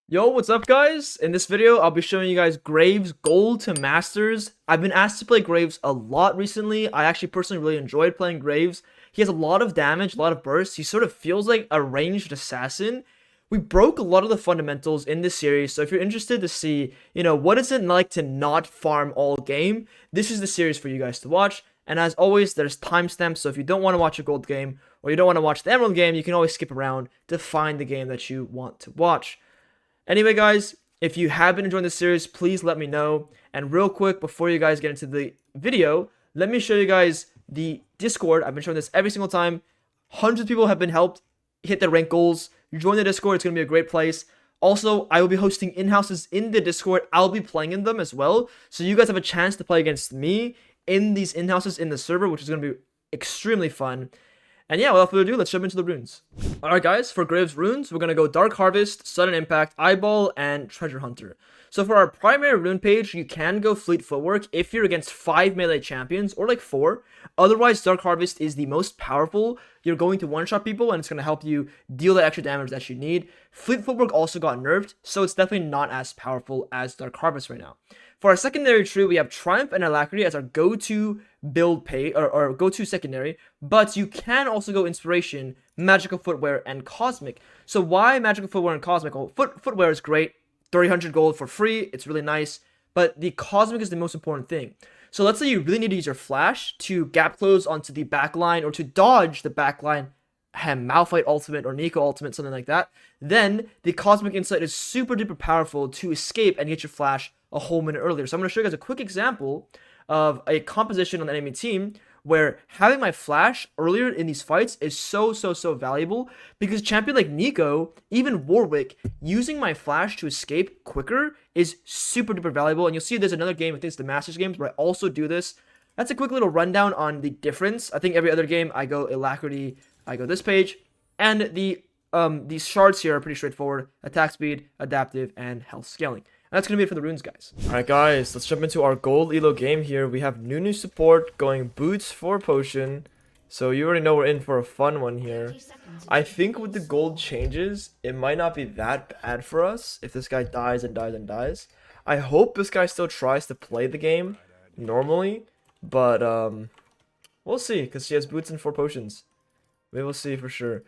Yo, what's up guys? In this video, I'll be showing you guys Graves Gold to Masters. I've been asked to play Graves a lot recently. I actually personally really enjoyed playing Graves. He has a lot of damage, a lot of bursts. He sort of feels like a ranged assassin. We broke a lot of the fundamentals in this series, so if you're interested to see, what is it like to not farm all game, this is the series for you guys to watch. And as always, there's timestamps, so if you don't want to watch a gold game, or you don't want to watch the emerald game, you can always skip around to find the game that you want to watch. Anyway, guys, if you have been enjoying this series, please let me know. And real quick, before you guys get into the video, let me show you guys the Discord. I've been showing this every single time. Hundreds of people have been helped hit their rank goals. Join the Discord. It's going to be a great place. Also, I will be hosting in-houses in the Discord. I'll be playing in them as well. So you guys have a chance to play against me in these in-houses in the server, which is going to be extremely fun. And yeah, without further ado, let's jump into the runes. Alright guys, for Graves runes, we're going to go Dark Harvest, Sudden Impact, Eyeball, and Treasure Hunter. So for our primary rune page, you can go Fleet Footwork if you're against 5 melee champions, or like 4. Otherwise, Dark Harvest is the most powerful. You're going to one-shot people, and it's going to help you deal the extra damage that you need. Fleet Footwork also got nerfed, so it's definitely not as powerful as Dark Harvest right now. For our secondary tree, we have Triumph and Alacrity as our go-to build pay or go-to secondary, but you can also go Inspiration, Magical Footwear, and Cosmic. So why Magical Footwear and Cosmic? Well, Footwear is great, 300 gold for free, it's really nice, but the Cosmic is the most important thing. So let's say you really need to use your Flash to gap close onto the backline or to dodge the backline, Malphite ultimate or Nico ultimate, something like that, then the Cosmic Insight is super duper powerful to escape and get your Flash a whole minute earlier. So I'm going to show you guys a quick example of a composition on the enemy team where having my Flash earlier in these fights is so valuable, because champion like Nico, even Warwick, using my Flash to escape quicker is super duper valuable. And you'll see there's another game, I think it's the Masters games, where I also do this. That's a quick little rundown on the difference. I think every other game I go Alacrity, I go this page, and these shards here are pretty straightforward: attack speed, adaptive, and health scaling. And that's gonna be it for the runes, guys. Alright guys, let's jump into our gold elo game here. We have Nunu support going boots for potion, so you already know we're in for a fun one here. I think with the gold changes, it might not be that bad for us if this guy dies and dies and dies. I hope this guy still tries to play the game normally, but we'll see, because he has boots and 4 potions. We will see for sure.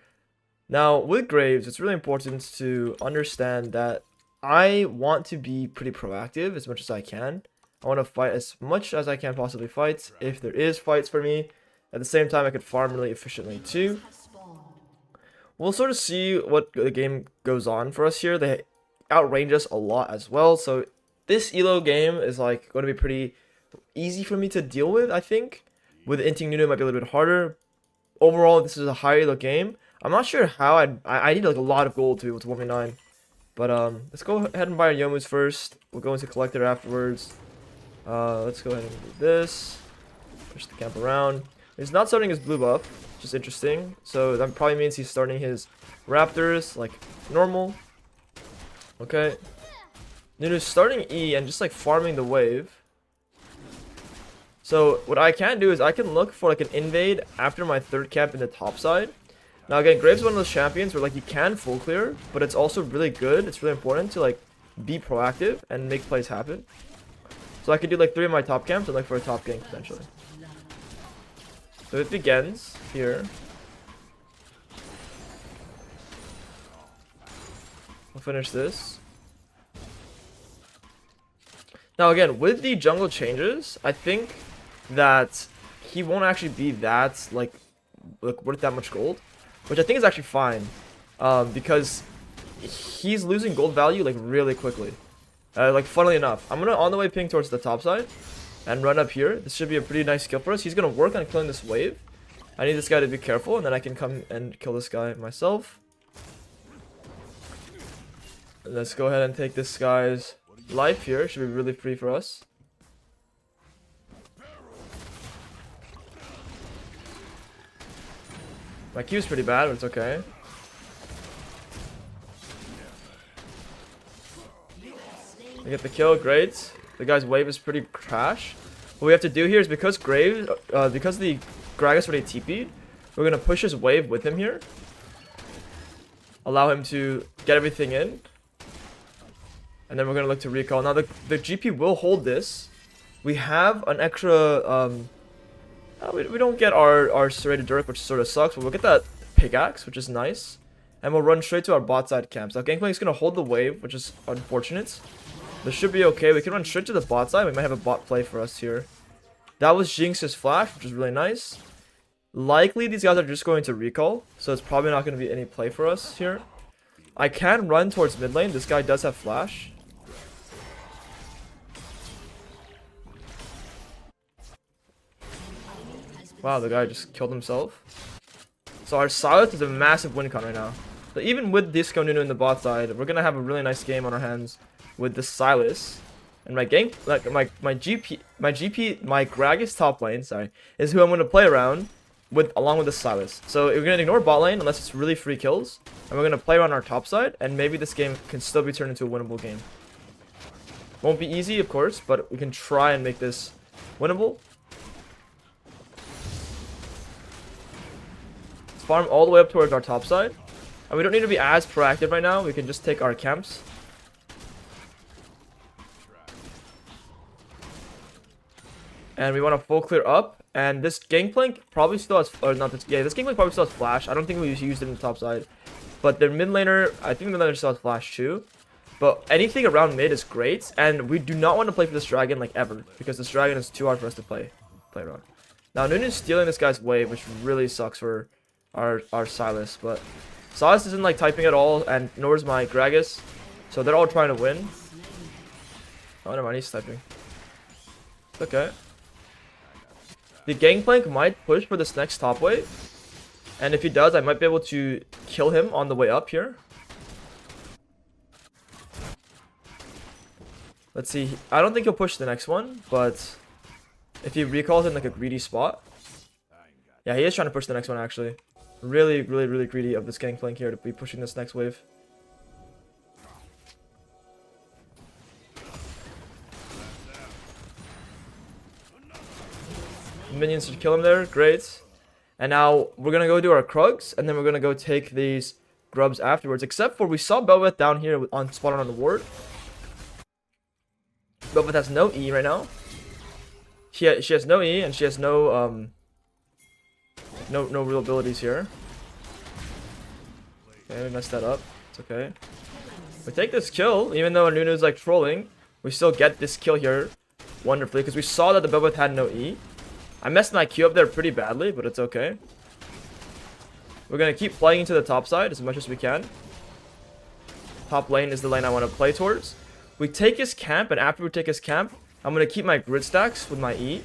Now, with Graves, it's really important to understand that I want to be pretty proactive as much as I can. I want to fight as much as I can possibly fight. If there is fights for me, at the same time I could farm really efficiently too. We'll sort of see what the game goes on for us here. They outrange us a lot as well, so this elo game is like going to be pretty easy for me to deal with, I think. With Inting Nunu, it might be a little bit harder. Overall, this is a high elo game. I'm not sure how I need like a lot of gold to be able to 1v9. But let's go ahead and buy our Yomus first. We'll go into Collector afterwards. Let's go ahead and do this. Push the camp around. He's not starting his blue buff, which is interesting. So that probably means he's starting his Raptors like normal. Okay. Nunu's starting E and just like farming the wave. So what I can do is I can look for like an invade after my third camp in the top side. Now again, Graves is one of those champions where like you can full clear, but it's also really good. It's really important to like be proactive and make plays happen. So I could do like 3 of my top camps and look for a top gank potentially. So it begins here. We'll finish this. Now again, with the jungle changes, I think that he won't actually be that like worth that much gold, which I think is actually fine, because he's losing gold value like really quickly. Like funnily enough, I'm gonna on the way ping towards the top side and run up here. This should be a pretty nice kill for us. He's gonna work on killing this wave. I need this guy to be careful, and then I can come and kill this guy myself. Let's go ahead and take this guy's life here. Should be really free for us. My Q is pretty bad, but it's okay. I get the kill, great. The guy's wave is pretty trash. What we have to do here is because Graves, because the Gragas already TP'd, we're gonna push his wave with him here. Allow him to get everything in. And then we're gonna look to recall. Now the GP will hold this. We have an extra we don't get our serrated dirk, which sort of sucks, but we'll get that pickaxe, which is nice. And we'll run straight to our bot side camps. Now Gangplank is gonna hold the wave, which is unfortunate. This should be okay. We can run straight to the bot side. We might have a bot play for us here. That was Jinx's flash, which is really nice. Likely these guys are just going to recall, so it's probably not going to be any play for us here. I can run towards mid lane. This guy does have flash. Wow, the guy just killed himself. So our Silas is a massive win con right now. So even with Disco Nunu in the bot side, we're going to have a really nice game on our hands with the Silas. And my gang, like my Gragas top lane, sorry, is who I'm going to play around with, along with the Silas. So we're going to ignore bot lane unless it's really free kills. And we're going to play around our top side, and maybe this game can still be turned into a winnable game. Won't be easy, of course, but we can try and make this winnable. Let's farm all the way up towards our top side. And we don't need to be as proactive right now. We can just take our camps. And we want to full clear up. And this Gangplank probably still has, or not this, yeah, this Gangplank probably still has flash. I don't think we used it in the top side. But their mid laner, I think the mid laner still has flash too. But anything around mid is great. And we do not want to play for this dragon like ever, because this dragon is too hard for us to play around. Now Nunu's stealing this guy's wave, which really sucks for our Silas. But Silas isn't like typing at all, and nor is my Gragas. So they're all trying to win. Oh, never mind, he's typing. Okay. The Gangplank might push for this next top wave. And if he does, I might be able to kill him on the way up here. Let's see. I don't think he'll push the next one, but if he recalls in like a greedy spot. Yeah, he is trying to push the next one actually. Really, really, really greedy of this Gangplank here to be pushing this next wave. Minions should kill him there. Great. And now we're going to go do our Krugs, and then we're going to go take these grubs afterwards. Except for we saw Belveth down here on spawning on the ward. Belveth has no E right now. She has no E, and she has no no real abilities here. Okay, we messed that up. It's okay. We take this kill, even though Nunu's like trolling. We still get this kill here wonderfully, because we saw that the Belveth had no E. I messed my Q up there pretty badly, but it's okay. We're going to keep playing into the top side as much as we can. Top lane is the lane I want to play towards. We take his camp, and after we take his camp, I'm going to keep my grid stacks with my E.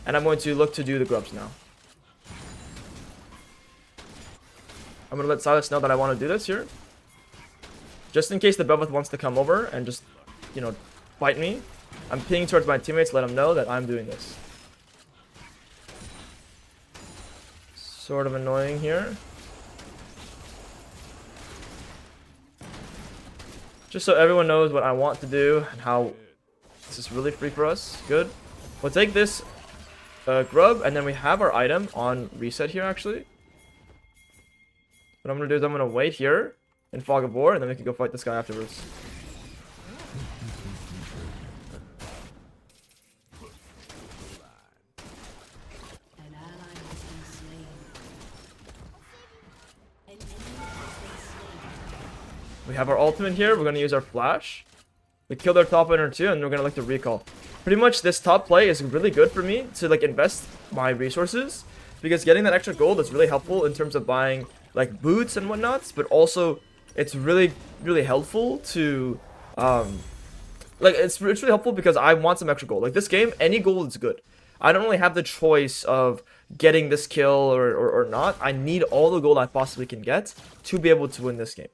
And I'm going to look to do the grubs now. I'm going to let Silas know that I want to do this here. Just in case the Belveth wants to come over and just, you know, fight me. I'm pinging towards my teammates to let them know that I'm doing this. Sort of annoying here. Just so everyone knows what I want to do and how this is really free for us. Good. We'll take this grub, and then we have our item on reset here actually. What I'm going to do is I'm going to wait here in Fog of War, and then we can go fight this guy afterwards. We have our ultimate here. We're going to use our flash. We killed our top laner too, and we're going to look to recall. Pretty much this top play is really good for me to like invest my resources, because getting that extra gold is really helpful in terms of buying like boots and whatnots, but also it's really, really helpful to like it's really helpful because I want some extra gold. Like this game, any gold is good. I don't really have the choice of getting this kill or not. I need all the gold I possibly can get to be able to win this game.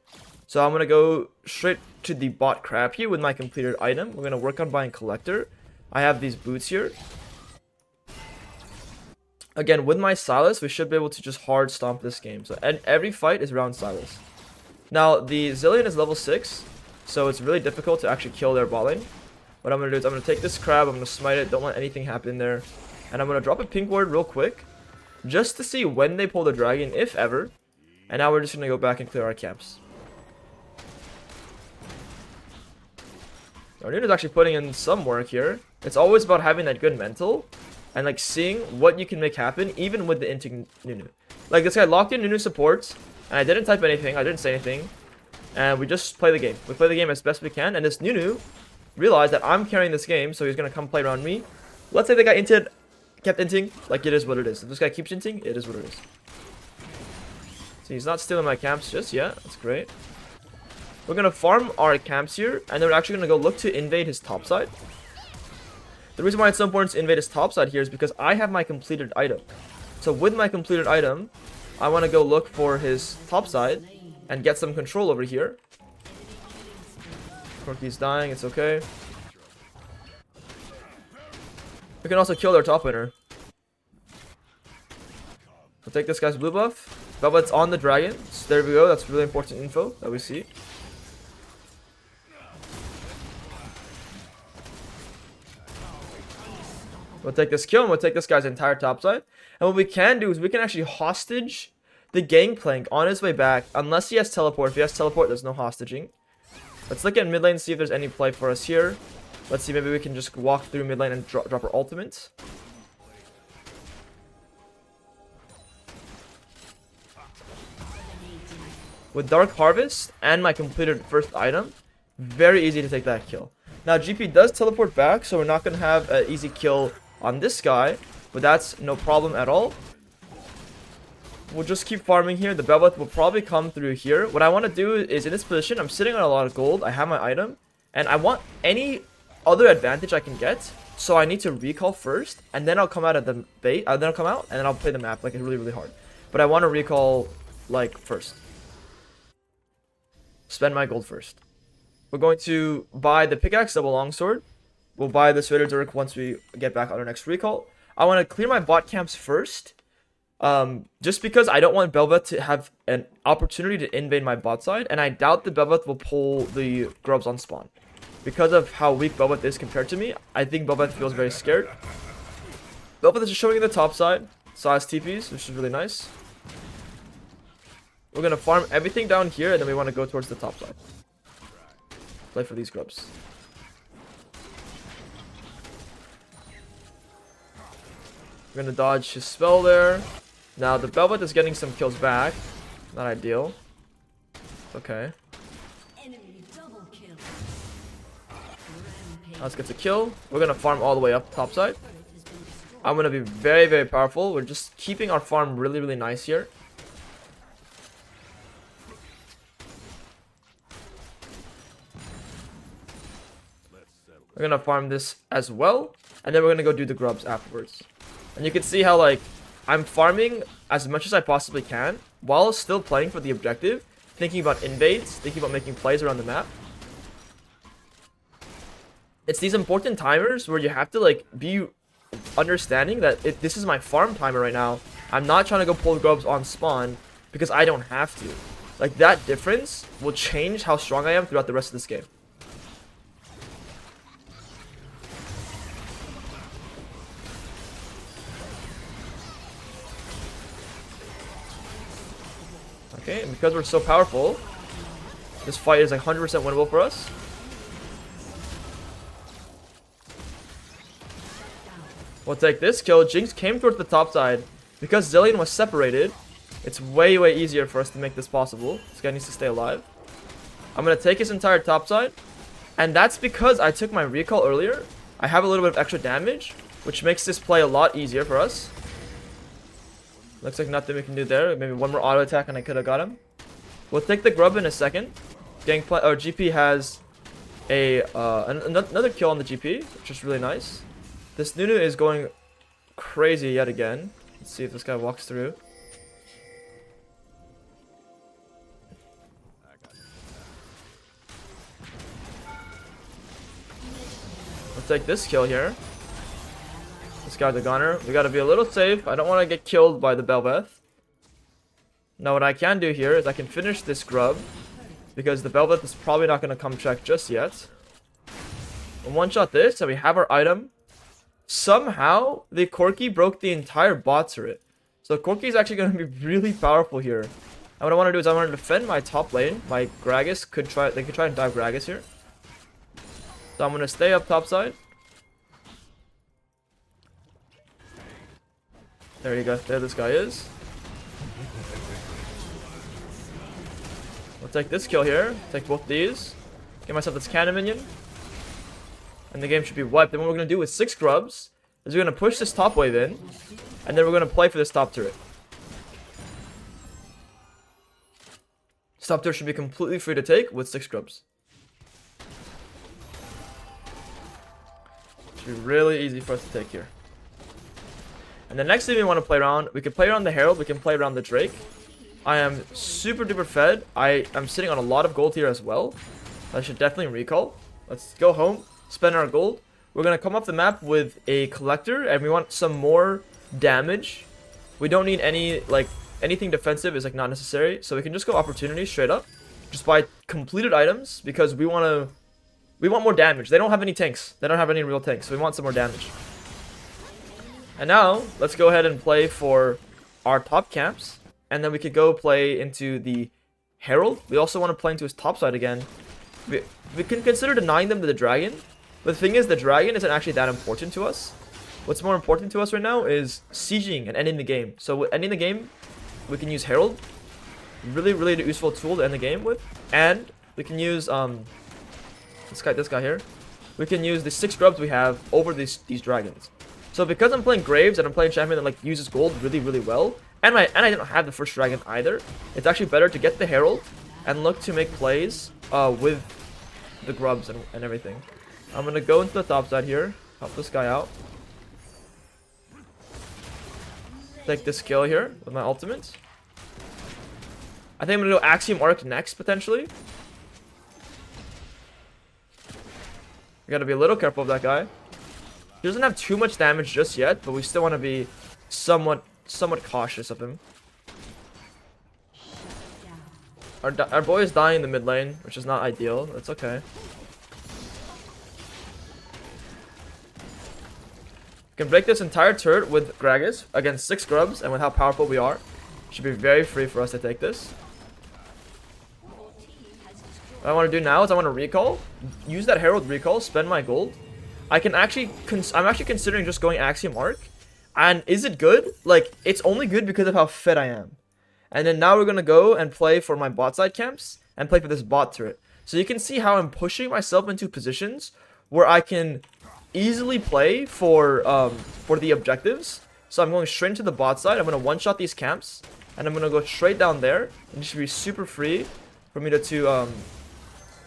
So I'm going to go straight to the bot crab here with my completed item. We're going to work on buying collector. I have these boots here. Again, with my Silas, we should be able to just hard stomp this game. So and every fight is around Silas. Now, the Zillion is level 6, so it's really difficult to actually kill their bot lane. What I'm going to do is I'm going to take this crab, I'm going to smite it, don't let anything happen there. And I'm going to drop a pink ward real quick, just to see when they pull the dragon, if ever. And now we're just going to go back and clear our camps. Our Nunu's actually putting in some work here. It's always about having that good mental and like seeing what you can make happen even with the inting Nunu. Like this guy locked in Nunu supports and I didn't type anything, I didn't say anything. And we just play the game. We play the game as best we can, and this Nunu realized that I'm carrying this game, so he's gonna come play around me. Let's say the guy kept inting, like it is what it is. If this guy keeps inting, it is what it is. So he's not stealing my camps just yet. That's great. We're gonna farm our camps here, and then we're actually gonna go look to invade his top side. The reason why it's so important to invade his top side here is because I have my completed item. So with my completed item, I want to go look for his top side and get some control over here. Corki's dying, it's okay. We can also kill their top laner. We'll take this guy's blue buff. Velvet's on the dragon. So there we go, that's really important info that we see. We'll take this kill and we'll take this guy's entire top side. And what we can do is we can actually hostage the Gangplank on his way back, unless he has teleport. If he has teleport, there's no hostaging. Let's look at mid lane, see if there's any play for us here. Let's see, maybe we can just walk through mid lane and drop our ultimate. With Dark Harvest and my completed first item, very easy to take that kill. Now GP does teleport back, so we're not going to have an easy kill on this guy, but that's no problem at all. We'll just keep farming here. The Bel'Veth will probably come through here. What I want to do is, in this position, I'm sitting on a lot of gold. I have my item, and I want any other advantage I can get. So I need to recall first, and then I'll come out of the bait. Then I'll come out, and then I'll play the map like really, really hard. But I want to recall like first. Spend my gold first. We're going to buy the pickaxe, double longsword. We'll buy the Sweater Dirk once we get back on our next recall. I want to clear my bot camps first. Just because I don't want Bel'Veth to have an opportunity to invade my bot side. And I doubt the Bel'Veth will pull the grubs on spawn. Because of how weak Bel'Veth is compared to me, I think Bel'Veth feels very scared. Bel'Veth is just showing the top side. Saw his TPs, which is really nice. We're going to farm everything down here, and then we want to go towards the top side. Play for these grubs. We're going to dodge his spell there. Now, the Bel'Veth is getting some kills back. Not ideal. Okay. Let's get the kill. We're going to farm all the way up top side. I'm going to be very, very powerful. We're just keeping our farm really, really nice here. We're going to farm this as well. And then we're going to go do the grubs afterwards. And you can see how, like, I'm farming as much as I possibly can while still playing for the objective. Thinking about invades, thinking about making plays around the map. It's these important timers where you have to, like, be understanding that this is my farm timer right now. I'm not trying to go pull grubs on spawn because I don't have to. Like, that difference will change how strong I am throughout the rest of this game. Okay, and because we're so powerful, this fight is like 100% winnable for us. We'll take this kill. Jinx came towards the top side. Because Zillion was separated, it's way, way easier for us to make this possible. This guy needs to stay alive. I'm going to take his entire top side. And that's because I took my recall earlier. I have a little bit of extra damage, which makes this play a lot easier for us. Looks like nothing we can do there. Maybe one more auto attack and I could have got him. We'll take the grub in a second. GP has another kill on the GP, which is really nice. This Nunu is going crazy yet again. Let's see if this guy walks through. We'll take this kill here. This guy's a gunner. We gotta be a little safe. I don't want to get killed by the Bel'Veth. Now what I can do here is I can finish this grub. Because the Bel'Veth is probably not going to come check just yet. And one shot this, and we have our item. Somehow, the Corki broke the entire bot turret. So Corki is actually going to be really powerful here. And what I want to do is I want to defend my top lane. My Gragas could try, they could try and dive Gragas here. So I'm gonna stay up top side. There you go. There this guy is. We'll take this kill here. Take both these. Get myself this cannon minion. And the game should be wiped. Then what we're going to do with 6 grubs is we're going to push this top wave in. And then we're going to play for this top turret. This top turret should be completely free to take with 6 grubs. Should be really easy for us to take here. And the next thing we want to play around, we can play around the Herald, we can play around the Drake. I am super duper fed. I am sitting on a lot of gold here as well. I should definitely recall. Let's go home, spend our gold. We're going to come off the map with a collector, and we want some more damage. We don't need any, like, anything defensive is, like, not necessary. So we can just go opportunity straight up. Just buy completed items, because we want more damage. They don't have any tanks. They don't have any real tanks, so we want some more damage. And now, let's go ahead and play for our top camps. And then we could go play into the Herald. We also want to play into his top side again. We can consider denying them to the dragon. But the thing is, the dragon isn't actually that important to us. What's more important to us right now is sieging and ending the game. So ending the game, we can use Herald. Really, really useful tool to end the game with. And we can use this guy here. We can use the 6 grubs we have over these dragons. So because I'm playing Graves and I'm playing champion that like uses gold really, really well, and I don't have the first dragon either, it's actually better to get the Herald and look to make plays with the grubs and everything. I'm gonna go into the top side here, help this guy out. Take this kill here with my ultimate. I think I'm gonna go Axiom Arc next potentially. We gotta be a little careful of that guy. He doesn't have too much damage just yet, but we still want to be somewhat cautious of him. Our boy is dying in the mid lane, which is not ideal. That's okay. We can break this entire turret with Gragas against 6 grubs, and with how powerful we are, should be very free for us to take this. What I want to do now is I want to recall, use that Herald recall, spend my gold. I'm actually considering just going Axiom Arc. And is it good? Like, it's only good because of how fit I am. And then now we're going to go and play for my bot side camps and play for this bot turret. So you can see how I'm pushing myself into positions where I can easily play for the objectives. So I'm going straight into the bot side. I'm going to one-shot these camps. And I'm going to go straight down there. And it should be super free for me to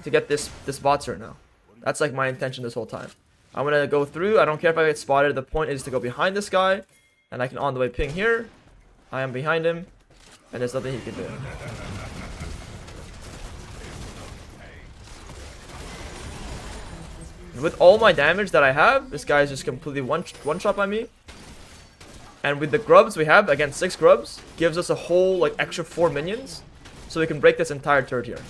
get this bot turret now. That's like my intention this whole time. I'm going to go through. I don't care if I get spotted. The point is to go behind this guy. And I can on the way ping here. I am behind him. And there's nothing he can do. And with all my damage that I have, this guy is just completely one-shot by me. And with the grubs we have, again 6 grubs, gives us a whole like extra 4 minions. So we can break this entire turret here.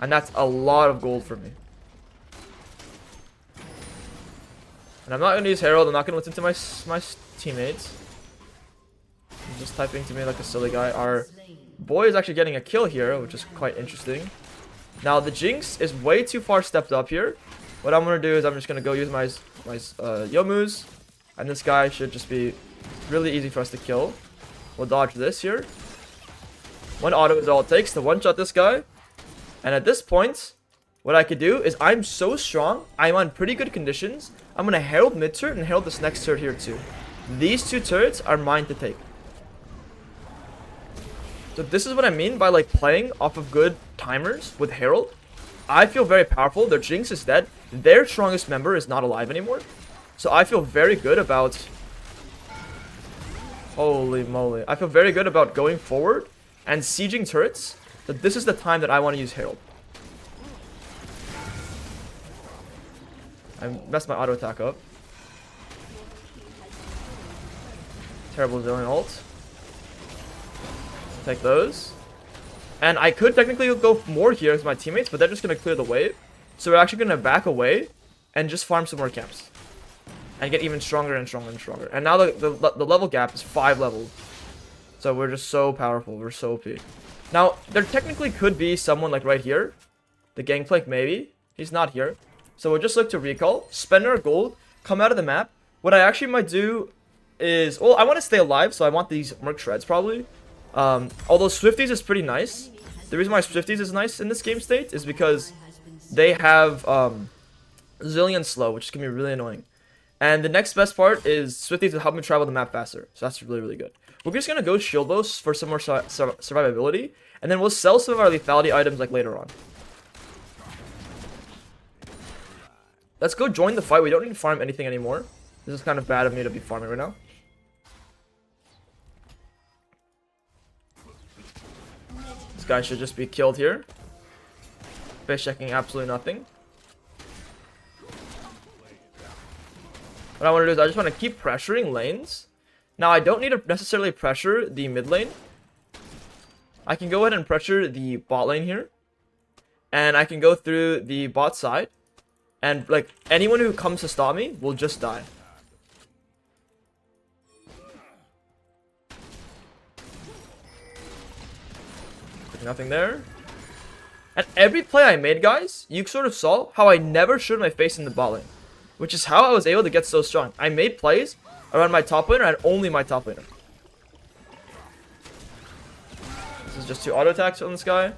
And that's a lot of gold for me. And I'm not going to use Herald. I'm not going to listen to my teammates. He's just typing to me like a silly guy. Our boy is actually getting a kill here, which is quite interesting. Now, the Jinx is way too far stepped up here. What I'm going to do is I'm just going to go use my Yomus. And this guy should just be really easy for us to kill. We'll dodge this here. 1 auto is all it takes to one-shot this guy. And at this point, what I could do is I'm so strong. I'm on pretty good conditions. I'm going to Herald mid turret and Herald this next turret here too. These 2 turrets are mine to take. So this is what I mean by like playing off of good timers with Herald. I feel very powerful. Their Jinx is dead. Their strongest member is not alive anymore. So I feel very good about... Holy moly. I feel very good about going forward and sieging turrets. But this is the time that I want to use Herald. I messed my auto attack up. Terrible Zillion ult. Take those. And I could technically go more here with my teammates, but they're just going to clear the wave. So we're actually going to back away and just farm some more camps. And get even stronger and stronger and stronger. And now the level gap is 5 levels. So we're just so powerful. We're so OP. Now, there technically could be someone like right here. The Gangplank maybe. He's not here. So we'll just look to recall, spend our gold, come out of the map. What I actually might do is, well, I want to stay alive, so I want these Merc Shreds probably. Although Swifties is pretty nice. The reason why Swifties is nice in this game state is because they have Zillion Slow, which can be really annoying. And the next best part is Swifties will help me travel the map faster. So that's really, really good. We're just going to go Shieldbos for some more survivability. And then we'll sell some of our lethality items like later on. Let's go join the fight. We don't need to farm anything anymore. This is kind of bad of me to be farming right now. This guy should just be killed here. Base checking absolutely nothing. What I want to do is I just want to keep pressuring lanes. Now I don't need to necessarily pressure the mid lane. I can go ahead and pressure the bot lane here. And I can go through the bot side. And like anyone who comes to stop me will just die. Nothing there. And every play I made, guys, you sort of saw how I never showed my face in the bot lane. Which is how I was able to get so strong. I made plays around my top laner and only my top laner. This is just 2 auto attacks on this guy.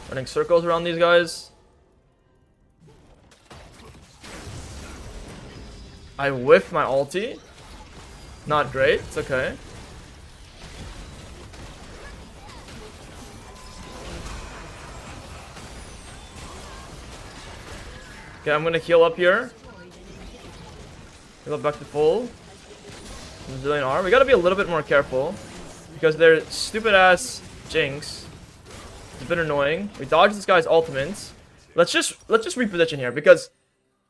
Running circles around these guys. I whiffed my ulti. Not great. It's okay. Okay, I'm gonna heal up here. Heal up back to full. Zillion R. We gotta be a little bit more careful because they're stupid ass Jinx. It's a bit annoying. We dodged this guy's ultimates. Let's just reposition here because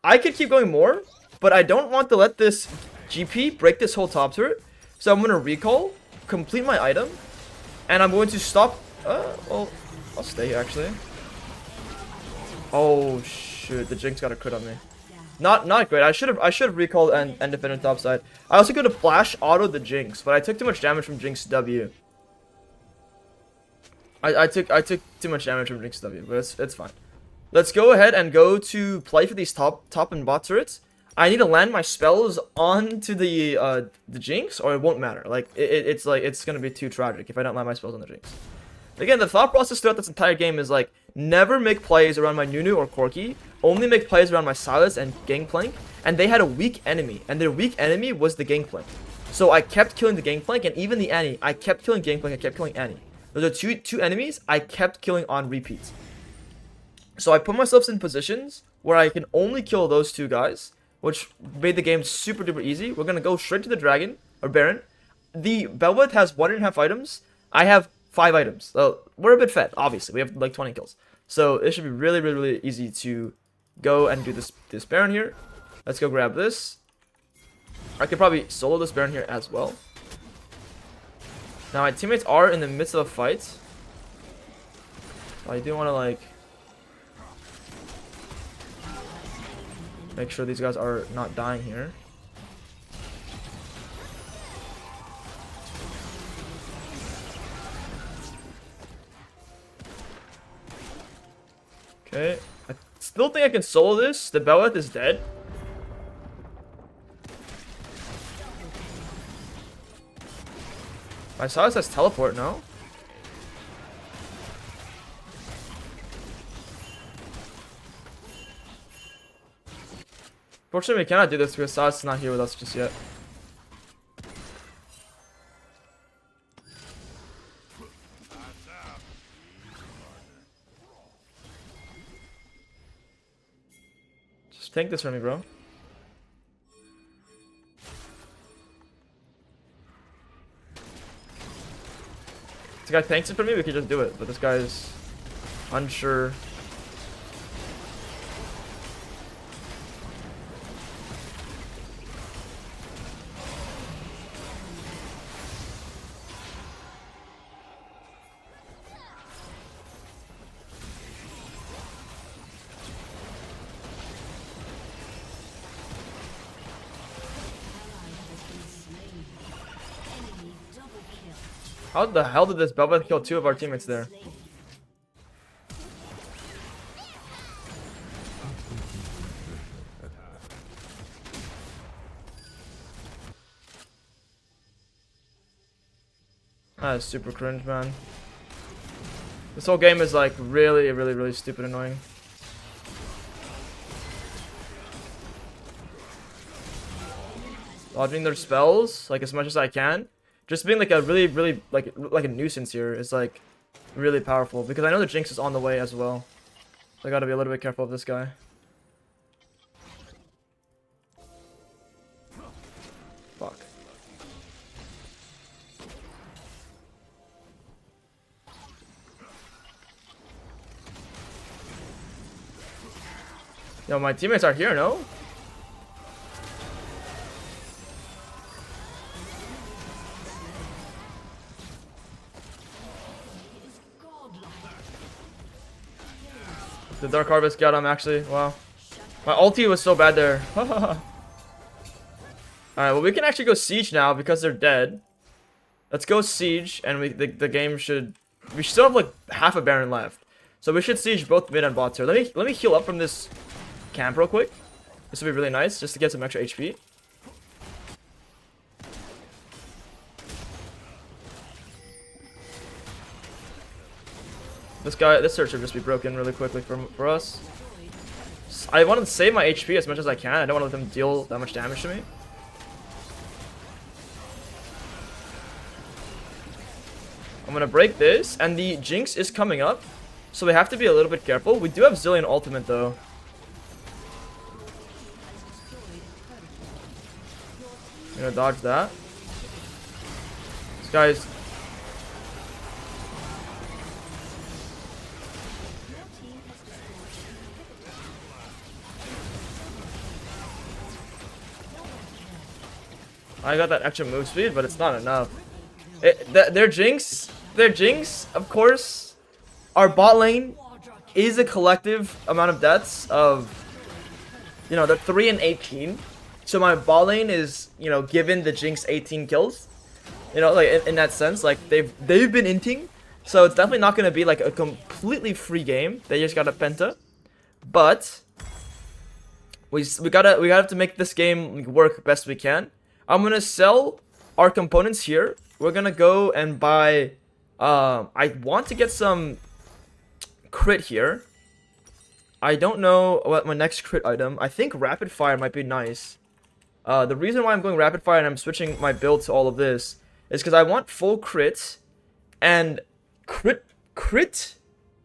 I could keep going more, but I don't want to let this GP break this whole top turret. So I'm going to recall, complete my item, and I'm going to stop. Well, I'll stay here actually. Oh shoot, the Jinx got a crit on me. Not great. I should have recalled and defended top side. I also could have flash auto the Jinx, but I took too much damage from Jinx W. I took too much damage from Jinx W, but it's fine. Let's go ahead and go to play for these top and bot turrets. I need to land my spells onto the Jinx, or it won't matter. Like it's gonna be too tragic if I don't land my spells on the Jinx. Again, the thought process throughout this entire game is like never make plays around my Nunu or Corki. Only make plays around my Sylas and Gangplank. And they had a weak enemy, and their weak enemy was the Gangplank. So I kept killing the Gangplank, and even the Annie. I kept killing Gangplank. I kept killing Annie. Those are two enemies I kept killing on repeats. So I put myself in positions where I can only kill those 2 guys, which made the game super duper easy. We're gonna go straight to the Dragon or Baron. The Belwood has 1.5 items. I have 5 items. We're a bit fed, obviously. We have like 20 kills, so it should be really easy to go and do this Baron here. Let's go grab this. I could probably solo this Baron here as well. Now my teammates are in the midst of a fight. I do want to like make sure these guys are not dying here. Okay, I still think I can solo this. The Belweth is dead. My Sylas has teleport now. Fortunately, we cannot do this because Sylas is not here with us just yet. Just tank this for me, bro. This guy tanks it for me, we could just do it, but this guy is unsure. How the hell did this Bel'Veth kill 2 of our teammates there? That is super cringe, man. This whole game is like really stupid annoying. Dodging their spells like as much as I can. Just being like a really like a nuisance here is like really powerful because I know the Jinx is on the way as well. So I gotta be a little bit careful of this guy. Fuck. Yo, my teammates are here, no? The Dark Harvest got him, actually. Wow. My ulti was so bad there. Alright, well, we can actually go Siege now because they're dead. Let's go Siege, and the game should... We still have, like, half a Baron left. So we should Siege both mid and bot here. Let me heal up from this camp real quick. This would be really nice, just to get some extra HP. This search should just be broken really quickly for us. I want to save my HP as much as I can. I don't want to let them deal that much damage to me. I'm gonna break this, and the Jinx is coming up, so we have to be a little bit careful. We do have Zillion ultimate though. I'm gonna dodge that. This guy's... I got that extra move speed, but it's not enough. Their Jinx, of course, our bot lane is a collective amount of deaths of, you know, they're 3 and 18. So my bot lane is, you know, given the Jinx 18 kills. You know, like in that sense, like they've been inting. So it's definitely not gonna be like a completely free game. They just got a penta, but we gotta have to make this game work best we can. I'm gonna sell our components here. We're gonna go and buy. I want to get some crit here. I don't know what my next crit item. I think rapid fire might be nice. The reason why I'm going rapid fire and I'm switching my build to all of this is because I want full crit, and crit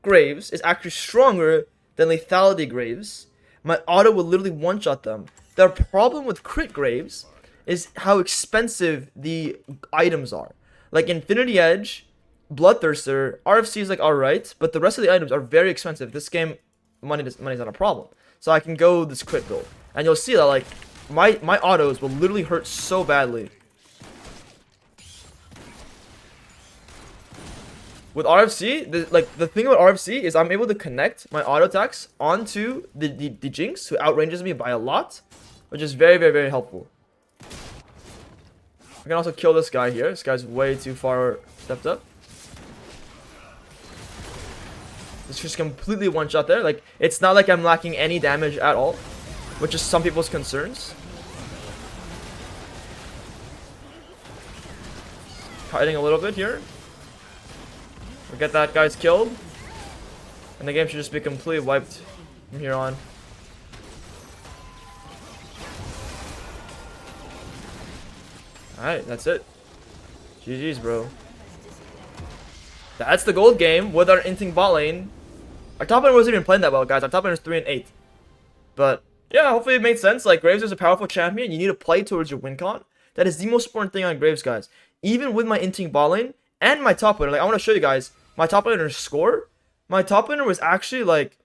Graves is actually stronger than lethality Graves. My auto will literally one-shot them. The problem with crit Graves is how expensive the items are. Like Infinity Edge, Bloodthirster, RFC is like alright, but the rest of the items are very expensive. This game, money's not a problem. So I can go this crit build. And you'll see that like my autos will literally hurt so badly. With RFC, the thing about RFC is I'm able to connect my auto attacks onto the Jinx, who outranges me by a lot, which is very helpful. I can also kill this guy here. This guy's way too far stepped up. It's just completely one shot there. Like, it's not like I'm lacking any damage at all, which is some people's concerns. Hiding a little bit here. We'll get that guy's killed. And the game should just be completely wiped from here on. Alright, that's it. GG's, bro. That's the gold game with our inting bot lane. Our top lane wasn't even playing that well, guys. Our top lane is 3 and 8. But, yeah, hopefully it made sense. Like, Graves is a powerful champion. You need to play towards your win con. That is the most important thing on Graves, guys. Even with my inting bot lane and my top laner. Like, I want to show you guys my top laner's score. My top laner was actually, like,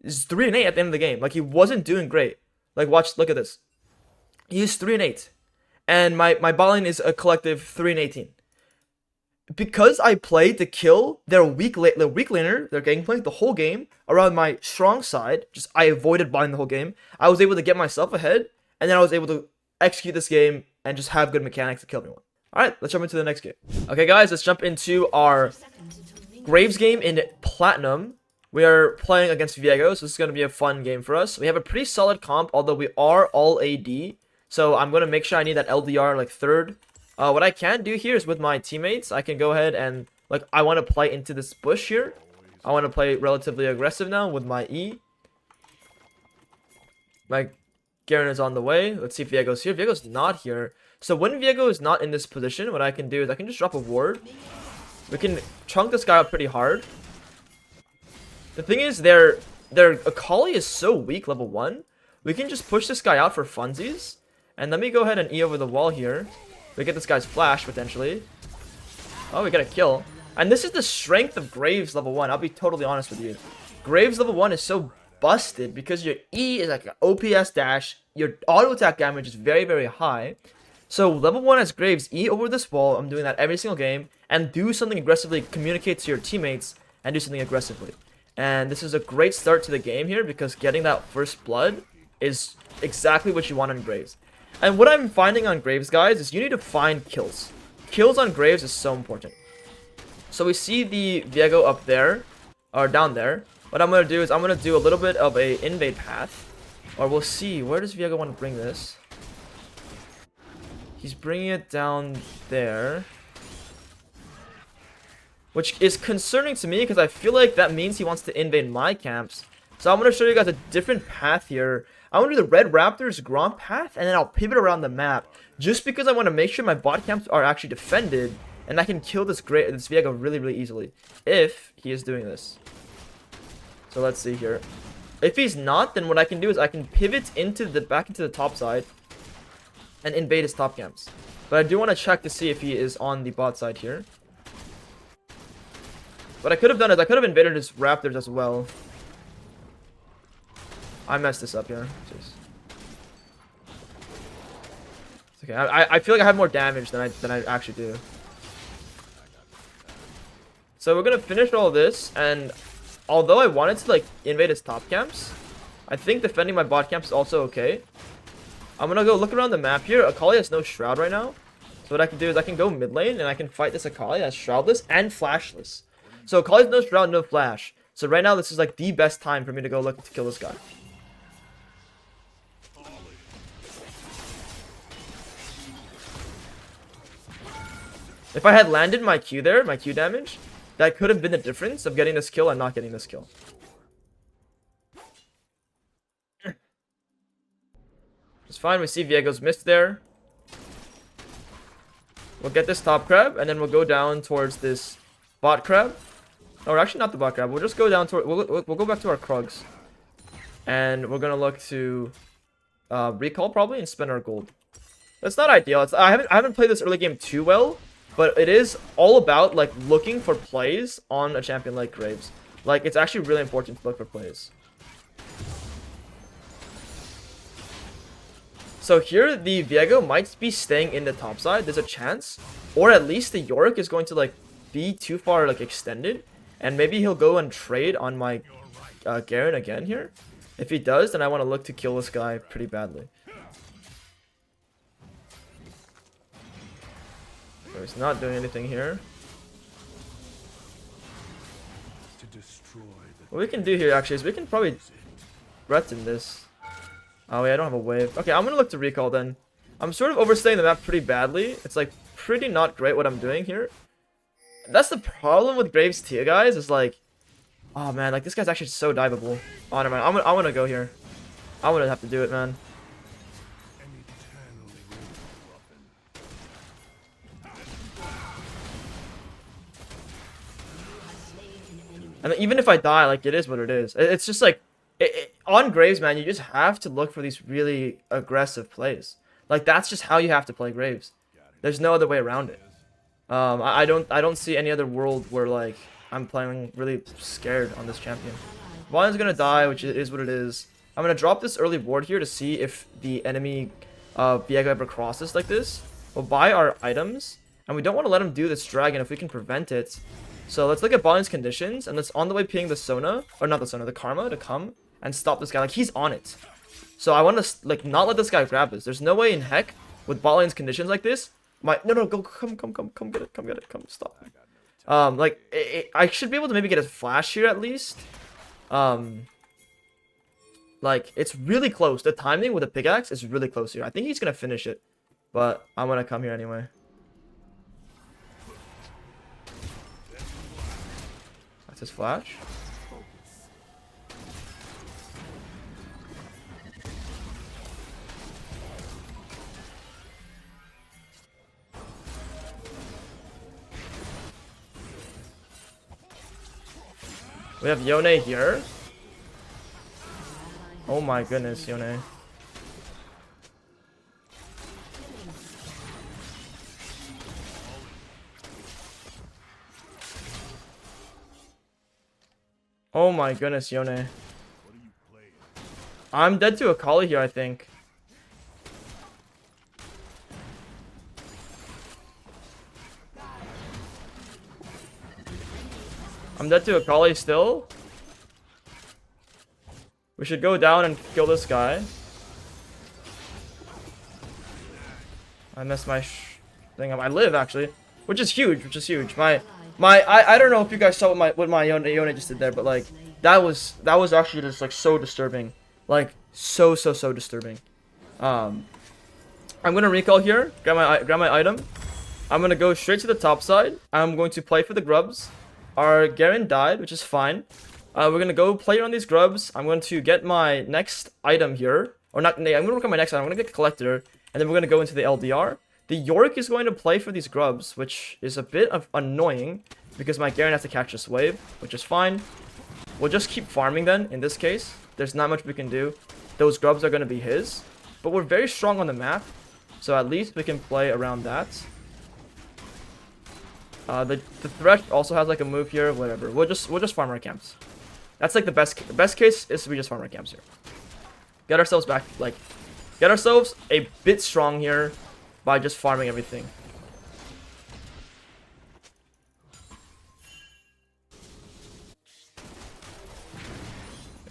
3 and 8 at the end of the game. Like, he wasn't doing great. Like, look at this. He's 3 and 8. And my bot lane is a collective 3 and 18. Because I played to kill their weak laner, their gangplank, the whole game around my strong side, just I avoided buying the whole game. I was able to get myself ahead, and then I was able to execute this game and just have good mechanics to kill everyone. Alright, let's jump into the next game. Okay, guys, let's jump into our Graves game in Platinum. We are playing against Viego, so this is going to be a fun game for us. We have a pretty solid comp, although we are all AD. So I'm going to make sure I need that LDR like third. What I can do here is with my teammates, I can go ahead and, like, I want to play into this bush here. I want to play relatively aggressive now with my E. My Garen is on the way. Let's see if Viego's here. Viego's not here. So when Viego is not in this position, what I can do is I can just drop a ward. We can chunk this guy up pretty hard. The thing is, their Akali is so weak, level 1. We can just push this guy out for funsies. And let me go ahead and E over the wall here. We get this guy's flash, potentially. Oh, we got a kill. And this is the strength of Graves level 1. I'll be totally honest with you. Graves level 1 is so busted because your E is like an OPS dash. Your auto attack damage is very, very high. So level 1 as Graves, E over this wall. I'm doing that every single game. And do something aggressively. Communicate to your teammates. And do something aggressively. And this is a great start to the game here because getting that first blood is exactly what you want on Graves. And what I'm finding on Graves, guys, is you need to find kills. Kills on Graves is so important. So we see the Viego up there, or down there. What I'm going to do is I'm going to do a little bit of a invade path. Or we'll see. Where does Viego want to bring this? He's bringing it down there. Which is concerning to me because I feel like that means he wants to invade my camps. So I'm going to show you guys a different path here. I want to do the Red Raptors Gromp path, and then I'll pivot around the map. Just because I want to make sure my bot camps are actually defended, and I can kill this Viego really, really easily. If he is doing this. So let's see here. If he's not, then what I can do is I can pivot back into the top side and invade his top camps. But I do want to check to see if he is on the bot side here. What I could have done is I could have invaded his Raptors as well. I messed this up here. Jeez. It's okay. I feel like I have more damage than I actually do. So we're gonna finish all this, and although I wanted to like invade his top camps, I think defending my bot camps is also okay. I'm gonna go look around the map here. Akali has no shroud right now. So what I can do is I can go mid lane and I can fight this Akali that's shroudless and flashless. So Akali's no shroud, no flash. So right now this is like the best time for me to go look to kill this guy. If I had landed my Q there, my Q damage, that could have been the difference of getting this kill and not getting this kill. It's fine, we see Viego's missed there. We'll get this top crab, and then we'll go down towards this bot crab. Or actually not the bot crab, we'll just go down to we'll go back to our Krugs. And we're gonna look to recall probably and spend our gold. That's not ideal. I haven't played this early game too well. But it is all about like looking for plays on a champion like Graves. Like it's actually really important to look for plays. So here the Viego might be staying in the top side. There's a chance, or at least the Yorick is going to like be too far like extended, and maybe he'll go and trade on my Garen again here. If he does, then I want to look to kill this guy pretty badly. So he's not doing anything here. What we can do here actually is we can probably threaten this. Oh wait, I don't have a wave. Okay, I'm gonna look to recall then. I'm sort of overstaying the map pretty badly. It's like pretty not great what I'm doing here. That's the problem with Graves Tia, guys. Is like, oh man, like this guy's actually so diveable. Oh no, man, I'm gonna go here. I'm gonna have to do it, man. And even if I die, like, it is what it is. It's just like, on Graves, man, you just have to look for these really aggressive plays. Like, that's just how you have to play Graves. There's no other way around it. I don't see any other world where, like, I'm playing really scared on this champion. Vion's gonna die, which is what it is. I'm gonna drop this early ward here to see if the enemy Viego ever crosses like this. We'll buy our items, and we don't want to let him do this dragon if we can prevent it. So let's look at Vion's conditions, and let's on the way ping the Sona, or not the Sona, the Karma to come and stop this guy. Like, he's on it. So I want to, like, not let this guy grab this. There's no way in heck, with bot lane's conditions like this, My no, go, come get it, come stop. Like I should be able to maybe get a flash here at least. Like it's really close. The timing with the pickaxe is really close here. I think he's gonna finish it, but I'm gonna come here anyway. That's his flash. We have Yone here. Oh my goodness, Yone. Oh my goodness, Yone. I'm dead to Akali here, I think. I'm dead to Akali still. We should go down and kill this guy. I messed my thing up. I live actually, which is huge. I don't know if you guys saw what my Yone just did there, but like that was actually just like so disturbing, like so disturbing. I'm gonna recall here. Grab my item. I'm gonna go straight to the top side. I'm going to play for the grubs. Our Garen died, which is fine. We're gonna go play on these grubs. I'm going to get my next item here, or not. I'm gonna work on my next item. I'm gonna get collector, and then we're gonna go into the LDR. The Yorick is going to play for these grubs, which is a bit of annoying because my Garen has to catch this wave, which is fine. We'll just keep farming then. In this case, there's not much we can do. Those grubs are gonna be his, but we're very strong on the map, so at least we can play around that. The threat also has like a move here, whatever. We'll just farm our camps. That's like the best case is we just farm our camps here. Get ourselves back, like get ourselves a bit strong here by just farming everything.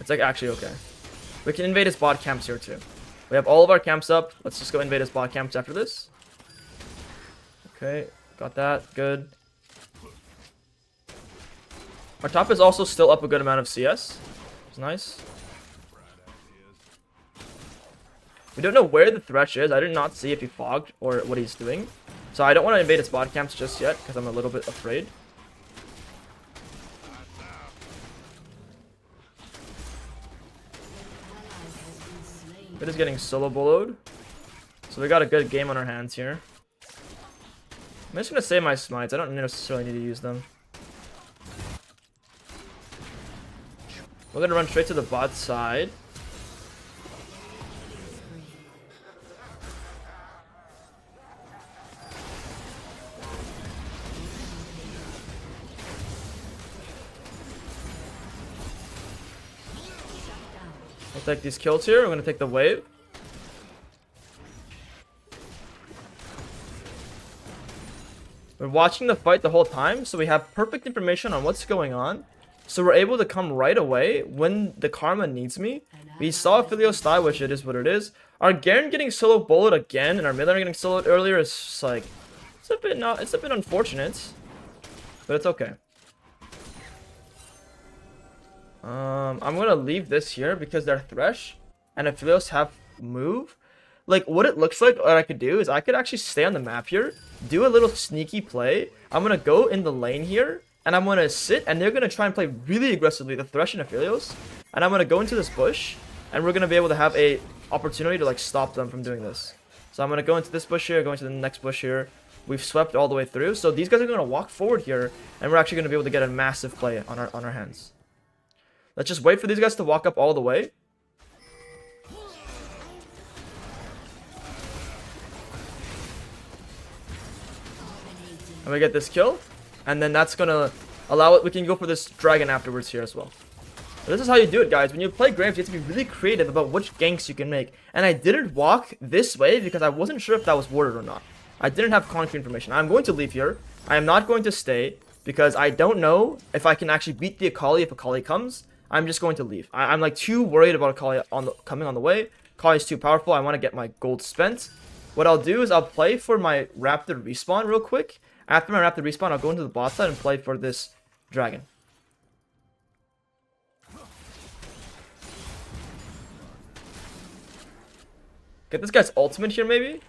It's like actually okay. We can invade his bot camps here too. We have all of our camps up. Let's just go invade his bot camps after this. Okay, got that, good. Our top is also still up a good amount of CS. It's nice. We don't know where the Thresh is. I did not see if he fogged or what he's doing. So I don't want to invade his bot camps just yet because I'm a little bit afraid. It is getting solo boloed. So we got a good game on our hands here. I'm just going to save my smites. I don't necessarily need to use them. We're gonna run straight to the bot side. We'll take these kills here. We're gonna take the wave. We're watching the fight the whole time, so we have perfect information on what's going on. So we're able to come right away when the Karma needs me. We saw Philios die, which it is what it is. Our Garen getting solo bullet again, and our mid laner getting soloed earlier is just like it's a bit unfortunate, but it's okay. I'm gonna leave this here because they're Thresh, and if Philios have move, like what it looks like, what I could do is I could actually stay on the map here, do a little sneaky play. I'm gonna go in the lane here. And I'm going to sit, and they're going to try and play really aggressively, the Thresh and Aphelios. And I'm going to go into this bush, and we're going to be able to have a opportunity to, like, stop them from doing this. So I'm going to go into this bush here, go into the next bush here. We've swept all the way through. So these guys are going to walk forward here, and we're actually going to be able to get a massive play on our hands. Let's just wait for these guys to walk up all the way. And we get this kill. And then that's gonna allow it. We can go for this dragon afterwards here as well. But this is how you do it, guys. When you play Graves, you have to be really creative about which ganks you can make. And I didn't walk this way because I wasn't sure if that was warded or not. I didn't have concrete information. I'm going to leave here. I am not going to stay because I don't know if I can actually beat the Akali if Akali comes. I'm just going to leave. I'm like too worried about Akali coming on the way. Akali is too powerful. I want to get my gold spent. What I'll do is I'll play for my Raptor respawn real quick. After my Raptor respawn, I'll go into the bot side and play for this dragon. Get this guy's ultimate here, maybe?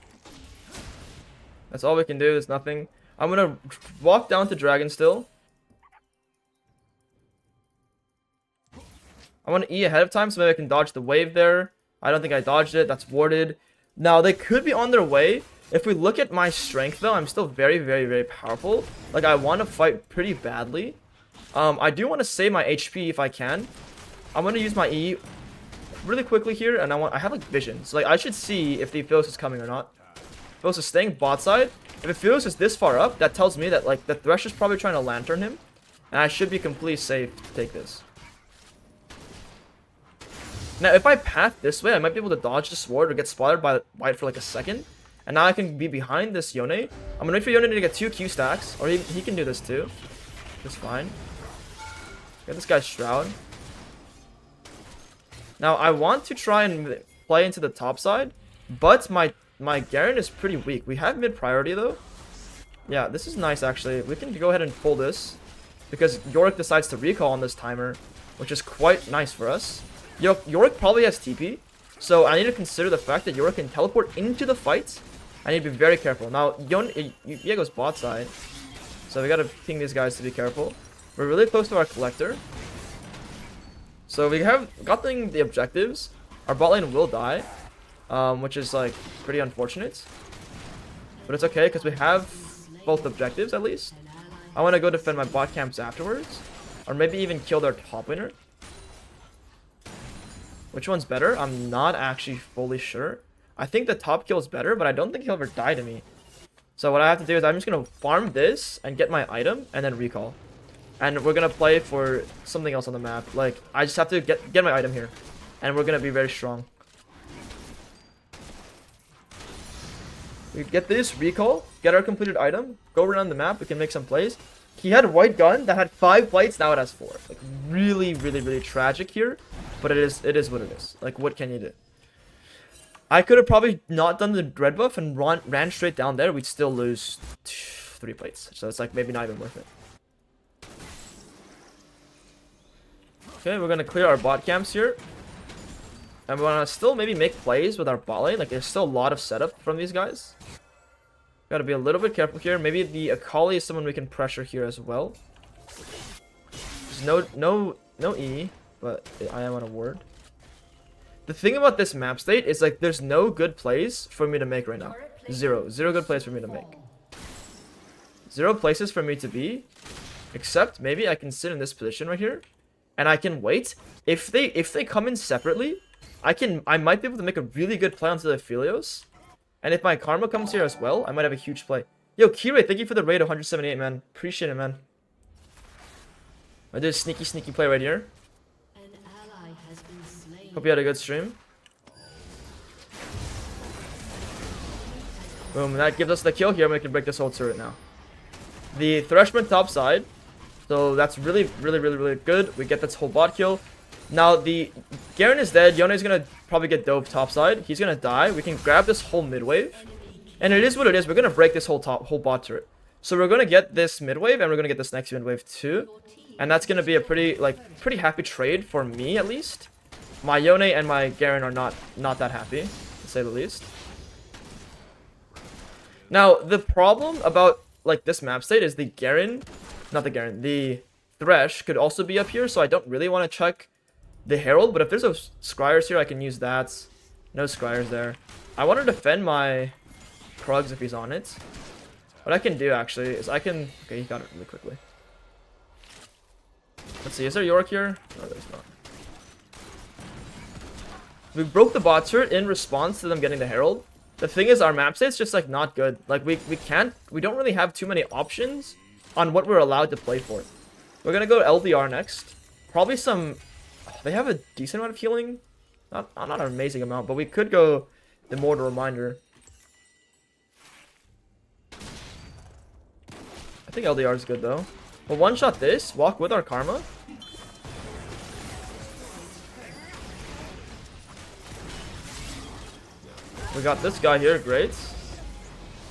That's all we can do. There's nothing. I'm gonna walk down to dragon still. I want to E ahead of time so maybe I can dodge the wave there. I don't think I dodged it. That's warded. Now, they could be on their way. If we look at my strength, though, I'm still very, very, very powerful. Like, I want to fight pretty badly. I do want to save my HP if I can. I'm going to use my E really quickly here, and I have, like, vision. So, like, I should see if the Phyllis is coming or not. Phyllis is staying bot side. If the Phyllis is this far up, that tells me that, like, the Thresh is probably trying to lantern him. And I should be completely safe to take this. Now, if I path this way, I might be able to dodge the sword or get spotted by White for like a second. And now I can be behind this Yone. I'm gonna wait for Yone to get 2 Q stacks. Or he can do this too. That's fine. Get this guy's Shroud. Now, I want to try and play into the top side. But my Garen is pretty weak. We have mid priority though. Yeah, this is nice actually. We can go ahead and pull this. Because Yorick decides to recall on this timer. Which is quite nice for us. Yorick probably has TP, so I need to consider the fact that Yorick can teleport into the fight. I need to be very careful. Now, Diego's bot side, so we gotta ping these guys to be careful. We're really close to our collector. So we have gotten the objectives. Our bot lane will die, which is like pretty unfortunate. But it's okay, because we have both objectives at least. I want to go defend my bot camps afterwards, or maybe even kill their top laner. Which one's better? I'm not actually fully sure. I think the top kill is better, but I don't think he'll ever die to me. So what I have to do is I'm just going to farm this and get my item and then recall. And we're going to play for something else on the map. Like, I just have to get my item here. And we're going to be very strong. We get this, recall, get our completed item, go around the map, we can make some plays. He had a white gun that had 5 bites, now it has 4. Like, really, really, really tragic here. But it is what it is. Like, what can you do? I could have probably not done the red buff and ran straight down there. We'd still lose 3 plates. So it's like maybe not even worth it. Okay, we're going to clear our bot camps here. And we want to still maybe make plays with our bot lane. Like, there's still a lot of setup from these guys. Got to be a little bit careful here. Maybe the Akali is someone we can pressure here as well. There's no E. But I am on a ward. The thing about this map state is like there's no good plays for me to make right now. Zero good plays for me to make. 0 places for me to be. Except maybe I can sit in this position right here. And I can wait. If they come in separately, I might be able to make a really good play onto the Aphelios. And if my Karma comes here as well, I might have a huge play. Yo, Kirei, thank you for the raid 178, man. Appreciate it, man. I did a sneaky play right here. Hope you had a good stream. Boom, that gives us the kill here. We can break this whole turret now. The Thresh went top side. So that's really good. We get this whole bot kill. Now the Garen is dead. Yone is going to probably get dove top side. He's going to die. We can grab this whole mid wave. And it is what it is. We're going to break this whole bot turret. So we're going to get this mid wave and we're going to get this next mid wave too. And that's going to be a pretty happy trade for me at least. My Yone and my Garen are not that happy, to say the least. Now, the problem about, like, this map state is the Thresh could also be up here, so I don't really want to check the Herald, but if there's a Scryers here, I can use that. No Scryers there. I want to defend my Krugs if he's on it. What I can do, actually, is I can... Okay, he got it really quickly. Let's see, is there Yorick here? No, there's not. We broke the bot turret in response to them getting the Herald. The thing is, our map state's just like not good. Like we don't really have too many options on what we're allowed to play for. We're gonna go LDR next. Probably some. They have a decent amount of healing, not an amazing amount, but we could go the Mortal Reminder. I think LDR is good though. We'll one shot this. Walk with our Karma. We got this guy here, great.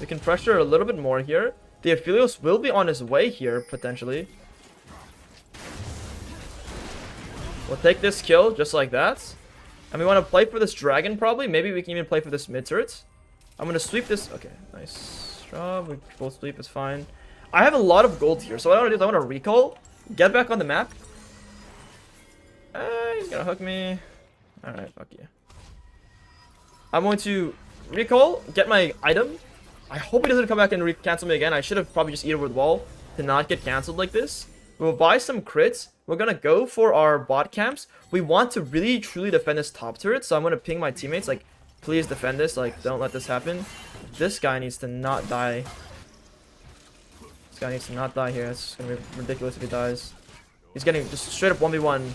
We can pressure a little bit more here. The Aphelios will be on his way here, potentially. We'll take this kill, just like that. And we want to play for this dragon, probably. Maybe we can even play for this mid turret. I'm going to sweep this. Okay, nice job. We both sweep, is fine. I have a lot of gold here, so what I want to do is I want to recall. Get back on the map. He's going to hook me. Alright, fuck you. I'm going to recall, get my item. I hope he doesn't come back and cancel me again. I should have probably just eaten over the wall to not get cancelled like this. We'll buy some crits. We're going to go for our bot camps. We want to really, truly defend this top turret. So I'm going to ping my teammates, like, please defend this. Like, don't let this happen. This guy needs to not die. This guy needs to not die here. It's going to be ridiculous if he dies. He's getting just straight up 1v1.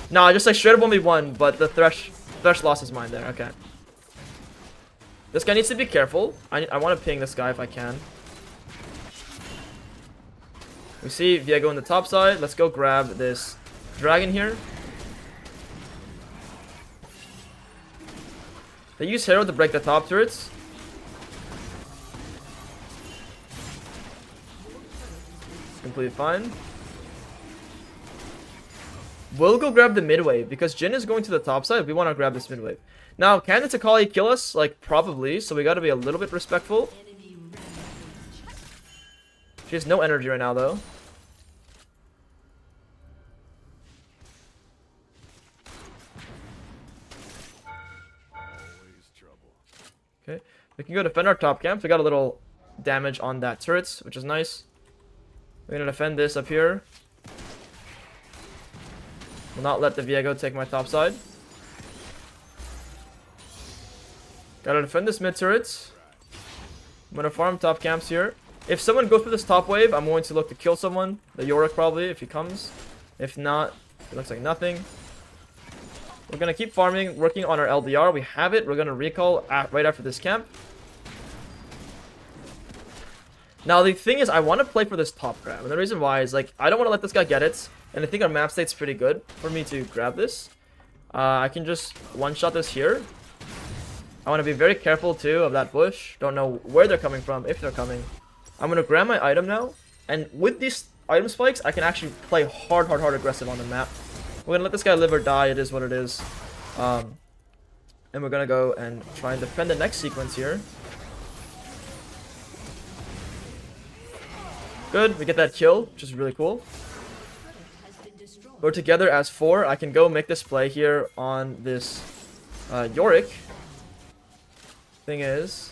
No, just like straight up 1v1, but the Thresh lost his mind there. Okay. This guy needs to be careful. I want to ping this guy if I can. We see Viego on the top side. Let's go grab this dragon here. They use Herald to break the top turrets. It's completely fine. We'll go grab the mid wave because Jhin is going to the top side. We want to grab this mid wave. Now, can the Takali kill us? Like, probably. So we got to be a little bit respectful. She has no energy right now, though. Okay. We can go defend our top camp. We got a little damage on that turret, which is nice. We're going to defend this up here. Will not let the Viego take my top side. Gotta defend this mid turret. I'm gonna farm top camps here. If someone goes for this top wave, I'm going to look to kill someone. The Yorick probably, if he comes. If not, it looks like nothing. We're gonna keep farming, working on our LDR. We have it. We're gonna recall right after this camp. Now the thing is, I want to play for this top grab, and the reason why is like I don't want to let this guy get it, and I think our map state's pretty good for me to grab this. I can just one-shot this here. I want to be very careful too of that bush. Don't know where they're coming from, if they're coming. I'm gonna grab my item now, and with these item spikes, I can actually play hard aggressive on the map. We're gonna let this guy live or die. It is what it is, and we're gonna go and try and defend the next sequence here. Good, we get that kill, which is really cool. We're together as 4. I can go make this play here on this Yorick. Thing is,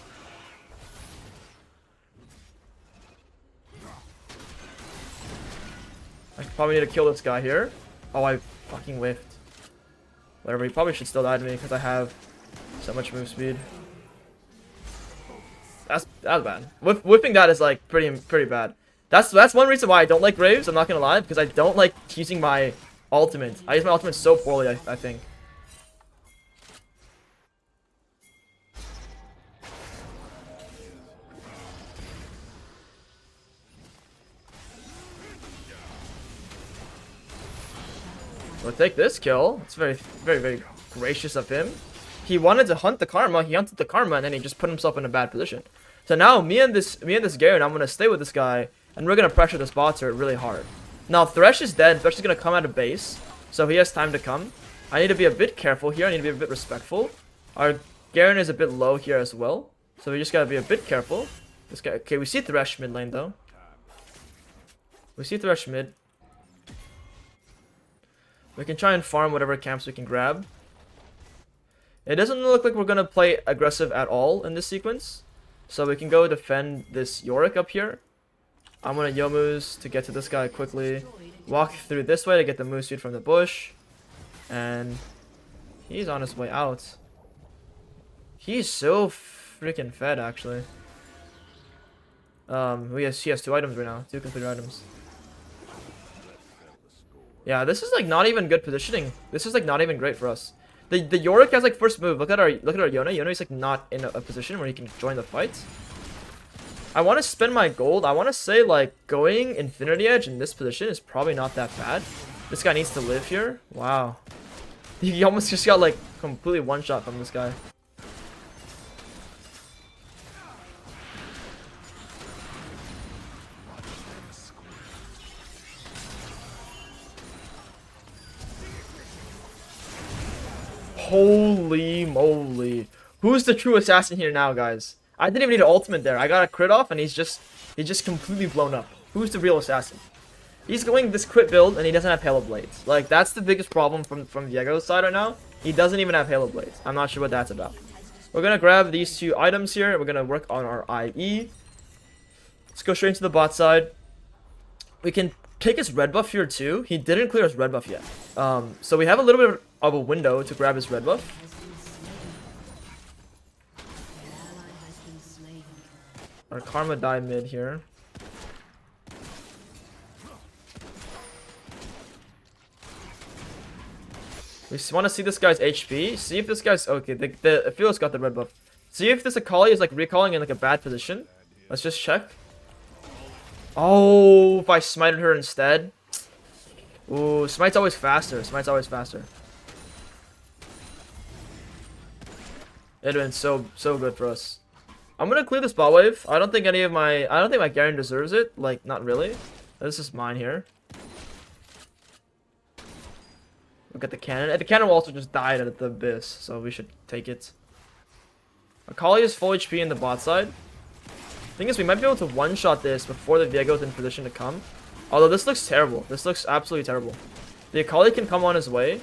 I probably need to kill this guy here. Oh, I fucking whiffed. Whatever, he probably should still die to me because I have so much move speed. That's bad. Whipping that is like pretty bad. That's one reason why I don't like Graves, I'm not gonna lie, because I don't like using my ultimate. I use my ultimate so poorly, I think. We'll take this kill. It's very gracious of him. He wanted to hunt the Karma, he hunted the Karma, and then he just put himself in a bad position. So now me and this Garen, I'm gonna stay with this guy. And we're going to pressure this bot turret really hard. Now, Thresh is dead. Thresh is going to come out of base. So he has time to come. I need to be a bit careful here. I need to be a bit respectful. Our Garen is a bit low here as well. So we just got to be a bit careful. This guy. Okay, we see Thresh mid lane, though. We see Thresh mid. We can try and farm whatever camps we can grab. It doesn't look like we're going to play aggressive at all in this sequence. So we can go defend this Yorick up here. I'm gonna Yomu's to get to this guy quickly. Walk through this way to get the moose speed from the bush. And he's on his way out. He's so freaking fed, actually. He has 2 items right now. 2 completed items. Yeah, this is like not even good positioning. This is like not even great for us. The Yorick has like first move. Look at our Yona. Yona's like not in a position where he can join the fight. I want to spend my gold. I want to say, like, going Infinity Edge in this position is probably not that bad. This guy needs to live here. Wow. He almost just got, like, completely one-shot from this guy. Holy moly. Who's the true assassin here now, guys? I didn't even need an ultimate there. I got a crit off and he's just completely blown up. Who's the real assassin? He's going this crit build and he doesn't have Halo Blades. Like, that's the biggest problem from Diego's side right now. He doesn't even have Halo Blades. I'm not sure what that's about. We're gonna grab these 2 items here. We're gonna work on our IE. Let's go straight into the bot side. We can take his red buff here too. He didn't clear his red buff yet. So we have a little bit of a window to grab his red buff. Our Karma die mid here. We just want to see this guy's HP. See if this guy's okay. The Phil's got the red buff. See if this Akali is like recalling in like a bad position. Let's just check. Oh, if I smited her instead. Ooh, smite's always faster. Smite's always faster. It'd been so good for us. I'm gonna clear this bot wave. I don't think my Garen deserves it. Like, not really. This is mine here. Look at the cannon. And the cannon will also just died at the abyss, so we should take it. Akali is full HP in the bot side. Thing is, we might be able to one-shot this before the Viego is in position to come. Although this looks terrible. This looks absolutely terrible. The Akali can come on his way.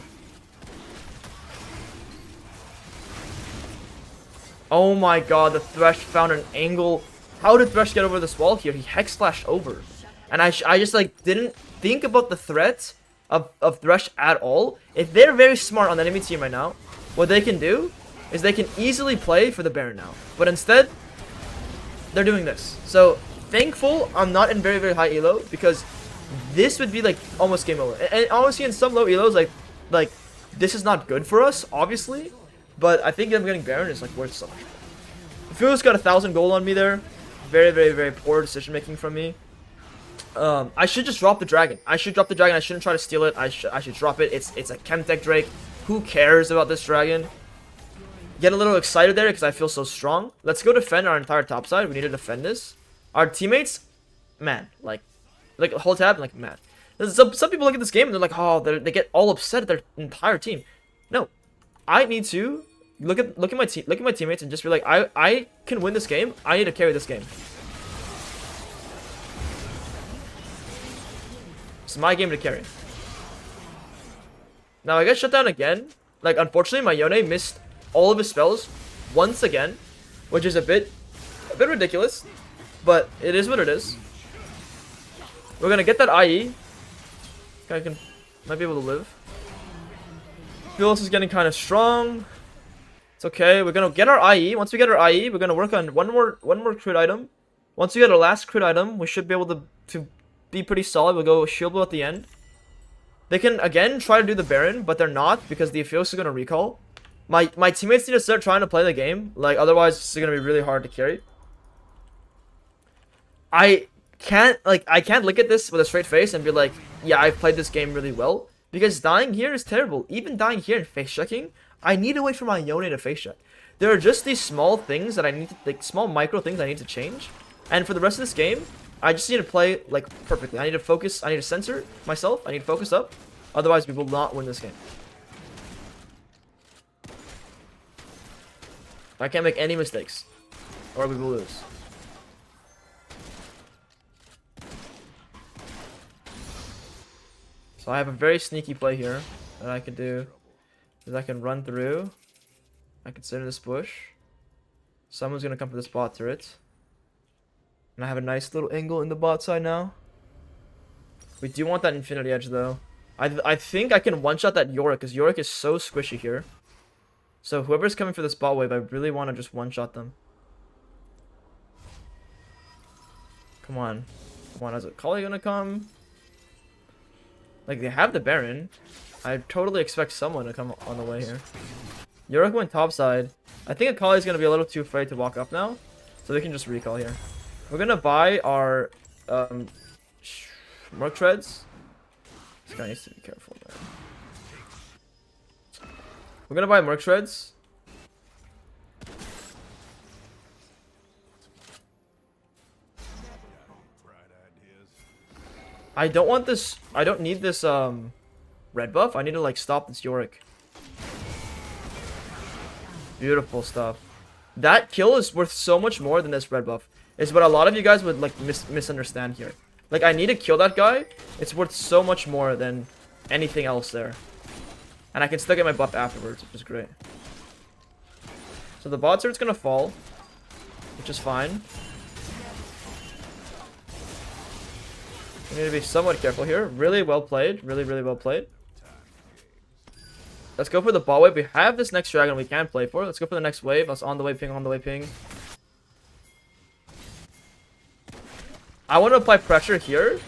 Oh my god, the Thresh found an angle. How did Thresh get over this wall here? He Hex Flashed over. And I just like didn't think about the threat of Thresh at all. If they're very smart on the enemy team right now, what they can do is they can easily play for the Baron now. But instead, they're doing this. So, thankful I'm not in very, very high elo, because this would be like almost game over. And honestly, in some low elos, like this is not good for us, obviously. But I think them getting Baron is like worth so much. Phil's got 1,000 gold on me there. Very, very, very poor decision making from me. I should just drop the dragon. I shouldn't try to steal it. I should drop it. It's a Chemtech Drake. Who cares about this dragon? Get a little excited there because I feel so strong. Let's go defend our entire top side. We need to defend this. Our teammates, man, like whole tab, like man. Some people look at this game and they're like, oh, they get all upset at their entire team. No, I need to look at my teammates and just be like, I can win this game. I need to carry this game. It's my game to carry. Now I get shut down again. Like, unfortunately, my Yone missed all of his spells once again, which is a bit ridiculous, but it is what it is. We're gonna get that IE. Guy might be able to live. Phyllis is getting kind of strong. It's okay. We're gonna get our IE. Once we get our IE, we're gonna work on one more crit item. Once we get our last crit item, we should be able to be pretty solid. We'll go shield blow at the end. They can again try to do the Baron, but they're not because the Aphelios is gonna recall. My teammates need to start trying to play the game. Like, otherwise it's gonna be really hard to carry. I can't look at this with a straight face and be like, yeah, I've played this game really well. Because dying here is terrible. Even dying here and face checking, I need to wait for my Yone to face check. There are just these small things that I need to, like, small micro things I need to change. And for the rest of this game, I just need to play, like, perfectly. I need to focus, I need to censor myself, I need to focus up. Otherwise, we will not win this game. I can't make any mistakes, or we will lose. So I have a very sneaky play here that I can do. Is I can run through. I can sit in this bush. Someone's gonna come for this bot turret. And I have a nice little angle in the bot side now. We do want that Infinity Edge though. I think I can one-shot that Yorick, because Yorick is so squishy here. So whoever's coming for this bot wave, I really want to just one-shot them. Come on. Come on, is Akali gonna come? Like, they have the Baron. I totally expect someone to come on the way here. Yorick went top side. I think Akali's gonna be a little too afraid to walk up now. So they can just recall here. We're gonna buy our Merc Treads. This guy needs to be careful, man. We're gonna buy Merc Treads. I don't want this. I don't need this red buff. I need to like stop this Yorick. Beautiful stuff. That kill is worth so much more than this red buff. Is what a lot of you guys would like misunderstand here. Like, I need to kill that guy. It's worth so much more than anything else there. And I can still get my buff afterwards, which is great. So the bot turret's gonna fall, which is fine. We need to be somewhat careful here. Really well played. Really, really well played. Let's go for the bot wave. We have this next dragon we can play for. Let's go for the next wave. Let's on the way ping, on the way ping. I want to apply pressure here,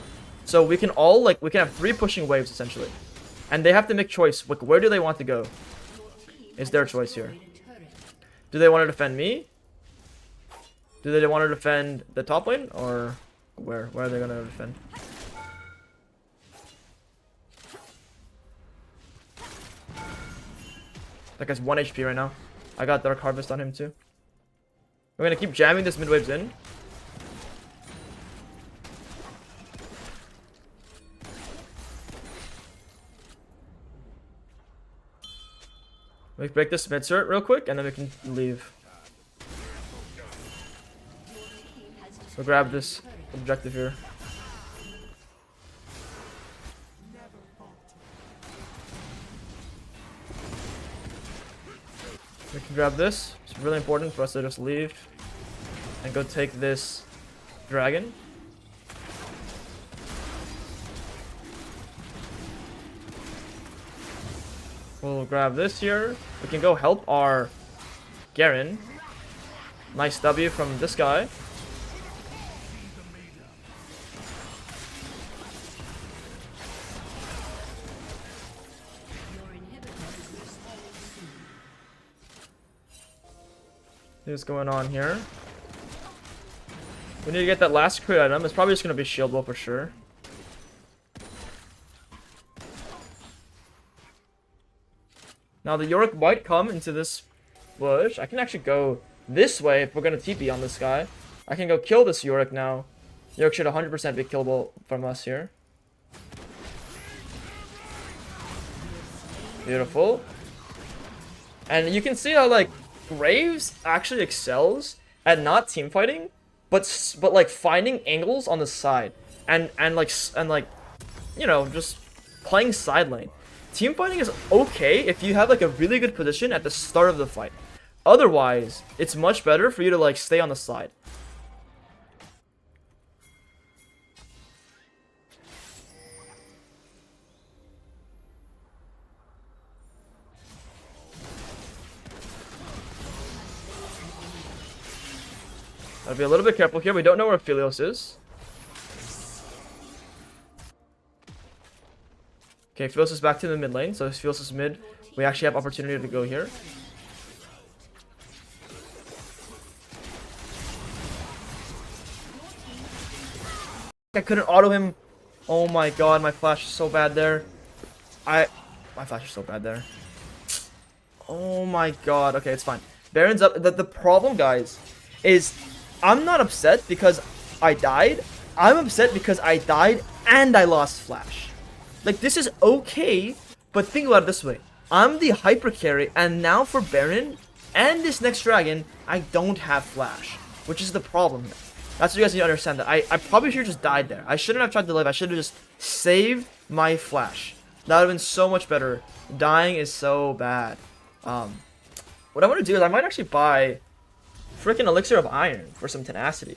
so we can all, like, we can have 3 pushing waves, essentially. And they have to make choice. Like, where do they want to go? It's their choice here. Do they want to defend me? Do they want to defend the top lane? Or where? Where are they going to defend? That guy's 1 HP right now. I got Dark Harvest on him too. We're going to keep jamming this mid waves in. We break this mid turret real quick, and then we can leave. We'll grab this objective here. We can grab this. It's really important for us to just leave and go take this dragon. We'll grab this here. We can go help our Garen. Nice W from this guy. See what's going on here. We need to get that last crit item. It's probably just going to be shield wall for sure. Now the Yorick might come into this bush. I can actually go this way if we're going to TP on this guy. I can go kill this Yorick now. Yorick should 100% be killable from us here. Beautiful. And you can see how, like, Graves actually excels at not team fighting, but like finding angles on the side and like you know, just playing side lane. Team fighting is okay if you have like a really good position at the start of the fight. Otherwise, it's much better for you to like stay on the side. Gotta be a little bit careful here. We don't know where Philios is. Okay, Philios is back to the mid lane. So if Philios is mid, we actually have opportunity to go here. I couldn't auto him. Oh my god, my flash is so bad there. My flash is so bad there. Oh my god. Okay, it's fine. Baron's up. The problem, guys, is I'm not upset because I died. I'm upset because I died and I lost flash. Like, this is okay, but think about it this way. I'm the hyper carry, and now for Baron and this next dragon, I don't have flash, which is the problem here. That's what you guys need to understand, that I probably should have just died there. I shouldn't have tried to live. I should have just saved my flash. That would have been so much better. Dying is so bad. What I want to do is I might actually buy freaking Elixir of Iron for some tenacity.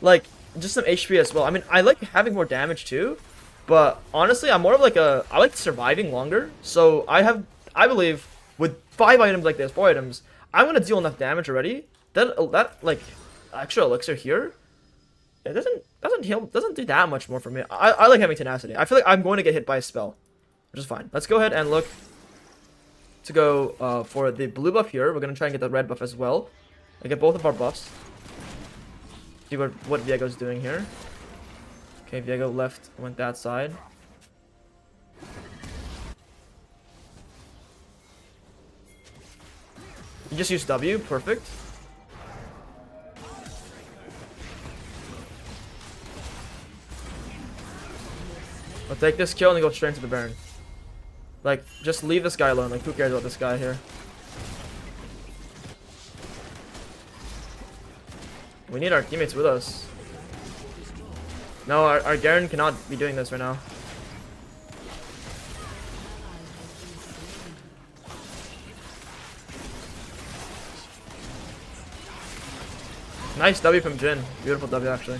Like, just some HP as well. I mean, I like having more damage too, but honestly, I'm more of like I like surviving longer. So I believe with 5 items like this, 4 items, I'm gonna deal enough damage already. That like extra elixir here, it doesn't do that much more for me. I like having tenacity. I feel like I'm going to get hit by a spell, which is fine. Let's go ahead and look to go for the blue buff here. We're gonna try and get the red buff as well. I get both of our buffs. See what Viego's doing here. Okay, Viego left, went that side. You just use W, perfect. I'll take this kill and then go straight into the Baron. Like, just leave this guy alone. Like, who cares about this guy here? We need our teammates with us. No, our Garen cannot be doing this right now. Nice W from Jhin. Beautiful W, actually.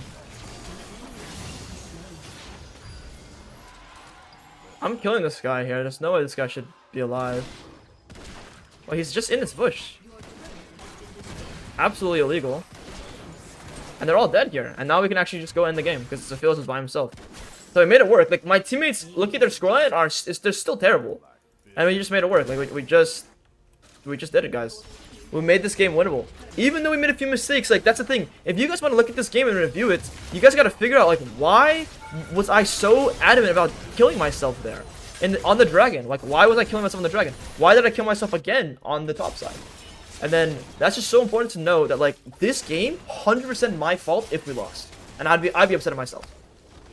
I'm killing this guy here. There's no way this guy should be alive. Well, he's just in this bush. Absolutely illegal. And they're all dead here. And now we can actually just go end the game because Zephyros is by himself. So we made it work. Like, my teammates, look at their scoreline, they're still terrible. And we just made it work. Like, we just did it, guys. We made this game winnable. Even though we made a few mistakes, like, that's the thing. If you guys want to look at this game and review it, you guys got to figure out, like, why was I so adamant about killing myself there? On the dragon. Like, why was I killing myself on the dragon? Why did I kill myself again on the top side? And then, that's just so important to know that, like, this game, 100% my fault if we lost. And I'd be upset at myself.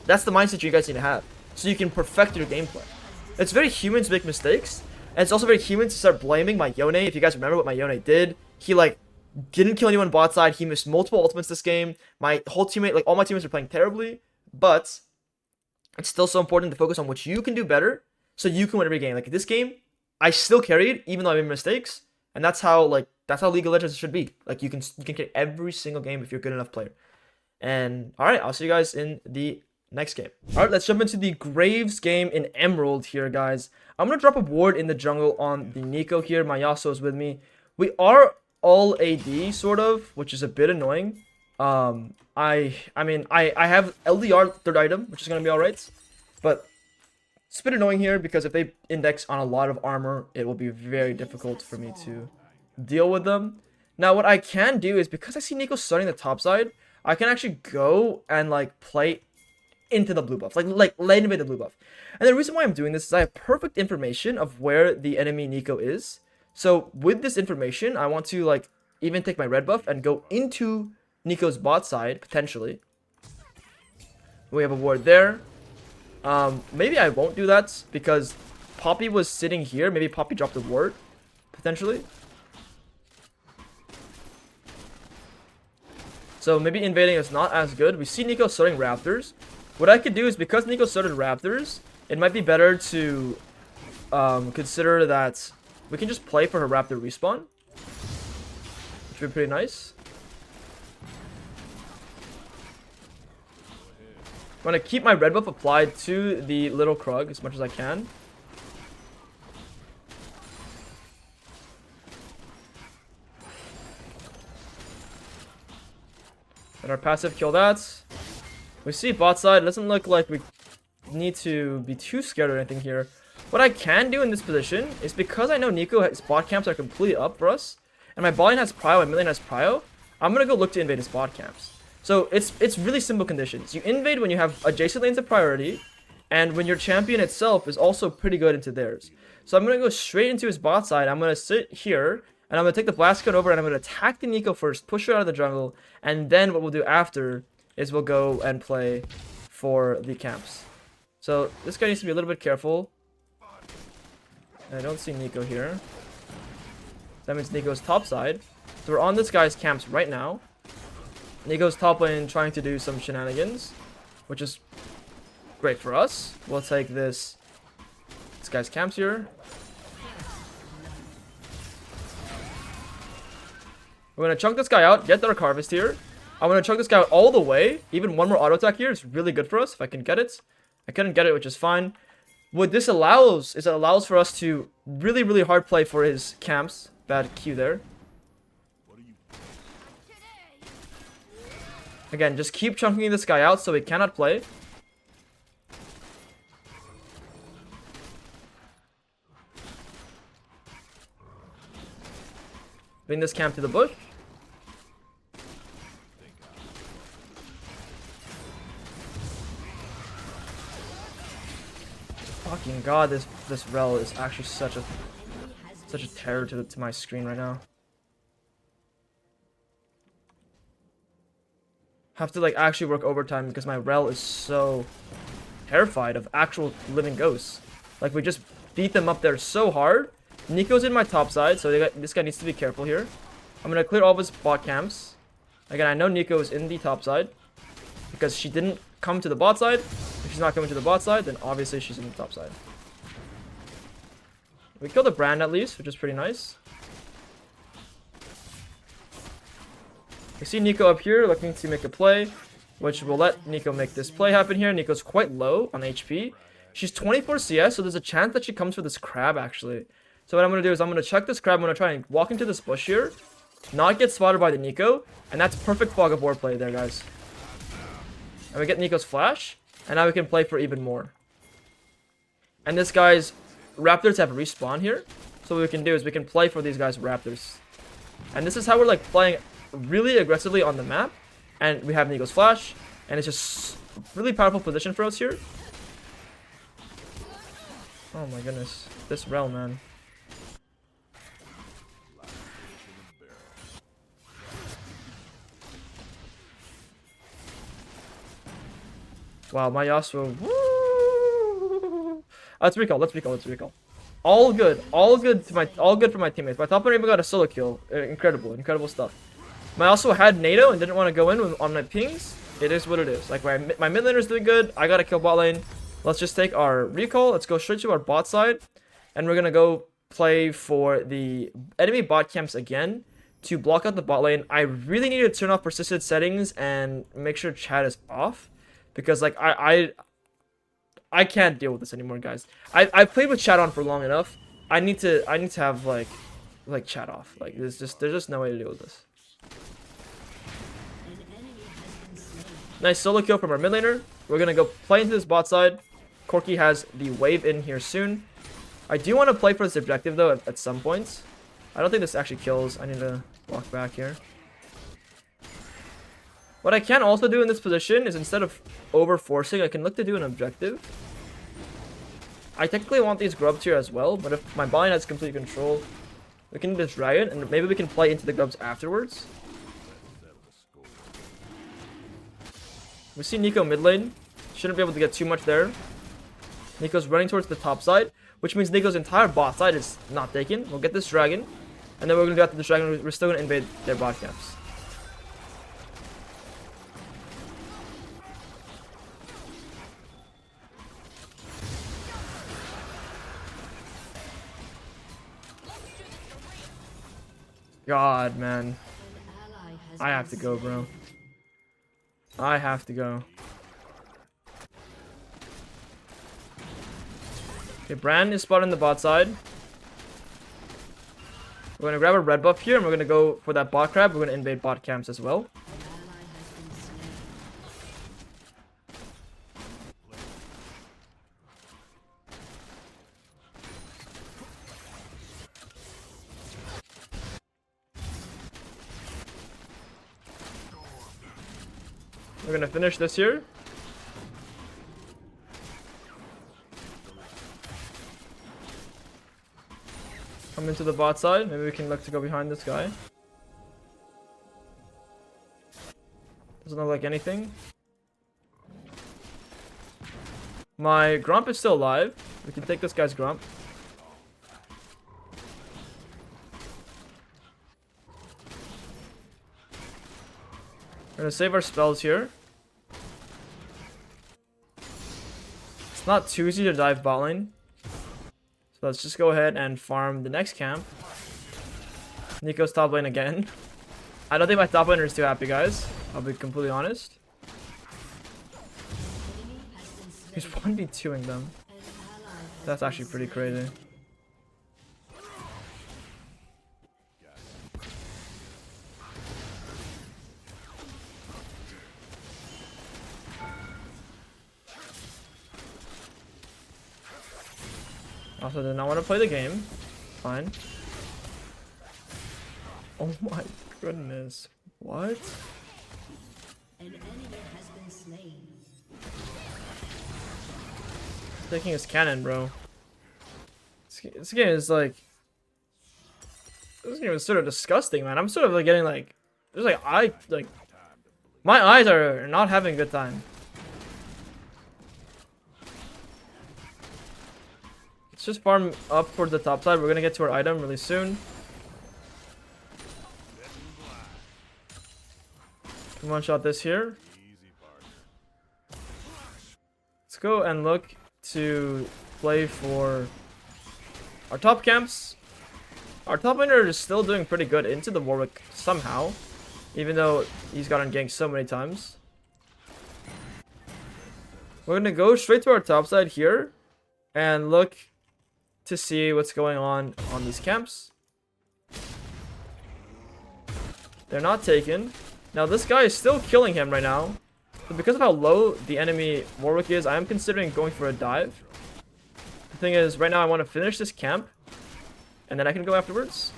That's the mindset you guys need to have. So you can perfect your gameplay. It's very human to make mistakes. And it's also very human to start blaming my Yone. If you guys remember what my Yone did, he, like, didn't kill anyone bot side. He missed multiple ultimates this game. My whole teammate, like, all my teammates are playing terribly. But it's still so important to focus on what you can do better so you can win every game. Like, this game, I still carried, even though I made mistakes. And that's how League of Legends should be. Like, you can carry every single game if you're a good enough player. And, alright, I'll see you guys in the next game. Alright, let's jump into the Graves game in Emerald here, guys. I'm going to drop a ward in the jungle on the Neeko here. My Yasuo is with me. We are all AD, sort of, which is a bit annoying. I mean, I have LDR third item, which is going to be alright. But it's a bit annoying here because if they index on a lot of armor, it will be very difficult for me to deal with them. Now, what I can do is, because I see Neeko starting the top side, I can actually go and, like, play into the blue buff, like lane invade the blue buff. And the reason why I'm doing this is I have perfect information of where the enemy Neeko is. So with this information, I want to, like, even take my red buff and go into Neeko's bot side potentially. We have a ward there. Maybe I won't do that because Poppy was sitting here. Maybe Poppy dropped a ward potentially. So maybe invading is not as good. We see Neeko starting Raptors. What I could do is, because Neeko started Raptors, it might be better to consider that we can just play for her Raptor respawn, which would be pretty nice. I'm going to keep my red buff applied to the little Krug as much as I can. Let our passive kill that. We see bot side. It doesn't look like we need to be too scared or anything here. What I can do in this position is, because I know Neeko's bot camps are completely up for us, and my bot lane has prio and mid lane has prio, I'm going to go look to invade his bot camps. So it's really simple conditions. You invade when you have adjacent lanes of priority, and when your champion itself is also pretty good into theirs. So I'm going to go straight into his bot side. I'm going to sit here, and I'm going to take the blast code over, and I'm going to attack the Neeko first, push her out of the jungle, and then what we'll do after is we'll go and play for the camps. So this guy needs to be a little bit careful. I don't see Neeko here. That means Neeko's top side. So we're on this guy's camps right now. Neeko's top lane trying to do some shenanigans, which is great for us. We'll take this guy's camps here. We're going to chunk this guy out, get the harvest here. I'm going to chunk this guy out all the way. Even one more auto attack here is really good for us if I can get it. I couldn't get it, which is fine. What this allows is it allows for us to really, really hard play for his camps. Bad Q there. Again, just keep chunking this guy out so he cannot play. Bring this camp to the bush. Fucking god, this rel is actually such a terror to my screen right now. Have to, like, actually work overtime because my rel is so terrified of actual living ghosts. Like, we just beat them up there so hard. Neeko's in my top side, so this guy needs to be careful here. I'm gonna clear all of his bot camps, Again, I know Nico is in the top side because she didn't come to the bot side. If she's not coming to the bot side, then obviously she's in the top side. We killed the Brand at least, which is pretty nice. We see Nico up here looking to make a play, which will let Nico make this play happen here. Nico's quite low on HP. She's 24 CS, so there's a chance that she comes for this crab, actually. So what I'm going to do is I'm going to check this crab. I'm going to try and walk into this bush here, not get spotted by the Nico, and that's perfect fog of war play there, guys. And we get Nico's flash, and now we can play for even more. And this guy's Raptors have respawn here, so what we can do is we can play for these guys' Raptors. And this is how we're like playing really aggressively on the map, and we have Nico's flash, and it's just really powerful position for us here. Oh my goodness, this rel, man. Wow, my Yasuo. Woo! Let's recall. Let's recall. Let's recall. All good for my teammates. My top lane even got a solo kill. Incredible stuff. I also had NATO and didn't want to go in on my pings. It is what it is. Like my mid laner is doing good. I gotta kill bot lane. Let's just take our recall. Let's go straight to our bot side, and we're gonna go play for the enemy bot camps again to block out the bot lane. I really need to turn off persistent settings and make sure chat is off, because like I can't deal with this anymore, guys. I've played with chat on for long enough. I need to have like chat off. Like there's just no way to deal with this. Nice solo kill from our mid laner. We're gonna go play into this bot side. Corki has the wave in here soon. I do want to play for this objective though at some points. I don't think this actually kills. I need to walk back here. What I can also do in this position is, instead of over forcing, I can look to do an objective. I technically want these grubs here as well, but if my bot lane has complete control, we can just dragon, and maybe we can play into the grubs afterwards. We see Nico mid lane. Shouldn't be able to get too much there. Nico's running towards the top side, which means Nico's entire bot side is not taken. We'll get this dragon, and then we're going to do after this dragon, we're still going to invade their bot camps. God, man. I have to go, bro. I have to go. Okay, Brand is spotted on the bot side. We're gonna grab a red buff here, and we're gonna go for that bot crab. We're gonna invade bot camps as well. We're gonna finish this here. Come into the bot side. Maybe we can look to go behind this guy. Doesn't look like anything. My Grump is still alive. We can take this guy's Grump. We're gonna save our spells here. It's not too easy to dive bot lane. So let's just go ahead and farm the next camp. Nico's top lane again. I don't think my top laner is too happy, guys. I'll be completely honest. He's 1v2ing them. That's actually pretty crazy. Also did not want to play the game. Fine. Oh my goodness. What? An enemy has been slain. Taking his cannon, bro. This game is like... This game is sort of disgusting, man. I'm sort of like getting like... There's like... My eyes are not having a good time. Let's just farm up towards the top side. We're gonna get to our item really soon. One shot this here. Let's go and look to play for our top camps. Our top laner is still doing pretty good into the Warwick somehow, even though he's gotten ganked so many times. We're gonna go straight to our top side here and look to see what's going on these camps. They're not taken. Now this guy is still killing him right now. But because of how low the enemy Warwick is, I am considering going for a dive. The thing is, right now I want to finish this camp, and then I can go afterwards.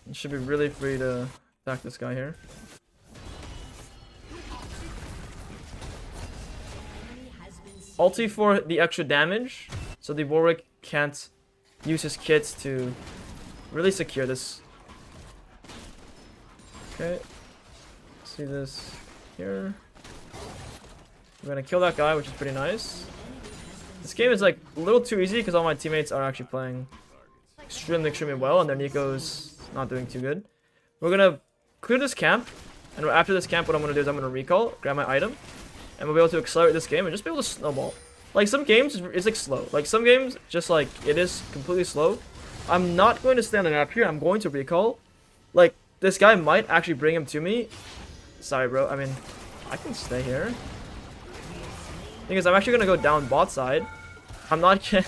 It should be really free to attack this guy here. Ulti for the extra damage, so the Warwick can't use his kits to really secure this. Okay, see this here. We're gonna kill that guy, which is pretty nice. This game is like a little too easy because all my teammates are actually playing extremely well, and their Nico's not doing too good. We're gonna clear this camp, and after this camp, what I'm gonna do is I'm gonna recall, grab my item, and we'll be able to accelerate this game and just be able to snowball. Like some games, it's like slow. Like some games, just like it is completely slow. I'm not going to stay on the map here. I'm going to recall. Like this guy might actually bring him to me. Sorry, bro. I mean, I can stay here. Thing is, I'm actually gonna go down bot side. I'm not even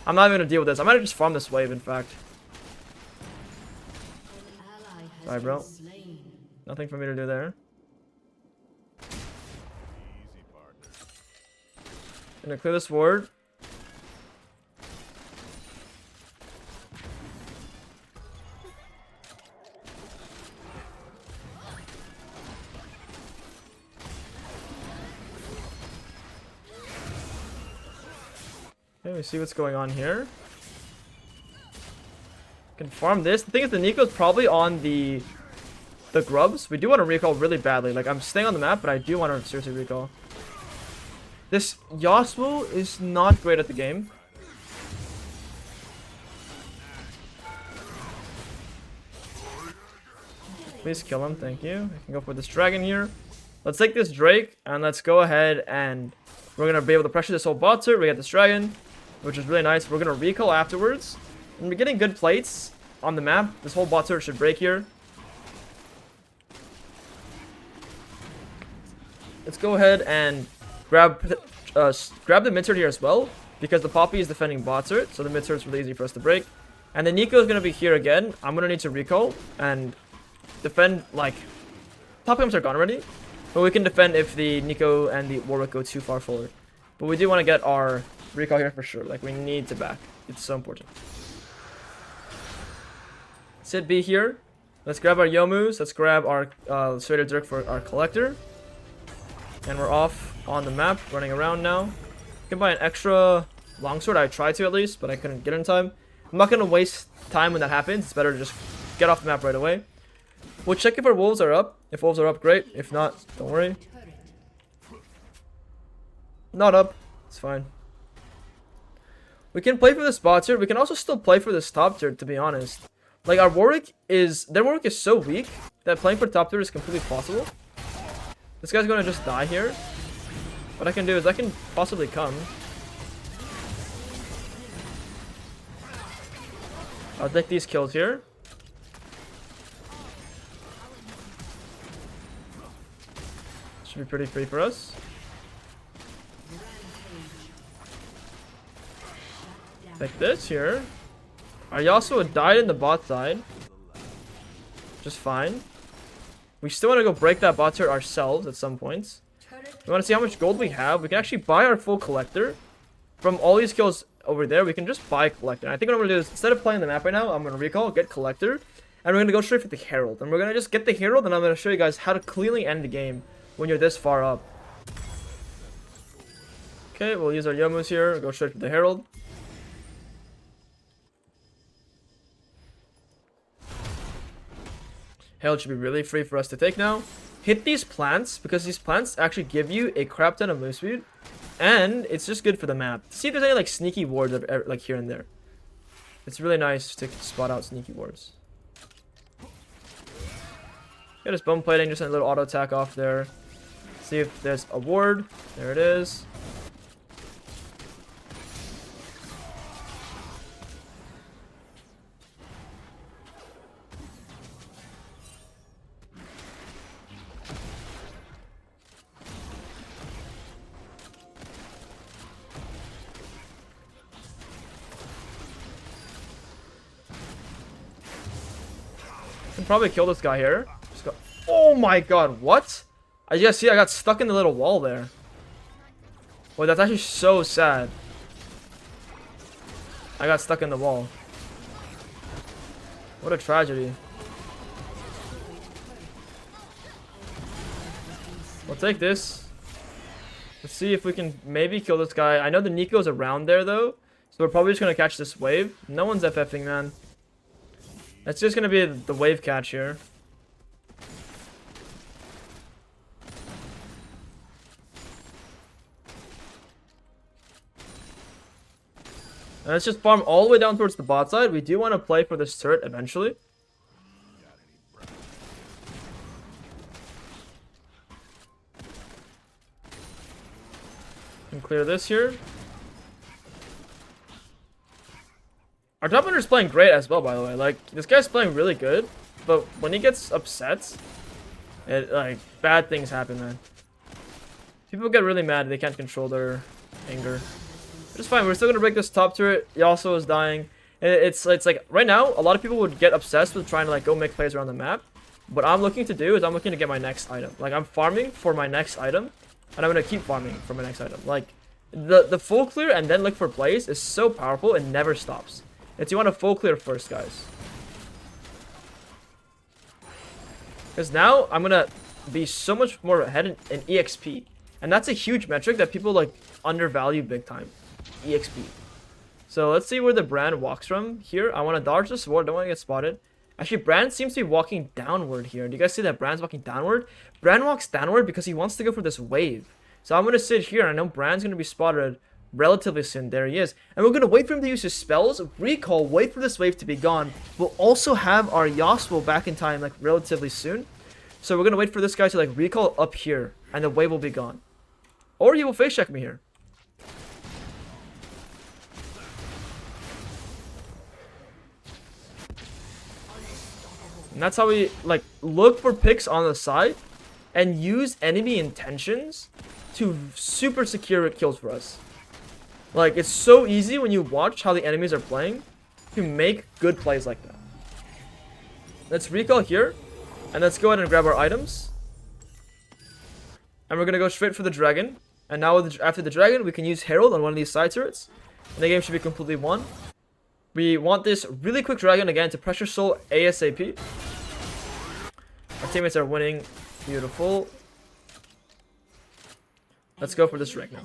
gonna deal with this. I might just farm this wave, in fact. Sorry, bro. Nothing for me to do there. Gonna clear this ward. Okay, we see what's going on here. Can farm this. The thing is, the Nico's probably on the grubs. We do want to recall really badly. Like, I'm staying on the map, but I do want to seriously recall. This Yasuo is not great at the game. Please kill him, thank you. I can go for this dragon here. Let's take this Drake, and let's go ahead and we're going to be able to pressure this whole bot turret. We get this dragon, which is really nice. We're going to recall afterwards. And we're getting good plates on the map. This whole bot turret should break here. Let's go ahead and grab the mid turret here as well, because the Poppy is defending bot turret, so the mid turret is really easy for us to break. And the Nico is going to be here again. I'm going to need to recall and defend, like, top camps are gone already, but we can defend if the Nico and the Warwick go too far forward. But we do want to get our recall here for sure. Like, we need to back. It's so important. Sit B here. Let's grab our Yomus. Let's grab our Sweater Dirk for our collector. And we're off on the map, running around now. You can buy an extra longsword. I tried to at least, but I couldn't get in time. I'm not going to waste time when that happens. It's better to just get off the map right away. We'll check if our wolves are up. If wolves are up, great. If not, don't worry. Not up. It's fine. We can play for this bot tier. We can also still play for this top tier, to be honest. Like, our Warwick is... Their Warwick is so weak that playing for top tier is completely possible. This guy's going to just die here. What I can do is I can possibly come. I'll take these kills here. Should be pretty free for us. Like this here. Our Yasuo died in the bot side. Just fine. We still want to go break that bot turret ourselves at some points. We want to see how much gold we have. We can actually buy our full collector. From all these kills over there, we can just buy collector. And I think what I'm going to do is, instead of playing the map right now, I'm going to recall, get collector. And we're going to go straight for the herald. And we're going to just get the herald, and I'm going to show you guys how to cleanly end the game when you're this far up. Okay, we'll use our Yomus here. Go straight for the herald. Herald should be really free for us to take now. Hit these plants, because these plants actually give you a crap ton of move speed. And it's just good for the map. See if there's any like sneaky wards like here and there. It's really nice to spot out sneaky wards. Get his bone plating, just a little auto attack off there. See if there's a ward. There it is. Can probably kill this guy here. Just go. Oh my god, what? I just see I got stuck in the little wall there. Wait, that's actually so sad. I got stuck in the wall. What a tragedy. We'll take this. Let's see if we can maybe kill this guy. I know the Nico's around there though, so we're probably just gonna catch this wave. No one's FFing, man. It's just gonna be the wave catch here. And let's just farm all the way down towards the bot side. We do want to play for this turret eventually. And clear this here. Our top laner is playing great as well, by the way. Like, this guy's playing really good, but when he gets upset, like, bad things happen, man. People get really mad. They can't control their anger. It's fine. We're still gonna break this top turret. Yasuo is dying. It's like right now, a lot of people would get obsessed with trying to like go make plays around the map. What I'm looking to do is I'm looking to get my next item. Like I'm farming for my next item, and I'm gonna keep farming for my next item. Like the full clear and then look for plays is so powerful. It never stops. It's you want to full clear first, guys. Because now I'm gonna be so much more ahead in EXP, and that's a huge metric that people like undervalue big time. EXP. So let's see where the brand walks from here. I want to dodge the sword. Don't want to get spotted. Actually, Brand seems to be walking downward here. Do you guys see that Brand's walking downward? Brand walks downward because he wants to go for this wave. So I'm going to sit here, and I know Brand's going to be spotted relatively soon. There he is. And we're going to wait for him to use his spells, recall, wait for this wave to be gone. We'll also have our Yasuo back in time, like, relatively soon. So we're going to wait for this guy to, like, recall up here, and the wave will be gone. Or he will face check me here. And that's how we, like, look for picks on the side and use enemy intentions to super secure kills for us. Like, it's so easy when you watch how the enemies are playing to make good plays like that. Let's recall here, and let's go ahead and grab our items. And we're going to go straight for the dragon. And now after the dragon, we can use Herald on one of these side turrets. And the game should be completely won. We want this really quick dragon again to pressure soul ASAP. Our teammates are winning. Beautiful. Let's go for this right now.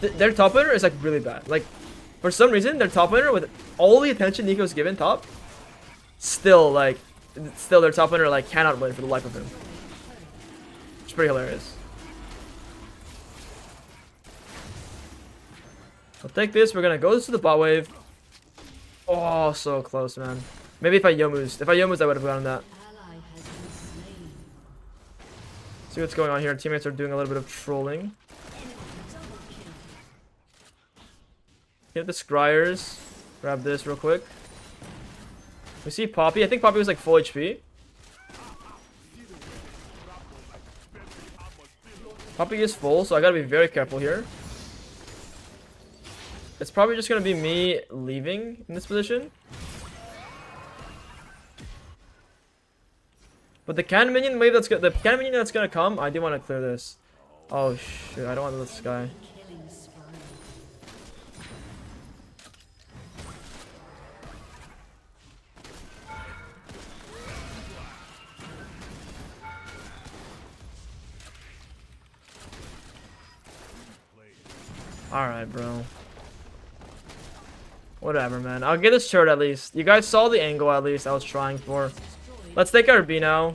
Their top laner is like really bad. Like, for some reason, their top laner, with all the attention Nico's given top, still their top laner like cannot win for the life of him. It's pretty hilarious. I'll take this. We're gonna go to the bot wave. Oh, so close, man. Maybe if I Yomu'd, I would have gotten that. See what's going on here. Teammates are doing a little bit of trolling. Get the scryers. Grab this real quick. We see Poppy. I think Poppy was like full HP. Poppy is full, so I gotta be very careful here. It's probably just gonna be me leaving in this position. But the cannon minion wave that's gonna come, I do want to clear this. Oh shit, I don't want this guy. Alright, bro. Whatever, man. I'll get this turret at least. You guys saw the angle at least I was trying for. Let's take our B now.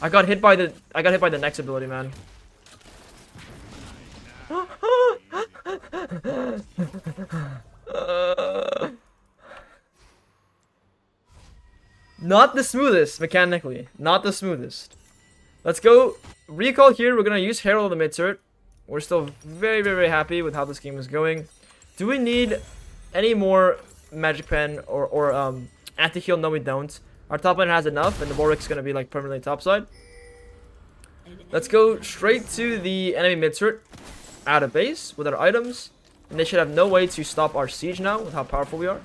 I got hit by the next ability, man. Not the smoothest mechanically. Not the smoothest. Let's go recall here. We're gonna use Herald on the mid turret. We're still very, very, very happy with how this game is going. Do we need any more magic pen or anti-heal? No, we don't. Our top lane has enough, and the Warwick's gonna be like permanently topside. Let's go straight to the enemy mid turret out of base with our items, and they should have no way to stop our siege now with how powerful we are.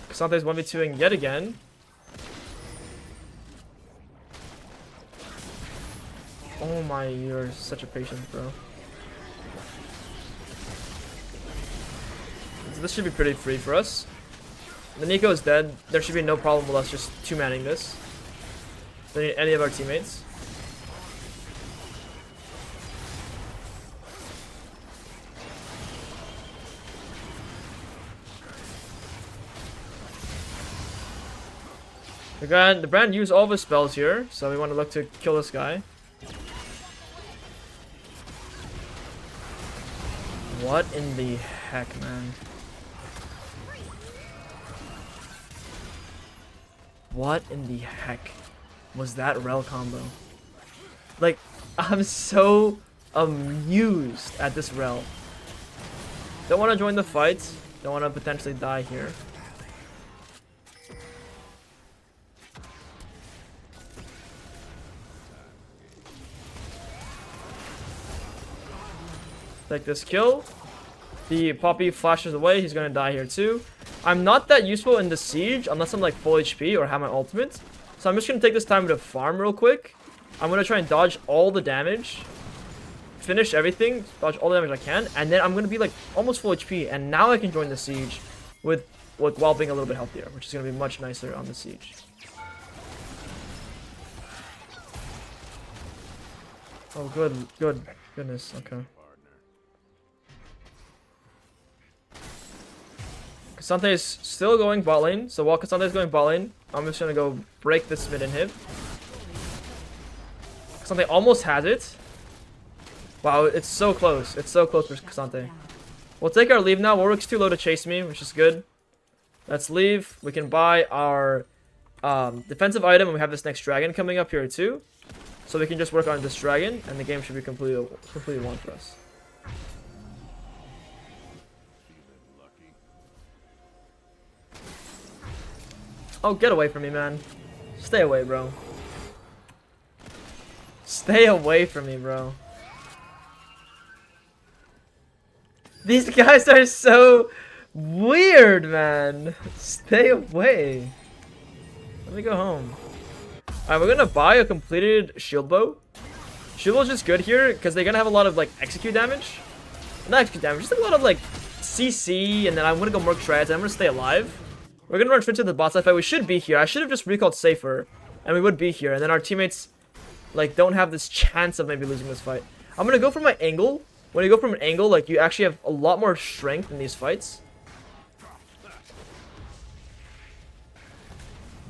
Kasante's 1v2ing yet again. Oh my, you're such a patient, bro. So this should be pretty free for us. The Nico is dead. There should be no problem with us just two-manning this. Don't need any of our teammates. The brand used all of his spells here, so we want to look to kill this guy. What in the heck, man? What in the heck was that rel combo? Like, I'm so amused at this rel. Don't want to join the fight. Don't want to potentially die here. Take this kill. The Poppy flashes away. He's gonna die here too. I'm not that useful in the siege unless I'm like full HP or have my ultimate. So I'm just gonna take this time to farm real quick. I'm gonna try and dodge all the damage. Finish everything. Dodge all the damage I can. And then I'm gonna be like almost full HP. And now I can join the siege with while being a little bit healthier, which is gonna be much nicer on the siege. Oh, goodness. Okay. Kasante is still going bot lane, so while Kasante is going bot lane, I'm just gonna go break this mid inhib. Kasante almost has it. Wow, it's so close. It's so close for Kasante. We'll take our leave now. Warwick's too low to chase me, which is good. Let's leave. We can buy our defensive item, and we have this next dragon coming up here too. So we can just work on this dragon, and the game should be completely won for us. Oh, get away from me, man. Stay away, bro. Stay away from me, bro. These guys are so weird, man. Stay away. Let me go home. Alright, we're gonna buy a completed shield bow. Shield bow is just good here because they're gonna have a lot of like execute damage. Not execute damage, just a lot of like CC, and then I'm gonna go Merc Shreds, and I'm gonna stay alive. We're gonna run straight to the bot side fight. We should be here. I should have just recalled safer, and we would be here. And then our teammates, like, don't have this chance of maybe losing this fight. I'm gonna go for my angle. When you go from an angle, like, you actually have a lot more strength in these fights.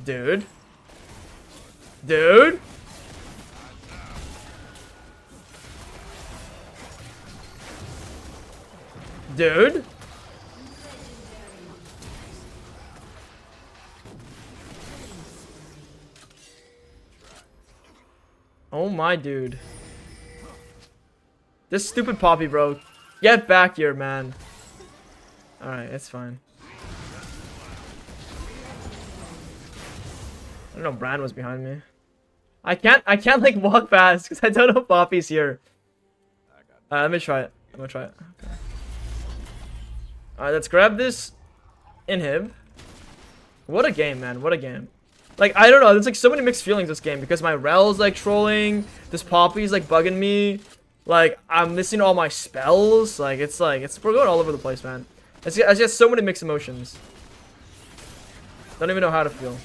Dude. Dude. Dude. Oh my dude. This stupid Poppy, bro. Get back here, man. Alright, it's fine. I don't know, Bran was behind me. I can't like walk fast because I don't know Poppy's here. Let me try it. I'm gonna try it. Okay. Alright, let's grab this inhib. What a game, man. What a game. Like, I don't know, there's like so many mixed feelings this game because my rel's like trolling, this Poppy's like bugging me, like I'm missing all my spells, like we're going all over the place, man. It's just so many mixed emotions. Don't even know how to feel.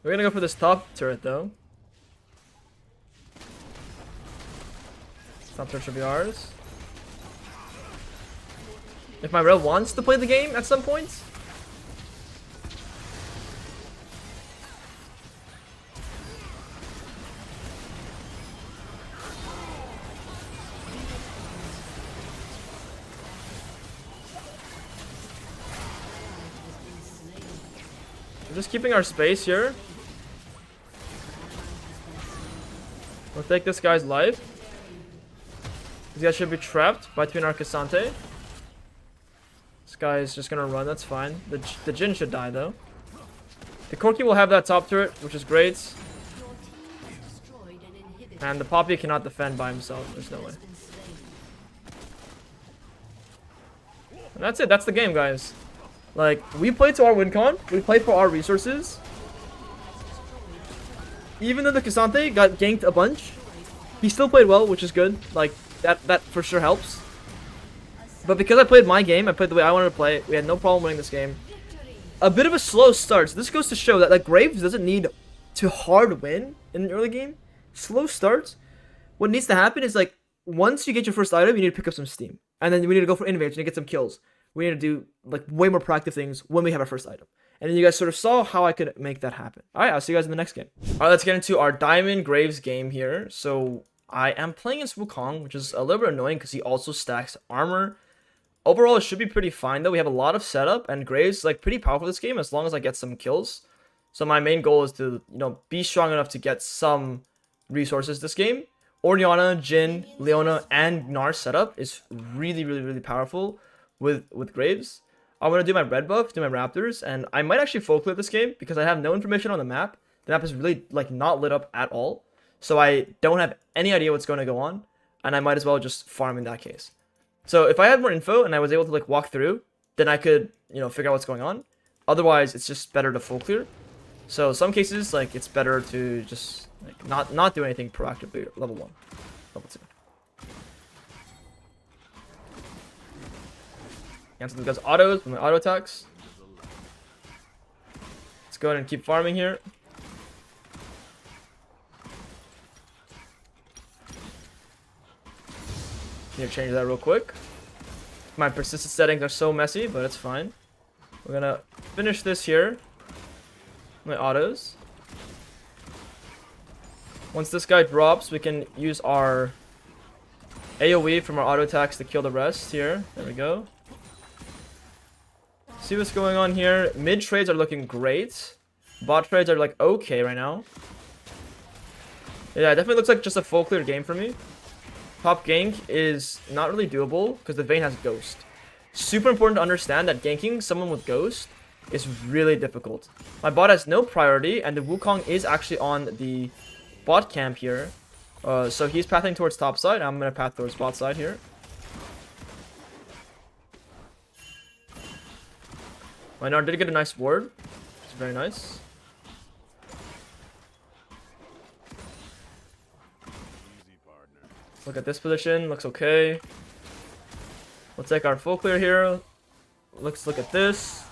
We're gonna go for this top turret though. Top turret should be ours. If my rel wants to play the game at some point. We're just keeping our space here. We'll take this guy's life. These guys should be trapped between our Cassante. This guy is just gonna run, that's fine. The Jhin should die though. The Corki will have that top turret, which is great. And the Poppy cannot defend by himself, there's no way. And that's it, that's the game, guys. Like, we play to our win con, we play for our resources. Even though the Cassante got ganked a bunch, he still played well, which is good. Like, that for sure helps. But because I played my game, I played the way I wanted to play, we had no problem winning this game. A bit of a slow start, so this goes to show that like Graves doesn't need to hard win in the early game. Slow starts. What needs to happen is like, once you get your first item, you need to pick up some steam. And then we need to go for innovation to get some kills. We need to do like way more proactive things when we have our first item. And then you guys sort of saw how I could make that happen. Alright, I'll see you guys in the next game. Alright, let's get into our Diamond Graves game here. So I am playing as Wukong, which is a little bit annoying because he also stacks armor. Overall, it should be pretty fine though. We have a lot of setup, and Graves like pretty powerful this game as long as I get some kills. So my main goal is to, you know, be strong enough to get some resources this game. Orianna, Jhin, Leona, and Gnar setup is really powerful with Graves. I'm gonna do my red buff, do my raptors, and I might actually full clear this game because I have no information on the map. The map is really like not lit up at all, so I don't have any idea what's going to go on, and I might as well just farm in that case. So if I had more info and I was able to like walk through, then I could, you know, figure out what's going on. Otherwise, it's just better to full clear. So some cases, like, it's better to just like not do anything proactively. Level 1, level 2. Cancel these guys' autos with my auto attacks. Let's go ahead and keep farming here. Need to change that real quick. My persistent settings are so messy, but it's fine. We're gonna finish this here. My autos. Once this guy drops, we can use our AoE from our auto attacks to kill the rest here. There we go. See what's going on here. Mid trades are looking great. Bot trades are like okay right now. Yeah, it definitely looks like just a full clear game for me. Top gank is not really doable because the Vayne has Ghost. Super important to understand that ganking someone with Ghost is really difficult. My bot has no priority, and the Wukong is actually on the bot camp here. So he's pathing towards top side. I'm going to path towards bot side here. My Gnar did get a nice ward. It's very nice. Look at this position. Looks okay. We'll take our full clear here. Let's look at this.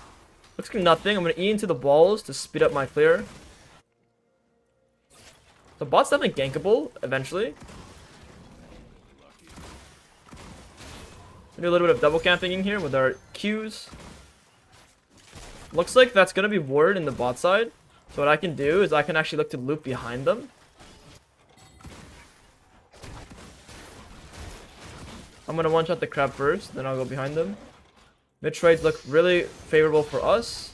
Looks like nothing. I'm going to E into the balls to speed up my clear. The bot's definitely gankable eventually. Do a little bit of double camping in here with our Qs. Looks like that's going to be ward in the bot side. So what I can do is I can actually look to loop behind them. I'm going to one-shot the crab first, then I'll go behind them. Mid trades look really favorable for us.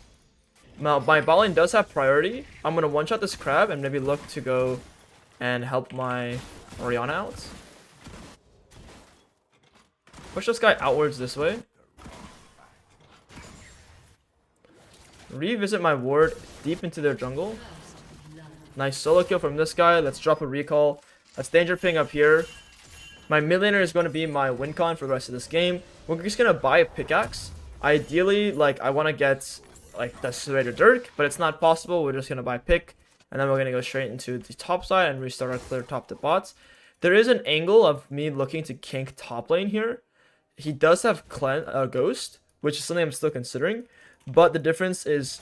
Now, my bot lane does have priority. I'm going to one-shot this crab and maybe look to go and help my Orianna out. Push this guy outwards this way. Revisit my ward deep into their jungle. Nice solo kill from this guy. Let's drop a recall. Let's danger ping up here. My mid laner is going to be my win con for the rest of this game. We're just going to buy a pickaxe. Ideally, like, I want to get like the Serrator Dirk, but it's not possible. We're just going to buy pick. And then we're going to go straight into the top side and restart our clear top to bots. There is an angle of me looking to kink top lane here. He does have Ghost, which is something I'm still considering. But the difference is,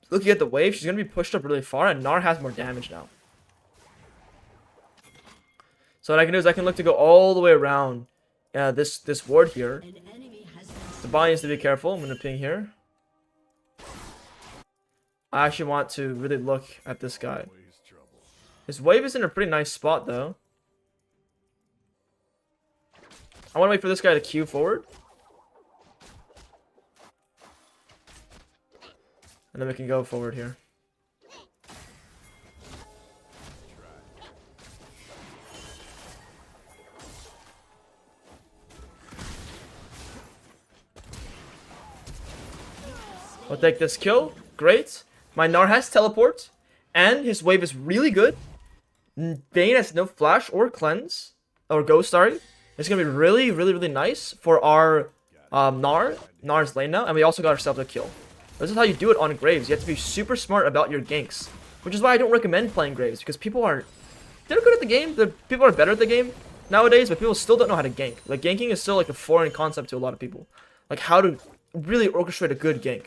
looking at the wave, she's going to be pushed up really far, and Gnar has more damage now. So what I can do is I can look to go all the way around this ward here. The bot needs to be careful. I'm going to ping here. I actually want to really look at this guy. His wave is in a pretty nice spot, though. I want to wait for this guy to queue forward. And then we can go forward here. We'll take this kill. Great. My Gnar has teleport. And his wave is really good. Bane has no flash or cleanse. Or ghost, sorry. It's going to be really, really, really nice for our Gnar's lane now. And we also got ourselves a kill. This is how you do it on Graves. You have to be super smart about your ganks. Which is why I don't recommend playing Graves. Because people are... They're good at the game. People are better at the game nowadays. But people still don't know how to gank. Like, ganking is still like a foreign concept to a lot of people. Like, how to really orchestrate a good gank.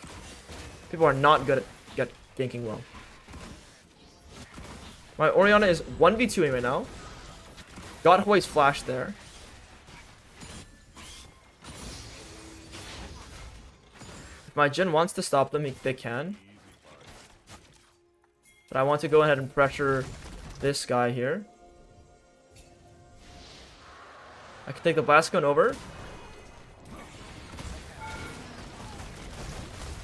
People are not good at ganking well. My Orianna is 1v2ing right now. Got Hui's flash there. If my Jhin wants to stop them, they can. But I want to go ahead and pressure this guy here. I can take the Blast Gun over.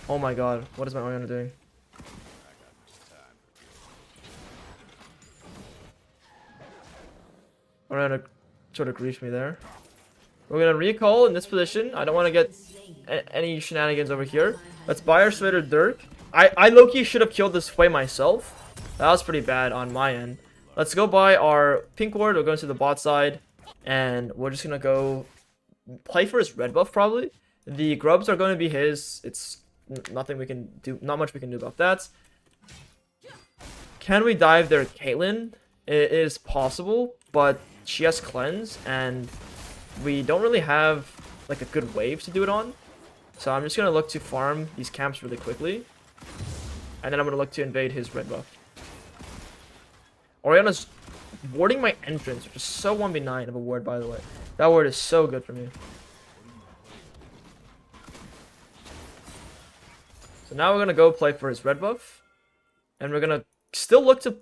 Oh my god, what is my Orianna doing? Orianna sort of griefed me there. We're gonna recall in this position. I don't want to get any shenanigans over here. Let's buy our Sweater Dirk. I low-key should have killed this Hui myself. That was pretty bad on my end. Let's go buy our pink ward. We're going to the bot side. And we're just gonna go play for his red buff probably. The grubs are going to be his. It's nothing we can do. Not much we can do about that. Can we dive their Caitlyn? It is possible, but she has cleanse, and we don't really have like a good wave to do it on. So I'm just gonna look to farm these camps really quickly, and then I'm gonna look to invade his red buff. Orianna's warding my entrance, which is so 1v9 of a ward, by the way. That ward is so good for me. So now we're gonna go play for his red buff, and we're gonna still look to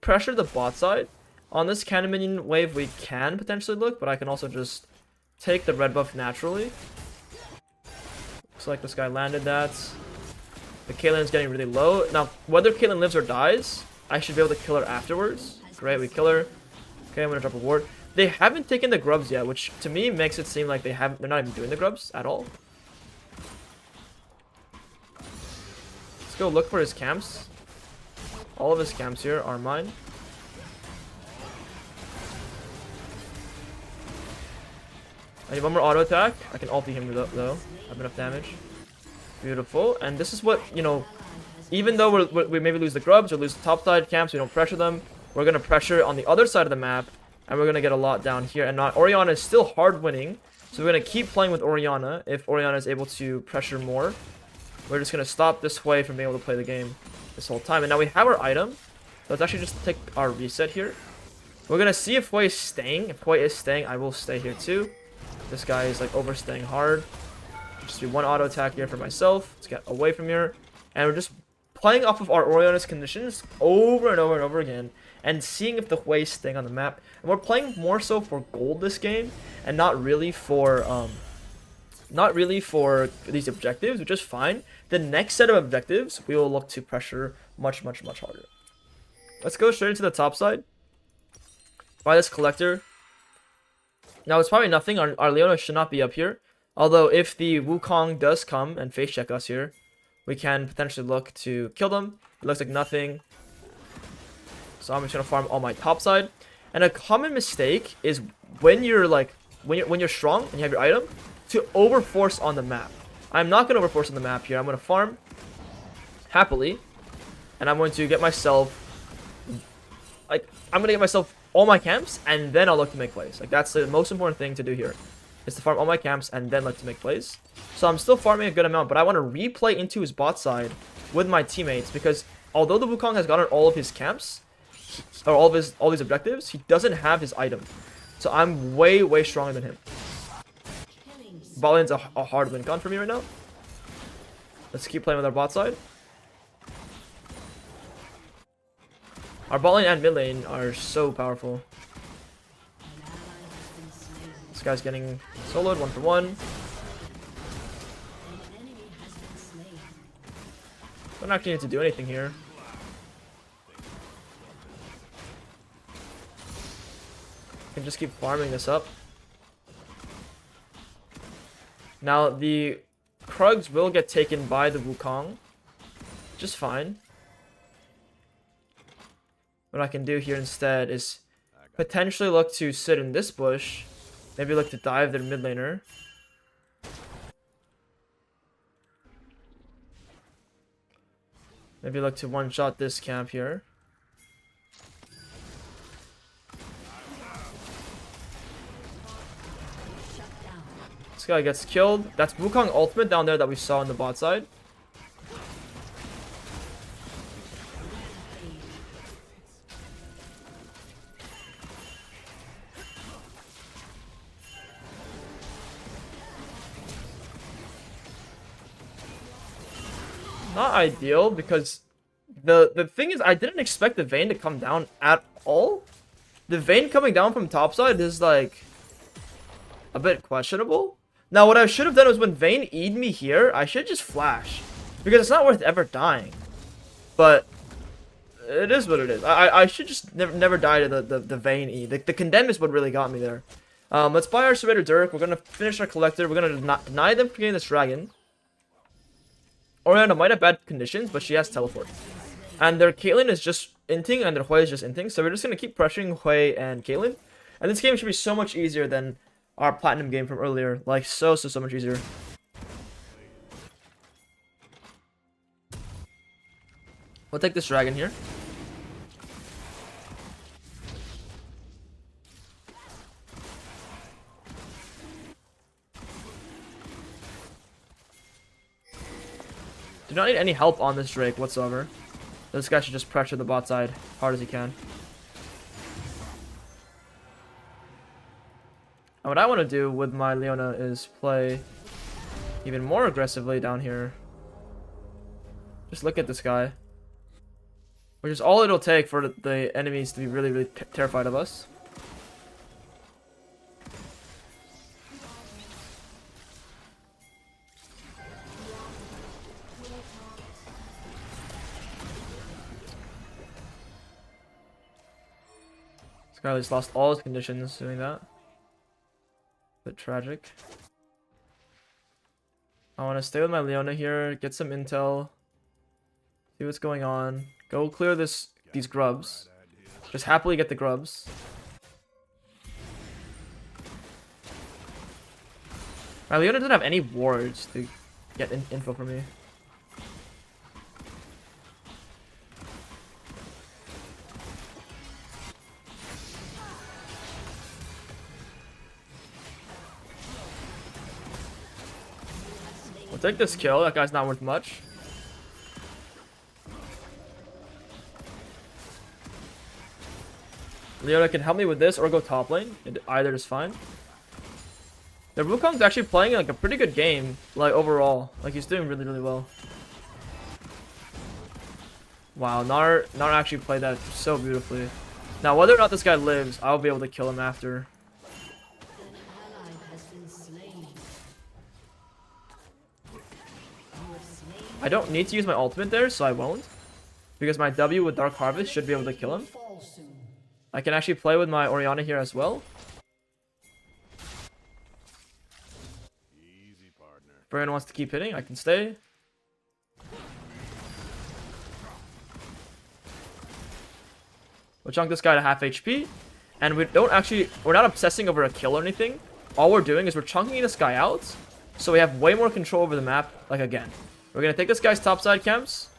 pressure the bot side. On this cannon minion wave, we can potentially look, but I can also just take the red buff naturally. Looks like this guy landed that. The Caitlyn's getting really low. Now, whether Caitlyn lives or dies, I should be able to kill her afterwards. Great, we kill her. Okay, I'm gonna drop a ward. They haven't taken the grubs yet, which to me makes it seem like they're not even doing the grubs at all. Let's go look for his camps. All of his camps here are mine. I need one more auto attack. I can ulti him though. I have enough damage. Beautiful. And this is what, you know, even though we maybe lose the grubs or lose the top side camps, we don't pressure them. We're going to pressure on the other side of the map, and we're going to get a lot down here. And Orianna is still hard winning, so we're going to keep playing with Orianna. If Orianna is able to pressure more, we're just going to stop this way from being able to play the game this whole time. And now we have our item. Let's actually just take our reset here. We're going to see if Hui is staying. If Hui is staying, I will stay here too. This guy is like overstaying hard. Just do one auto attack here for myself. Let's get away from here. And we're just playing off of our Orianna's conditions over and over and over again, and seeing if the Hui is staying on the map. And we're playing more so for gold this game, and not really for these objectives, which is fine. The next set of objectives, we will look to pressure much harder. Let's go straight into the top side. Buy this collector. Now, it's probably nothing. Our Leona should not be up here. Although, if the Wukong does come and face check us here, we can potentially look to kill them. It looks like nothing. So I'm just gonna farm all my top side. And a common mistake is when you're like when you're strong and you have your item, to overforce on the map. I'm not gonna overforce on the map here. I'm gonna farm happily, and I'm going to get myself all my camps, and then I'll look to make plays. Like, that's the most important thing to do here, is to farm all my camps and then look to make plays. So I'm still farming a good amount, but I want to replay into his bot side with my teammates, because although the Wukong has gotten all of his camps, or all these objectives, he doesn't have his item. So I'm way stronger than him. Bot lane's a hard win con for me right now. Let's keep playing with our bot side. Our bot lane and mid lane are so powerful. This guy's getting soloed 1-for-1. Don't actually need to do anything here. Can just keep farming this up. Now the Krugs will get taken by the Wukong, just fine. What I can do here instead is potentially look to sit in this bush, maybe look to dive their mid laner. Maybe look to one-shot this camp here. This guy gets killed. That's Wukong ultimate down there that we saw on the bot side. Not ideal because the thing is I didn't expect the Vayne to come down at all. The Vayne coming down from topside is like a bit questionable. Now what I should have done was when Vayne E'd me here, I should just flash. Because it's not worth ever dying. But it is what it is. I should just never die to the Vayne E. The condemn is what really got me there. Let's buy our Surveyor Dirk. We're gonna finish our collector. We're gonna deny them from getting this dragon. Orianna might have bad conditions, but she has teleport. And their Caitlyn is just inting, and their Hui is just inting. So we're just going to keep pressuring Hui and Caitlyn. And this game should be so much easier than our Platinum game from earlier. Like, so much easier. We'll take this dragon here. Do not need any help on this Drake whatsoever. This guy should just pressure the bot side hard as he can. And what I want to do with my Leona is play even more aggressively down here. Just look at this guy. Which is all it'll take for the enemies to be really terrified of us. Guy at least lost all his conditions doing that. Bit tragic. I want to stay with my Leona here, get some intel, see what's going on, go clear these grubs. Just happily get the grubs. My Leona doesn't have any wards to get info from me. We'll take this kill. That guy's not worth much. Leona can help me with this or go top lane. Either is fine. The Wukong's actually playing like a pretty good game, like overall. Like he's doing really well. Wow, Gnar actually played that so beautifully. Now whether or not this guy lives, I'll be able to kill him after. I don't need to use my ultimate there, so I won't. Because my W with Dark Harvest should be able to kill him. I can actually play with my Orianna here as well. If anyone wants to keep hitting, I can stay. We'll chunk this guy to half HP. And we're not obsessing over a kill or anything. All we're doing is we're chunking this guy out. So we have way more control over the map, like again. We're gonna take this guy's topside camps.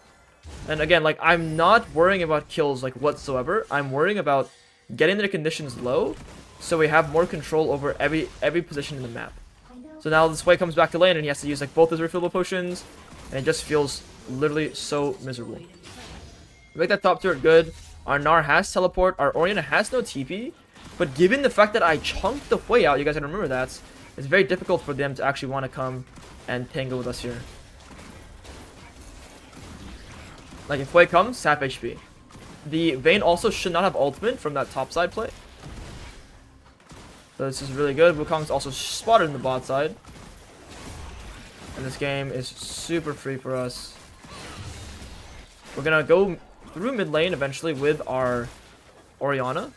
And again, like, I'm not worrying about kills, like, whatsoever. I'm worrying about getting their conditions low, so we have more control over every position in the map. So now this way comes back to lane, and he has to use, like, both his refillable potions, and it just feels literally so miserable. We make that top turret good. Our Gnar has teleport. Our Orianna has no TP. But given the fact that I chunked the way out, you guys gotta remember that, it's very difficult for them to actually want to come and tangle with us here. Like, if Hui comes, half HP. The Vayne also should not have ultimate from that topside play. So this is really good. Wukong's also spotted in the bot side. And this game is super free for us. We're gonna go through mid lane eventually with our Orianna.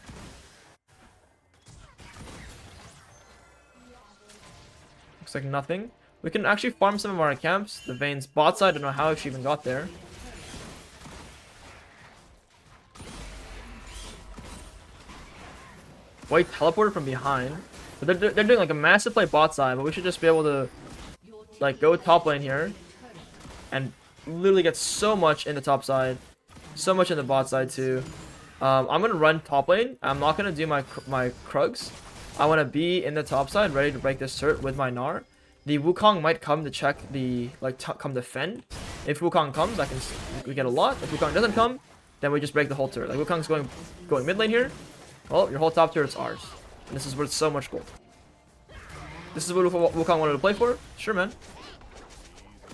Looks like nothing. We can actually farm some of our camps. The Vayne's bot side, I don't know how she even got there. White teleported from behind. But they're doing like a massive play bot side, but we should just be able to like go top lane here and literally get so much in the top side, so much in the bot side too. I'm gonna run top lane. I'm not gonna do my Krugs. I want to be in the top side, ready to break this turret with my Gnar. The Wukong might come to check the come defend. If Wukong comes, we get a lot. If Wukong doesn't come, then we just break the whole turret. Like Wukong's going mid lane here. Well, your whole top turret's ours. And this is worth so much gold. This is what Wukong wanted to play for? Sure, man.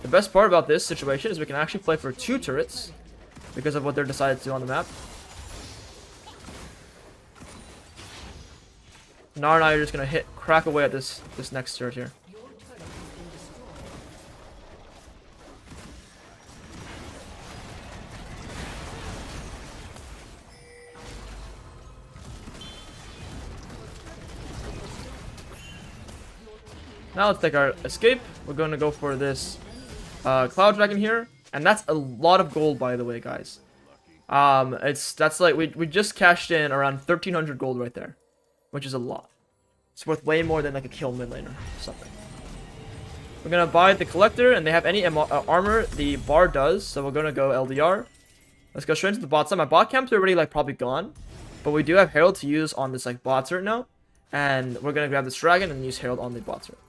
The best part about this situation is we can actually play for 2 turrets because of what they're decided to do on the map. Gnar and I are just gonna crack away at this next turret here. Now let's take our escape. We're going to go for this Cloud Dragon here. And that's a lot of gold, by the way, guys. That's like, we just cashed in around 1,300 gold right there. Which is a lot. It's worth way more than like a kill mid laner or something. We're going to buy the Collector, and they have any armor. The bar does, so we're going to go LDR. Let's go straight into the bot side. My bot camps are already like probably gone. But we do have Herald to use on this like bot turret now. And we're going to grab this dragon and use Herald on the bot turret.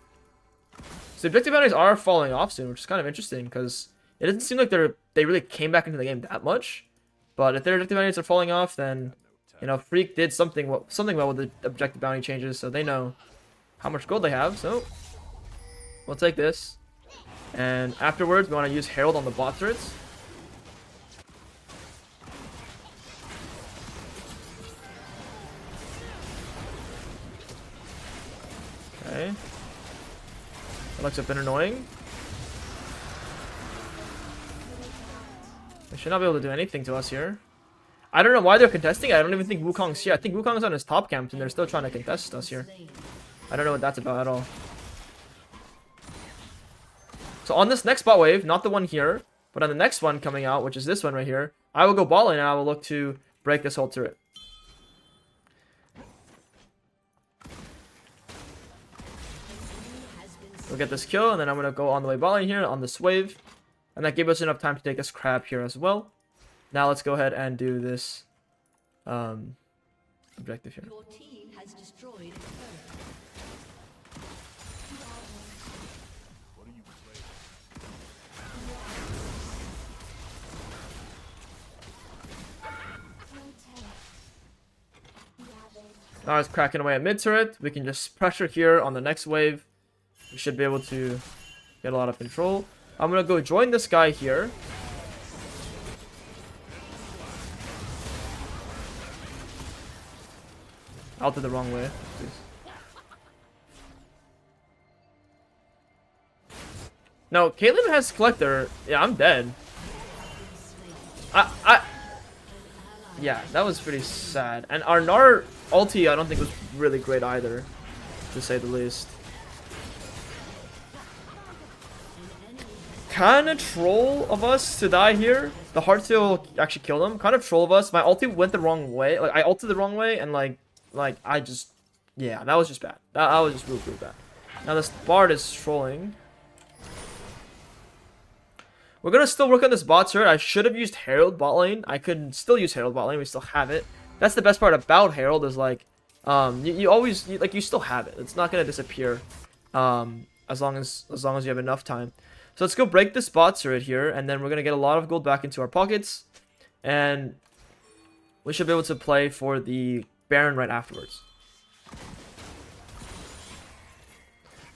So objective bounties are falling off soon, which is kind of interesting because it doesn't seem like they really came back into the game that much. But if their objective bounties are falling off, then you know Freak did something well with the objective bounty changes, so they know how much gold they have. So we'll take this, and afterwards we want to use Herald on the bot turrets. Okay. Looks have been annoying. They should not be able to do anything to us here. I don't know why they're contesting. I don't even think Wukong's here. I think Wukong's on his top camp and they're still trying to contest us here. I don't know what that's about at all. So on this next bot wave, not the one here, but on the next one coming out, which is this one right here, I will go bot lane and I will look to break this whole turret. We'll get this kill, and then I'm going to go on the way bot lane here on this wave. And that gave us enough time to take this crab here as well. Now let's go ahead and do this objective here. Your team has destroyed a Now it's cracking away at mid turret. We can just pressure here on the next wave. We should be able to get a lot of control. I'm gonna go join this guy here. Out to the wrong way. Please. No, Caitlyn has Collector. Yeah, I'm dead. Yeah, that was pretty sad. And our Gnar ulti, I don't think was really great either, to say the least. Kind of troll of us to die here. The Heartsteel actually killed him. Kind of troll of us. My ulti went the wrong way. Like I ulted the wrong way, and like I just, yeah, that was just bad. That was just really bad. Now this Bard is trolling. We're gonna still work on this bot turret. I should have used Herald bot lane. I could still use Herald bot lane. We still have it. That's the best part about Herald is like, you always you still have it. It's not gonna disappear, as long as you have enough time. So let's go break this bot turret here, and then we're gonna get a lot of gold back into our pockets, and we should be able to play for the Baron right afterwards.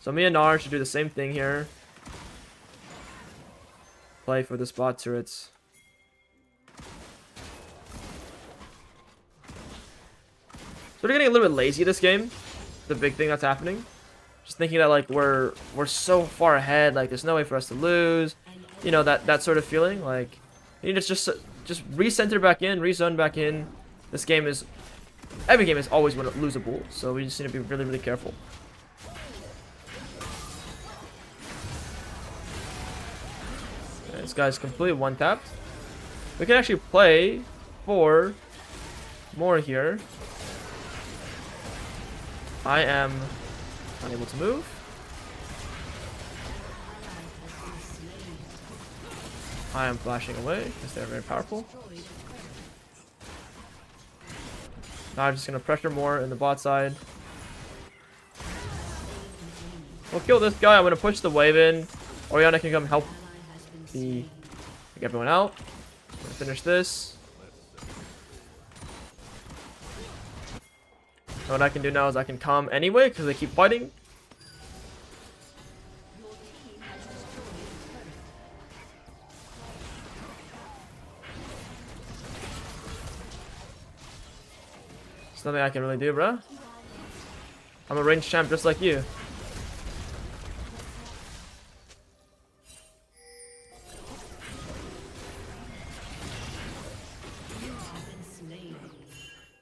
So me and Gnar should do the same thing here. Play for this bot turrets. So we're getting a little bit lazy this game. The big thing that's happening. Just thinking that like we're so far ahead, like there's no way for us to lose. You know, that sort of feeling. Like you need to just just recenter back in, rezone back in. This game is, every game is always losable, so we just need to be really, really careful. Okay, this guy's completely one-tapped. We can actually play for more here. I am unable to move. I am flashing away because they're very powerful. Now I'm just going to pressure more in the bot side. We'll kill this guy. I'm going to push the wave in. Orianna can come help take everyone out. I'm going to finish this. And what I can do now is I can come anyway because they keep fighting. There's nothing I can really do, bro. I'm a ranged champ just like you.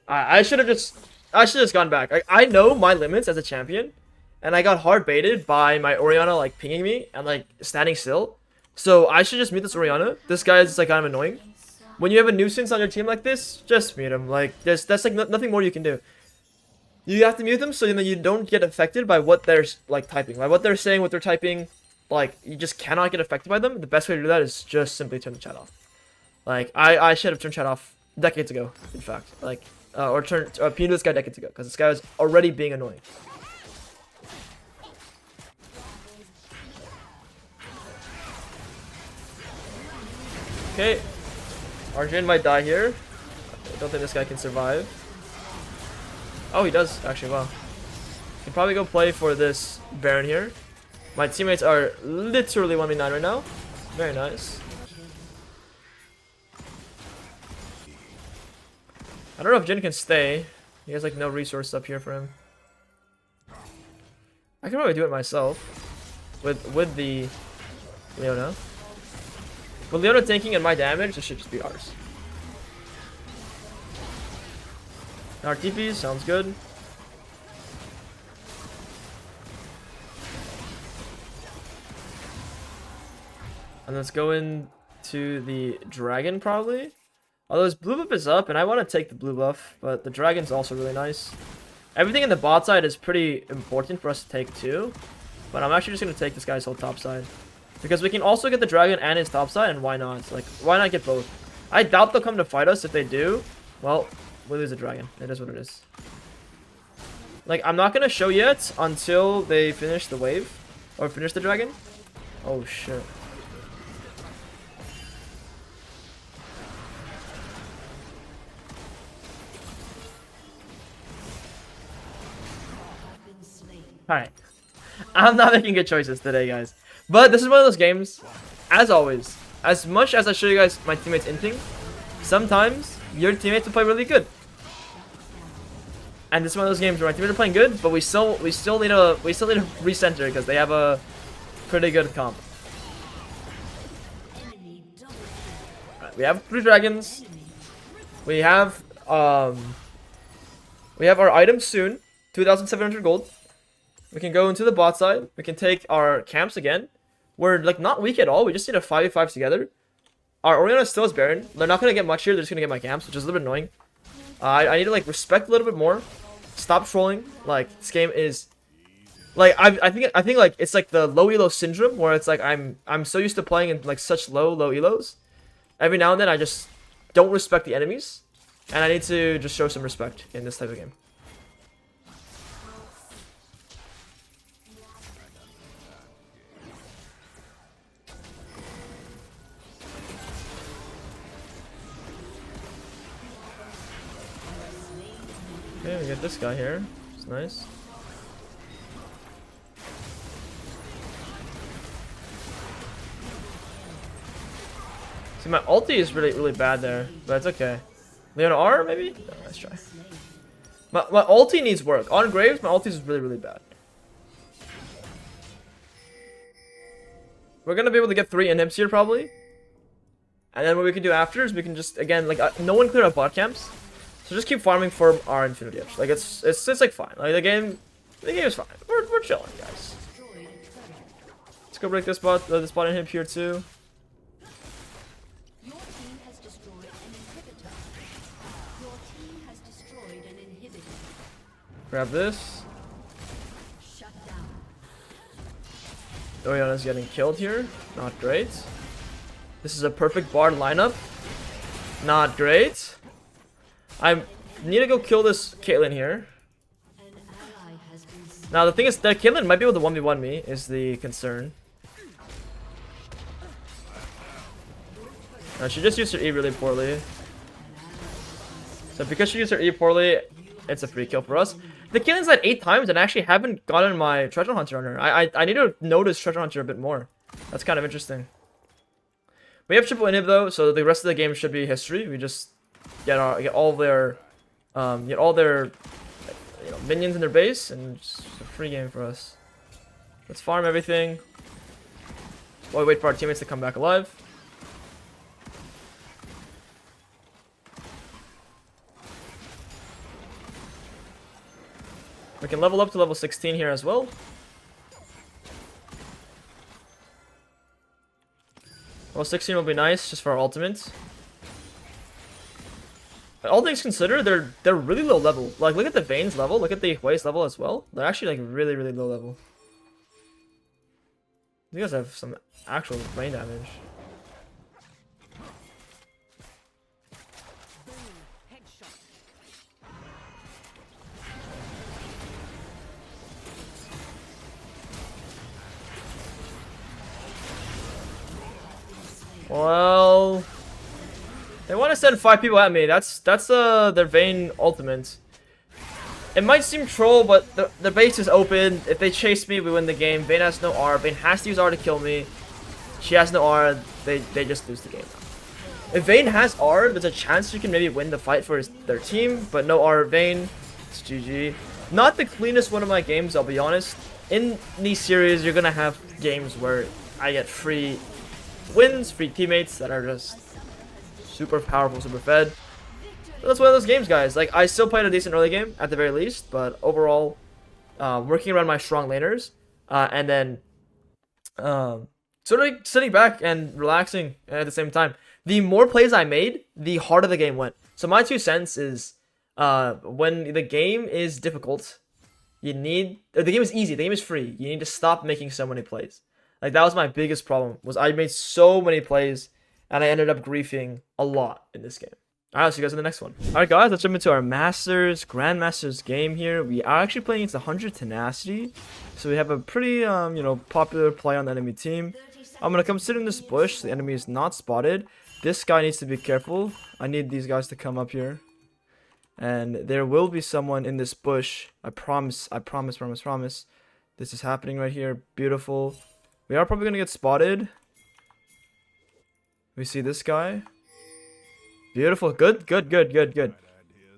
I should have just gone back. I know my limits as a champion, and I got hard baited by my Orianna like pinging me and like standing still. So I should just mute this Orianna. This guy is like kind of annoying. When you have a nuisance on your team like this, just mute him. Like that's like nothing more you can do. You have to mute them so that you don't get affected by what they're like typing, by what they're saying, what they're typing. Like you just cannot get affected by them. The best way to do that is just simply turn the chat off. Like I should have turned chat off decades ago, in fact. Like or muted this guy decades ago because this guy was already being annoying. Okay. Arjun might die here. I don't think this guy can survive. Oh, he does, actually. Wow. Can probably go play for this Baron here. My teammates are literally 1v9 right now. Very nice. I don't know if Jin can stay. He has like no resources up here for him. I can probably do it myself. With the Leona. With Leona tanking and my damage, this should just be ours. Our TPs, sounds good. And let's go into the dragon probably. Although his blue buff is up, and I want to take the blue buff, but the dragon's also really nice. Everything in the bot side is pretty important for us to take too. But I'm actually just going to take this guy's whole top side. Because we can also get the dragon and his top side, and why not? Like, why not get both? I doubt they'll come to fight us. If they do, well, we'll lose the dragon. It is what it is. Like, I'm not going to show yet until they finish the wave. Or finish the dragon. Oh, shit. Alright. I'm not making good choices today, guys. But this is one of those games, as always, as much as I show you guys my teammates inting, sometimes your teammates will play really good. And this is one of those games where my teammates are playing good, but we still need to recenter because they have a pretty good comp. Right, we have 3 dragons. We have our items soon, 2,700 gold. We can go into the bot side. We can take our camps again. We're like not weak at all. We just need a 5v5 together. Our Orianna still is Baron. They're not gonna get much here. They're just gonna get my camps, which is a little bit annoying. I need to like respect a little bit more. Stop trolling. Like this game is like I think like it's like the low elo syndrome where it's like I'm so used to playing in like such low elos. Every now and then I just don't respect the enemies, and I need to just show some respect in this type of game. Okay, we get this guy here. It's nice. See, my ulti is really bad there, but it's okay. Leona R, maybe? No, let's try. My ulti needs work. On Graves, my ulti is really bad. We're gonna be able to get 3 inhibs here, probably. And then what we can do after is we can just, again, like, no one cleared up bot camps. So just keep farming for our Infinity Edge. Like, it's like, fine. Like, the game is fine. We're chilling, guys. Let's go break this bot inhib here, too. Your team has destroyed an inhibitor. Your team has destroyed an inhibitor. Grab this. Shut down. Oriana's getting killed here. Not great. This is a perfect Bard lineup. Not great. I need to go kill this Caitlyn here. An ally has been slain. Now the thing is that Caitlyn might be able to 1v1 me is the concern. She just used her E really poorly. So because she used her E poorly, it's a free kill for us. The Caitlyn's died 8 times and I actually haven't gotten my Treasure Hunter on her. I need to notice Treasure Hunter a bit more. That's kind of interesting. We have triple inhib though, so the rest of the game should be history. We just get all their minions in their base, and it's a free game for us. Let's farm everything while we wait for our teammates to come back alive. We can level up to level 16 here as well. Well, 16 will be nice just for our ultimate. All things considered, they're really low level. Like, look at the Vayne's level, look at the Hui's level as well. They're actually like really low level. You guys have some actual brain damage. Well, they want to send 5 people at me. That's their Vayne ultimate. It might seem troll, but the base is open. If they chase me, we win the game. Vayne has no R. Vayne has to use R to kill me. She has no R. They just lose the game. If Vayne has R, there's a chance she can maybe win the fight for their team. But no R, Vayne. It's GG. Not the cleanest one of my games, I'll be honest. In these series, you're gonna have games where I get free wins, free teammates that are just super powerful, super fed. So that's one of those games, guys. Like, I still played a decent early game at the very least, but overall, working around my strong laners, and then sort of sitting back and relaxing at the same time. The more plays I made, the harder the game went. So my 2 cents is, when the game is difficult, the game is easy, the game is free. You need to stop making so many plays. Like, that was my biggest problem, was I made so many plays, and I ended up griefing a lot in this game. Alright, I'll see you guys in the next one. Alright guys, let's jump into our Grandmasters game here. We are actually playing against 100 Tenacity. So we have a pretty, popular play on the enemy team. I'm gonna come sit in this bush, the enemy is not spotted. This guy needs to be careful. I need these guys to come up here. And there will be someone in this bush. I promise. This is happening right here. Beautiful. We are probably gonna get spotted. We see this guy. Beautiful. Good.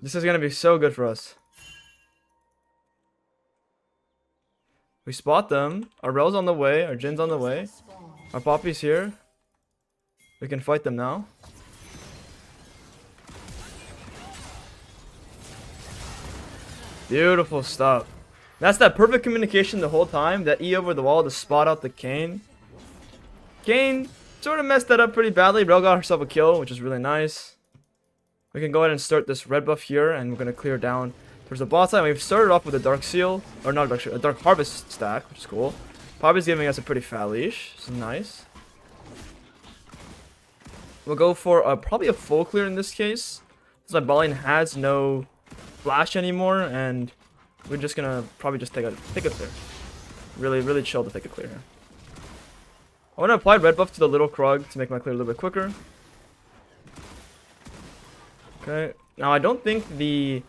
This is gonna be so good for us. We spot them. Our Rel's on the way. Our Jin's on the way. Our Poppy's here. We can fight them now. Beautiful stuff. That's that perfect communication the whole time. That E over the wall to spot out the Kayn. Kayn sort of messed that up pretty badly. Rel got herself a kill, which is really nice. We can go ahead and start this red buff here, and we're going to clear down towards the bot side. We've started off with a Dark Seal, or not Dark Seal, a Dark Harvest stack, which is cool. Poppy's giving us a pretty fat leash, which is nice. We'll go for probably a full clear in this case, since my bot lane has no flash anymore, and we're just gonna probably just take a clear. Really chill to take a clear here. I want to apply red buff to the little Krug to make my clear a little bit quicker. Okay, now I don't think the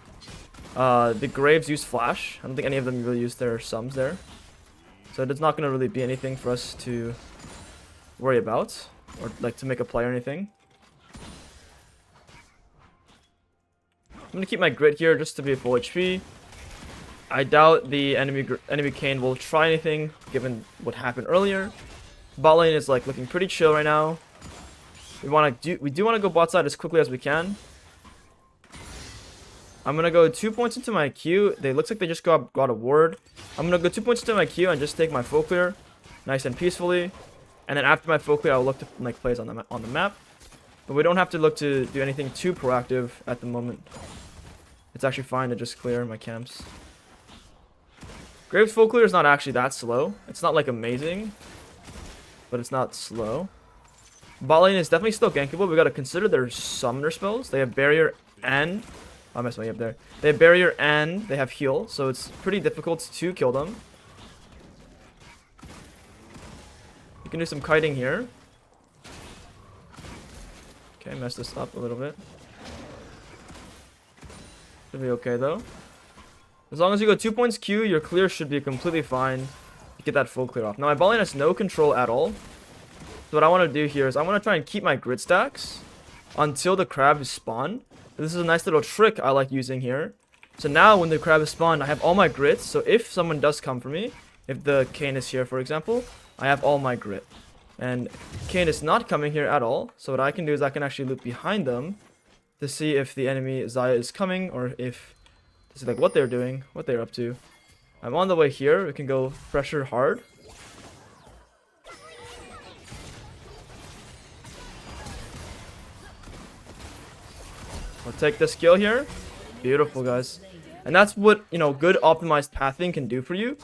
Graves use flash. I don't think any of them really use their sums there, so it's not gonna really be anything for us to worry about or like to make a play or anything. I'm gonna keep my grid here just to be full HP. I doubt the enemy Kayn will try anything given what happened earlier. Bot lane is like looking pretty chill right now. We do want to go bot side as quickly as we can. I'm gonna go 2 points into my Q. They looks like they just got a ward. I'm gonna go 2 points into my Q and just take my full clear, nice and peacefully. And then after my full clear, I'll look to make plays on the map. But we don't have to look to do anything too proactive at the moment. It's actually fine to just clear my camps. Graves full clear is not actually that slow. It's not like amazing, but it's not slow. Bot lane is definitely still gankable. We gotta consider their summoner spells. They have barrier and I messed my up there. They have barrier and they have heal, so it's pretty difficult to kill them. You can do some kiting here. Okay, mess this up a little bit. Should be okay though. As long as you go 2 points Q, your clear should be completely fine. You get that full clear off. Now my bot lane has no control at all. So what I want to do here is I want to try and keep my grid stacks until the crab is spawned. This is a nice little trick I like using here. So now when the crab is spawned, I have all my grits. So if someone does come for me, if the Kayn is here for example, I have all my grit. And Kayn is not coming here at all. So what I can do is I can actually loop behind them to see if the enemy Xayah is coming or if to see like what they're doing, what they're up to. I'm on the way here. We can go pressure hard. I'll take the skill here. Beautiful, guys. And that's what, you know, good optimized pathing can do for you.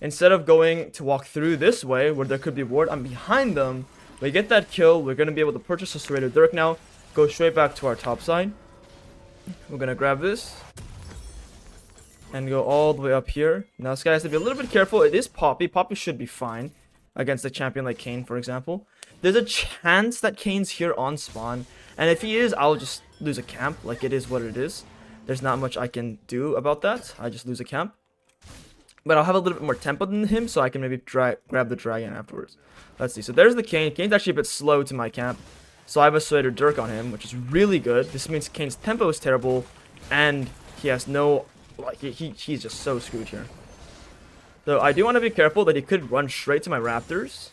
Instead of going to walk through this way where there could be ward, I'm behind them. We get that kill. We're going to be able to purchase a Serrated Dirk now. Go straight back to our top side. We're going to grab this. And go all the way up here. Now this guy has to be a little bit careful. It is Poppy. Poppy should be fine against a champion like Kayn, for example. There's a chance that Kayn's here on spawn. And if he is, I'll just lose a camp. Like, it is what it is. There's not much I can do about that. I just lose a camp. But I'll have a little bit more tempo than him, so I can maybe grab the dragon afterwards. Let's see. So there's the Kayn. Kayn's actually a bit slow to my camp. So I have a Serrated Dirk on him, which is really good. This means Kayn's tempo is terrible. And he has no... Like, he's just so screwed here. So I do want to be careful that he could run straight to my Raptors.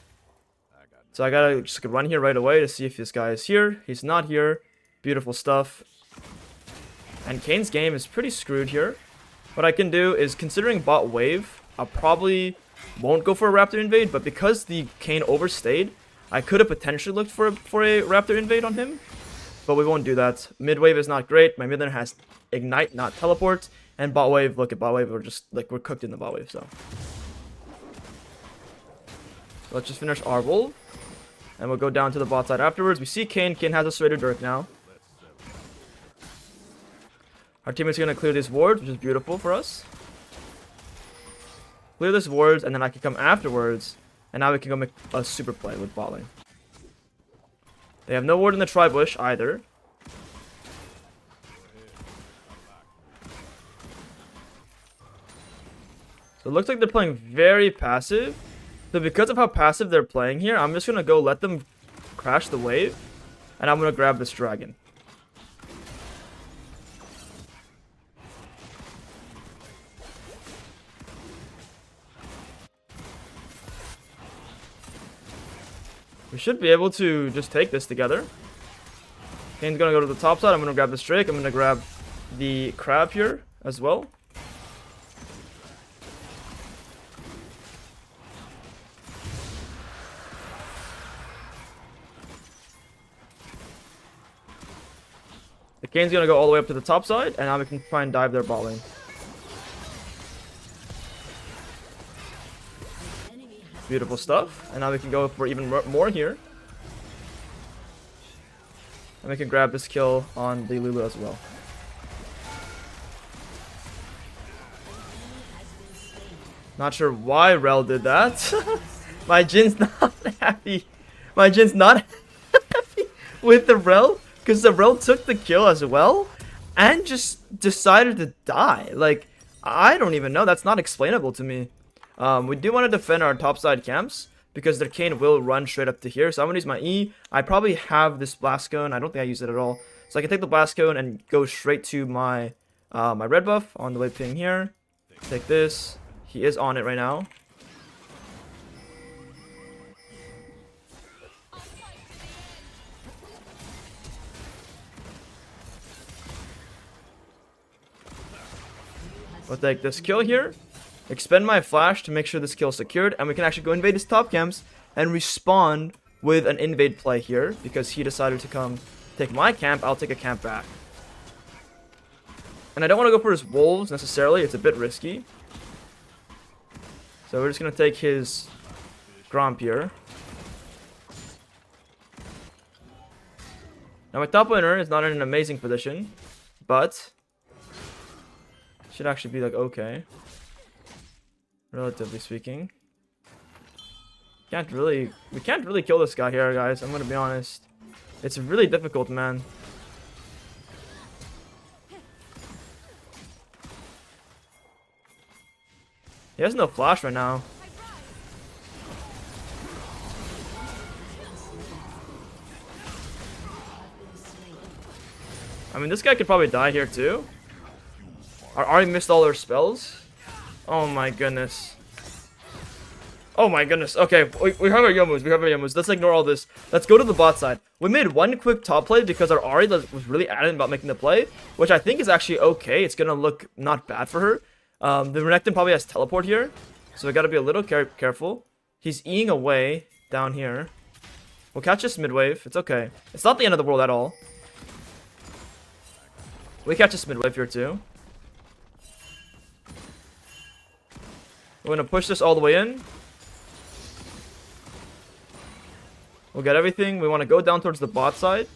So I gotta just run here right away to see if this guy is here. He's not here. Beautiful stuff. And Kayn's game is pretty screwed here. What I can do is, considering bot wave, I probably won't go for a Raptor invade, but because the Kayn overstayed, I could have potentially looked for a Raptor invade on him. But we won't do that. Mid wave is not great. My mid lane has ignite, not teleport. And bot wave, look at bot wave, we're just like we're cooked in the bot wave, so let's just finish our wolf. And we'll go down to the bot side afterwards. We see Kayn. Kayn has a Serrated Dirk now. Our teammate's going to clear these wards, which is beautiful for us. Clear this wards, and then I can come afterwards. And now we can go make a super play with bot lane. They have no ward in the tri-bush either. So it looks like they're playing very passive. So because of how passive they're playing here, I'm just going to go let them crash the wave. And I'm going to grab this dragon. We should be able to just take this together. Kayn's going to go to the top side. I'm going to grab this Drake. I'm going to grab the crab here as well. The Kayn's gonna go all the way up to the top side, and now we can try and dive their bot lane. Beautiful stuff. And now we can go for even more here. And we can grab this kill on the Lulu as well. Not sure why Rel did that. My Jin's not happy. My Jin's not happy with the Rel. Because the Rel took the kill as well, and just decided to die. Like, I don't even know. That's not explainable to me. We do want to defend our topside camps, because their Kayn will run straight up to here. So I'm going to use my E. I probably have this Blast Cone. I don't think I use it at all. So I can take the Blast Cone and go straight to my my red buff on the way ping here. Take this. He is on it right now. We'll take this kill here. Expend my flash to make sure this kill is secured. And we can actually go invade his top camps and respawn with an invade play here. Because he decided to come take my camp. I'll take a camp back. And I don't want to go for his wolves necessarily. It's a bit risky. So we're just going to take his Gromp here. Now my top laner is not in an amazing position, but should actually be like okay, relatively speaking. We can't really kill this guy here, guys. I'm gonna be honest. It's really difficult, man. He has no flash right now. I mean, this guy could probably die here too. I already missed all their spells. Oh my goodness. Oh my goodness. Okay, we have our Yomus. Let's ignore all this. Let's go to the bot side. We made one quick top play because our Ahri was really adamant about making the play, which I think is actually okay. It's gonna look not bad for her. The Renekton probably has teleport here, so we gotta be a little careful. He's Eing away down here. We'll catch this mid wave. It's okay. It's not the end of the world at all. We catch this mid wave here too. We're gonna push this all the way in. We'll get everything. We want to go down towards the bot side.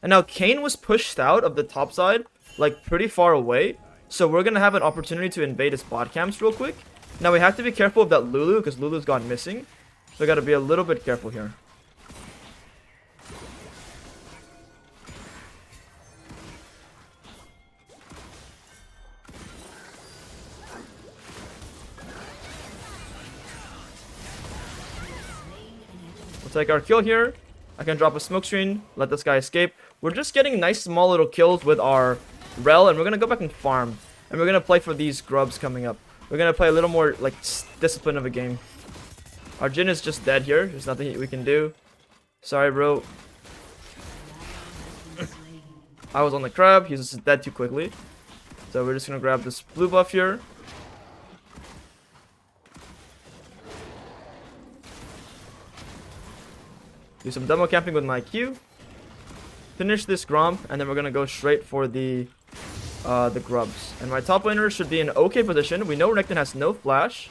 And now Kayn was pushed out of the top side, like pretty far away. So we're gonna have an opportunity to invade his bot camps real quick. Now we have to be careful of that Lulu because Lulu's gone missing. So we gotta be a little bit careful here. We'll take our kill here. I can drop a smoke screen, let this guy escape. We're just getting nice small little kills with our Rel, and we're gonna go back and farm. And we're gonna play for these grubs coming up. We're gonna play a little more like discipline of a game. Our Jhin is just dead here. There's nothing we can do. Sorry, bro. I was on the crab. He's just dead too quickly. So we're just gonna grab this blue buff here. Do some demo camping with my Q. Finish this Gromp, and then we're gonna go straight for the grubs. And my top laner should be in an okay position. We know Renekton has no flash.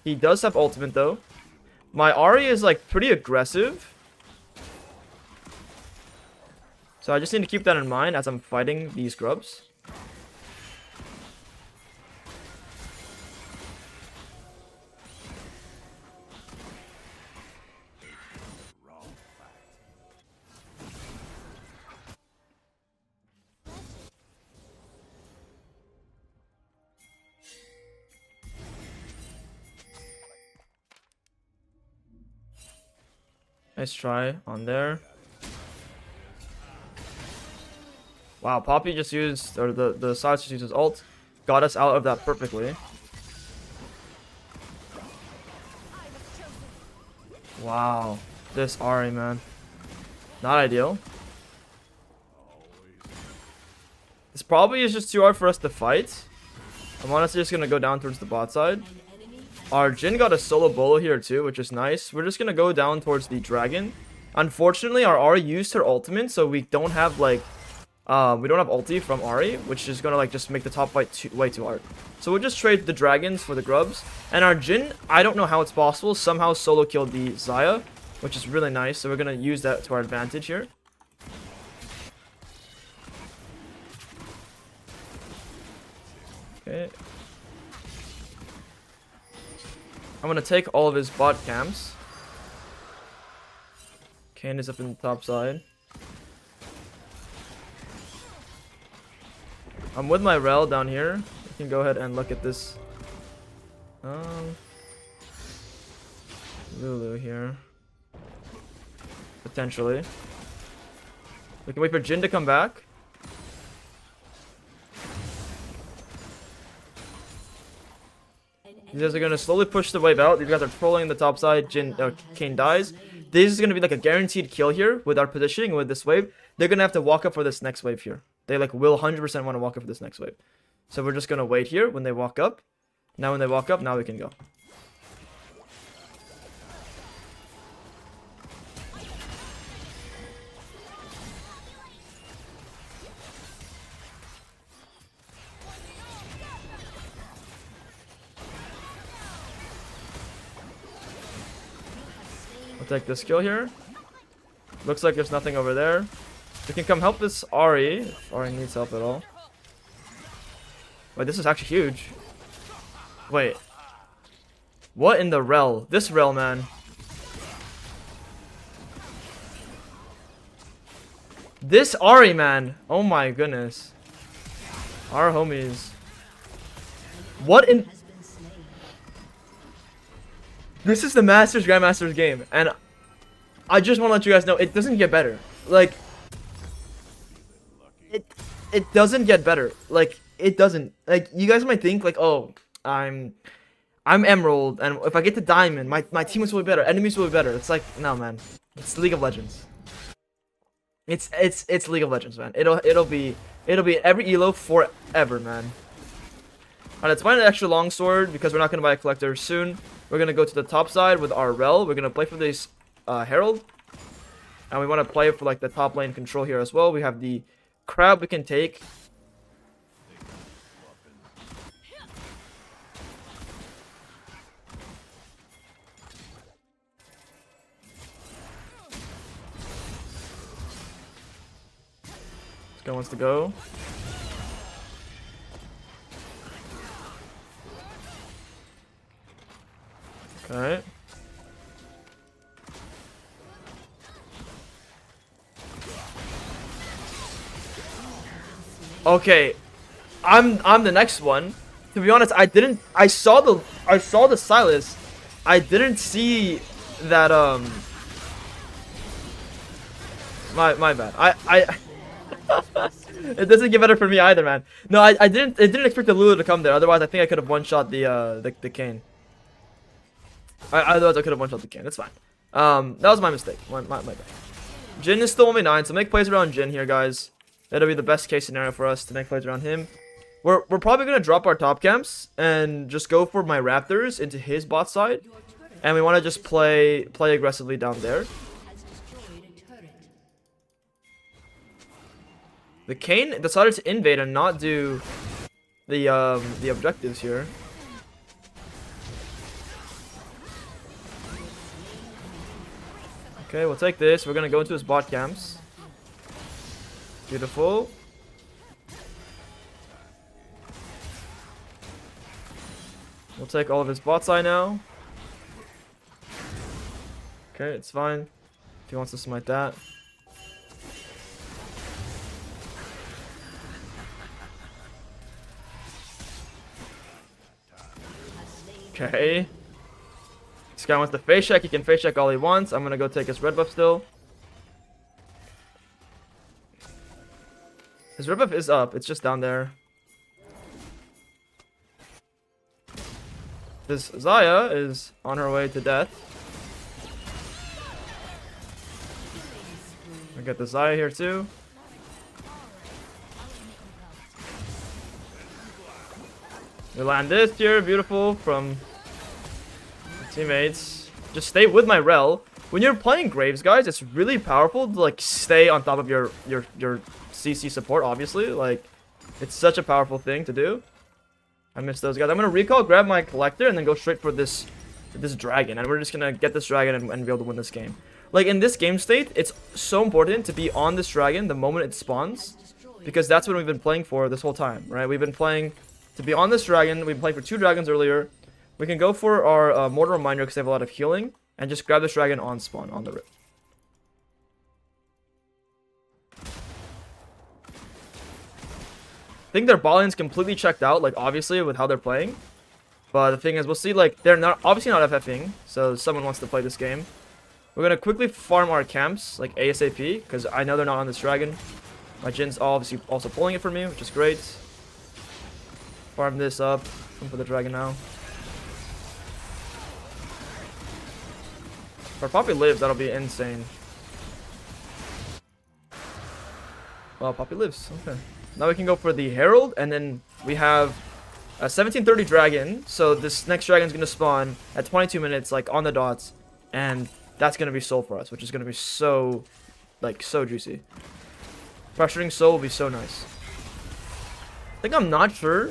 He does have ultimate though. My Ahri is like pretty aggressive. So I just need to keep that in mind as I'm fighting these grubs. Nice try on there. Wow, Poppy just used, or the Silas just used his ult. Got us out of that perfectly. Wow. This Ahri, man. Not ideal. This probably is just too hard for us to fight. I'm honestly just going to go down towards the bot side. Our Jhin got a solo bolo here too, which is nice. We're just going to go down towards the dragon. Unfortunately, our Ahri used her ultimate, so we don't have like... we don't have ulti from Ahri, which is going to like just make the top fight way too hard. So we'll just trade the dragons for the grubs. And our Jhin, I don't know how it's possible, somehow solo killed the Xayah, which is really nice. So we're going to use that to our advantage here. Okay. I'm going to take all of his bot camps. Kayn is up in the top side. I'm with my Rel down here. You can go ahead and look at this. Lulu here. Potentially. We can wait for Jhin to come back. These guys are going to slowly push the wave out. These guys are trolling the top side. Kayn dies. This is going to be like a guaranteed kill here with our positioning with this wave. They're going to have to walk up for this next wave here. They like will 100% want to walk up for this next wave. So we're just gonna wait here when they walk up. Now when they walk up, now we can go. We'll take this kill here. Looks like there's nothing over there. We can come help this Ahri, if Ahri needs help at all. Wait, this is actually huge. Wait. What in the rel? This rel, man. This Ahri, man. Oh my goodness. Our homies. What in... This is the Masters Grandmasters game, and I just want to let you guys know it doesn't get better. Like, it doesn't get better. Like, it doesn't. Like, you guys might think like, oh, I'm Emerald, and if I get to Diamond, my teammates will be better, enemies will be better. It's like, no, man. It's League of Legends. It's League of Legends, man. It'll be every elo forever, man. Alright, let's buy an extra longsword because we're not gonna buy a collector soon. We're gonna go to the top side with our rel. We're gonna play for this Herald, and we want to play for like the top lane control here as well. We have the crab we can take. This guy wants to go. Okay. Okay. I'm the next one. To be honest, I saw the Silas. I didn't see that my bad. It doesn't get better for me either, man. No, I didn't expect the Lulu to come there. Otherwise, I think I could have one-shot the Kayn. Otherwise, I could have one-shot the Kayn. That's fine. That was my mistake. My bad. Jhin is still only 9, so make plays around Jhin here, guys. That'll be the best case scenario for us to make plays around him. We're probably gonna drop our top camps and just go for my Raptors into his bot side, and we want to just play aggressively down there. The Kayn decided to invade and not do the objectives here. Okay, we'll take this. We're gonna go into his bot camps. Beautiful. We'll take all of his bot side now. Okay, it's fine. If he wants to smite that. Okay. This guy wants to face check. He can face check all he wants. I'm gonna go take his red buff still. His red buff is up. It's just down there. This Xayah is on her way to death. I got the Xayah here too. We land this here, beautiful, from teammates. Just stay with my rel. When you're playing Graves, guys, it's really powerful to like stay on top of your CC support. Obviously, like it's such a powerful thing to do. I miss those guys. I'm gonna recall, grab my collector, and then go straight for this dragon, and we're just gonna get this dragon and be able to win this game. Like in this game state, it's so important to be on this dragon the moment it spawns, because that's what we've been playing for this whole time, right? We've been playing to be on this dragon. We've been playing for 2 dragons earlier. We can go for our Mortal Reminder because they have a lot of healing, and just grab this dragon on spawn on the rip. I think their bot lane's completely checked out, like obviously with how they're playing. But the thing is, we'll see, like they're not obviously not FFing, so someone wants to play this game. We're gonna quickly farm our camps like ASAP because I know they're not on this dragon. My Jin's obviously also pulling it for me, which is great. Farm this up. Come for the dragon now. If our Poppy lives, that'll be insane. Well, Poppy lives. Okay. Now we can go for the Herald, and then we have a 1730 dragon. So this next dragon is going to spawn at 22 minutes, like on the dots, and that's going to be soul for us, which is going to be so, like, so juicy. Pressuring soul will be so nice. I think I'm not sure,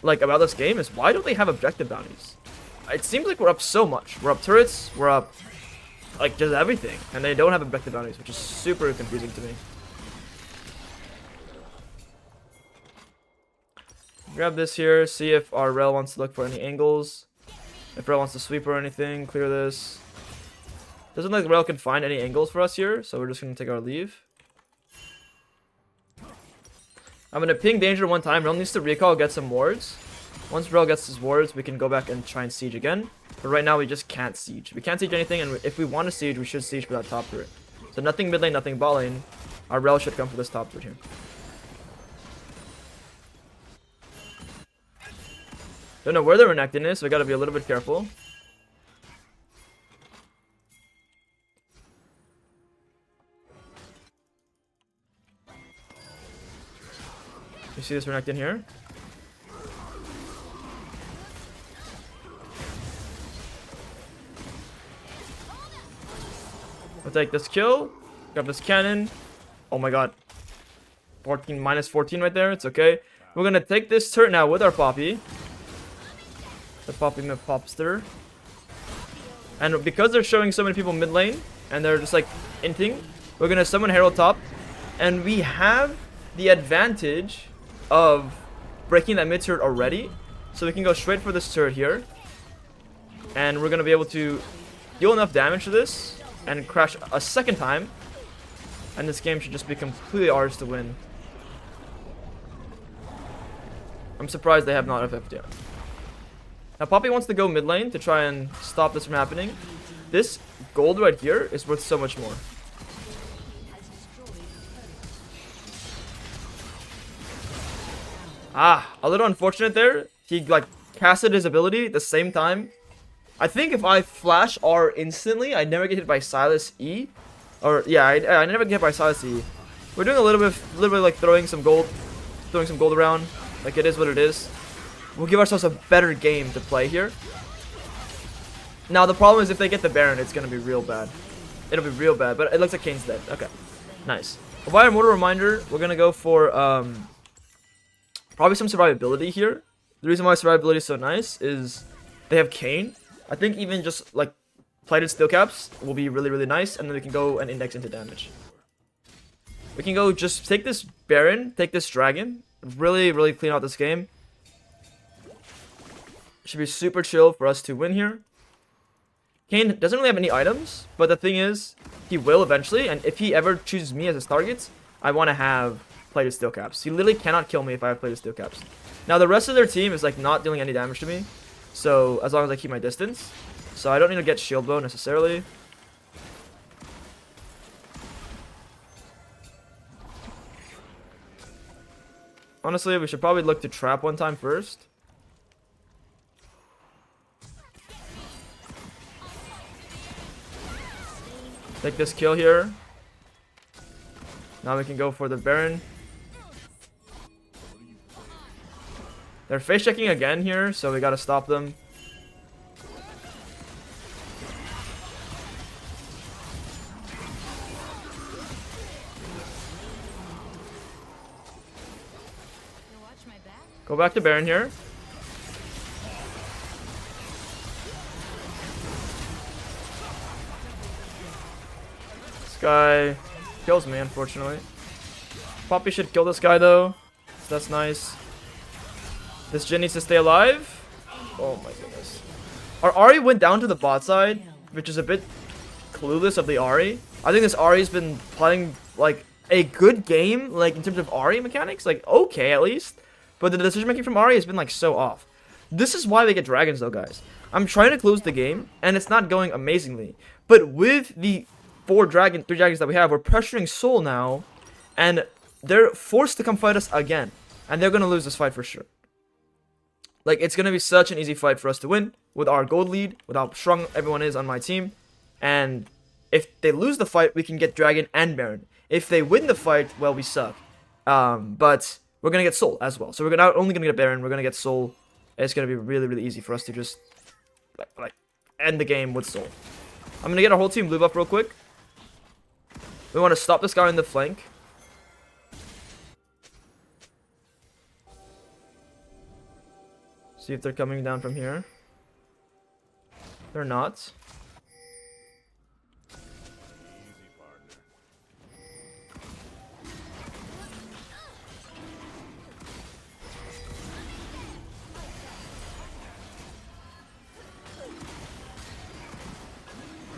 like, about this game is why don't they have objective bounties? It seems like we're up so much. We're up turrets, we're up, like, just everything, and they don't have objective bounties, which is super confusing to me. Grab this here, see if our Rel wants to look for any angles. If Rel wants to sweep or anything, clear this. Doesn't look like Rel can find any angles for us here, so we're just going to take our leave. I'm going to ping danger one time. Rel needs to recall, get some wards. Once Rel gets his wards, we can go back and try and siege again. But right now, we just can't siege. We can't siege anything, and if we want to siege, we should siege for that top turret. So nothing mid lane, nothing bot lane. Our Rel should come for this top turret here. Don't know where the Renekton is, so we gotta be a little bit careful. You see this Renekton here? We'll take this kill. Grab this cannon. Oh my god. 14 minus 14 right there. It's okay. We're gonna take this turret now with our Poppy. The Poppy mid Popster. And because they're showing so many people mid lane, and they're just like inting, we're gonna summon Herald top. And we have the advantage of breaking that mid turret already. So we can go straight for this turret here. And we're gonna be able to deal enough damage to this and crash a second time. And this game should just be completely ours to win. I'm surprised they have not FF'd yet. Now Poppy wants to go mid lane to try and stop this from happening. This gold right here is worth so much more. Ah, a little unfortunate there. He like casted his ability at the same time. I think if I flash R instantly, I never get hit by Silas E. Or yeah, I never get hit by Silas E. We're doing a little bit like throwing some gold around. Like it is what it is. We'll give ourselves a better game to play here. Now the problem is if they get the Baron, it's gonna be real bad. It'll be real bad, but it looks like Kane's dead. Okay, nice. By a mortal reminder, we're gonna go for probably some survivability here. The reason why survivability is so nice is they have Kane. I think even just like plated steel caps will be really, really nice, and then we can go and index into damage. We can go just take this Baron, take this Dragon, really, really clean out this game. Should be super chill for us to win here. Kane doesn't really have any items, but the thing is, he will eventually, and if he ever chooses me as his target, I want to have plated steel caps. He literally cannot kill me if I have plated steel caps. Now the rest of their team is like not dealing any damage to me, so as long as I keep my distance. So I don't need to get shield bow necessarily. Honestly, we should probably look to trap one time first. Take this kill here. Now we can go for the Baron. They're face checking again here, so we gotta stop them. Go back to Baron here. This guy kills me, unfortunately. Poppy should kill this guy, though. So that's nice. This Jhin needs to stay alive. Oh my goodness. Our Ahri went down to the bot side, which is a bit clueless of the Ahri. I think this Ahri's been playing, like, a good game, like, in terms of Ahri mechanics. Like, okay, at least. But the decision making from Ahri has been, like, so off. This is why they get dragons, though, guys. I'm trying to close the game, and it's not going amazingly. But with the three dragons that we have, we're pressuring Soul now, and they're forced to come fight us again. And they're going to lose this fight for sure. Like, it's going to be such an easy fight for us to win with our gold lead, with how strong everyone is on my team. And if they lose the fight, we can get Dragon and Baron. If they win the fight, well, we suck. But we're gonna get Soul as well. So we're not only gonna get Baron, we're gonna get Soul. It's gonna be really, really easy for us to just like end the game with Soul. I'm gonna get our whole team blue buff real quick. We want to stop this guy in the flank. See if they're coming down from here. They're not.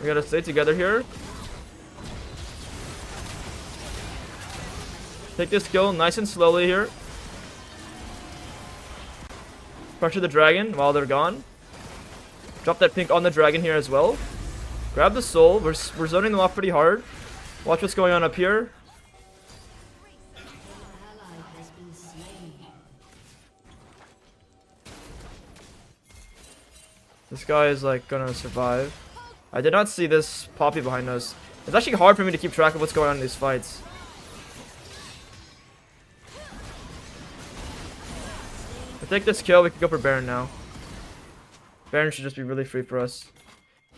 We gotta stay together here. Take this kill nice and slowly here. Pressure the dragon while they're gone. Drop that pink on the dragon here as well. Grab the soul. We're zoning them off pretty hard. Watch what's going on up here. This guy is like gonna survive. I did not see this Poppy behind us. It's actually hard for me to keep track of what's going on in these fights. If we take this kill, we can go for Baron now. Baron should just be really free for us.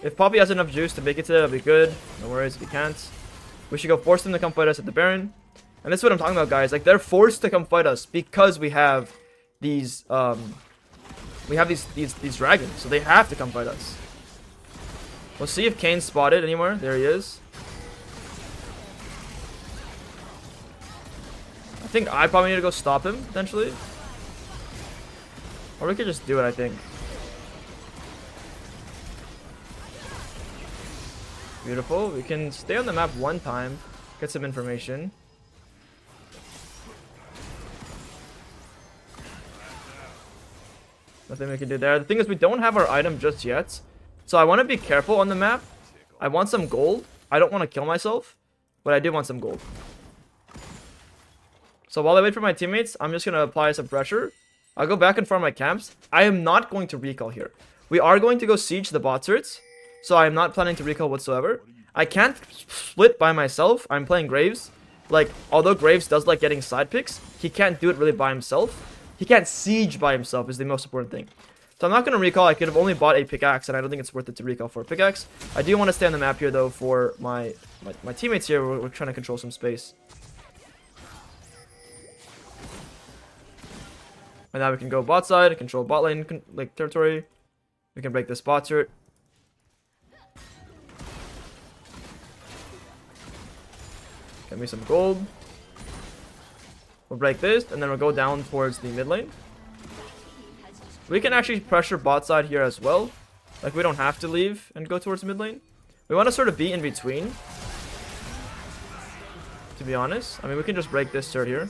If Poppy has enough juice to make it to it, that'll be good. No worries if he can't. We should go force them to come fight us at the Baron. And that's what I'm talking about, guys. Like, they're forced to come fight us because we have these these dragons. So they have to come fight us. We'll see if Kane's spotted anywhere. There he is. I think I probably need to go stop him, potentially. Or we could just do it, I think. Beautiful. We can stay on the map one time. Get some information. Nothing we can do there. The thing is, we don't have our item just yet. So I want to be careful on the map. I want some gold. I don't want to kill myself. But I do want some gold. So while I wait for my teammates, I'm just going to apply some pressure. I'll go back and farm my camps. I am not going to recall here. We are going to go siege the bot turrets. So I am not planning to recall whatsoever. I can't split by myself. I'm playing Graves. Like, although Graves does like getting side picks, he can't do it really by himself. He can't siege by himself is the most important thing. So I'm not going to recall. I could have only bought a pickaxe, and I don't think it's worth it to recall for a pickaxe. I do want to stay on the map here, though, for my teammates here. We're trying to control some space. And now we can go bot side, control bot lane like territory. We can break this bot turret. Get me some gold. We'll break this, and then we'll go down towards the mid lane. We can actually pressure bot side here as well. Like, we don't have to leave and go towards mid lane. We want to sort of be in between, to be honest. I mean, we can just break this turret here.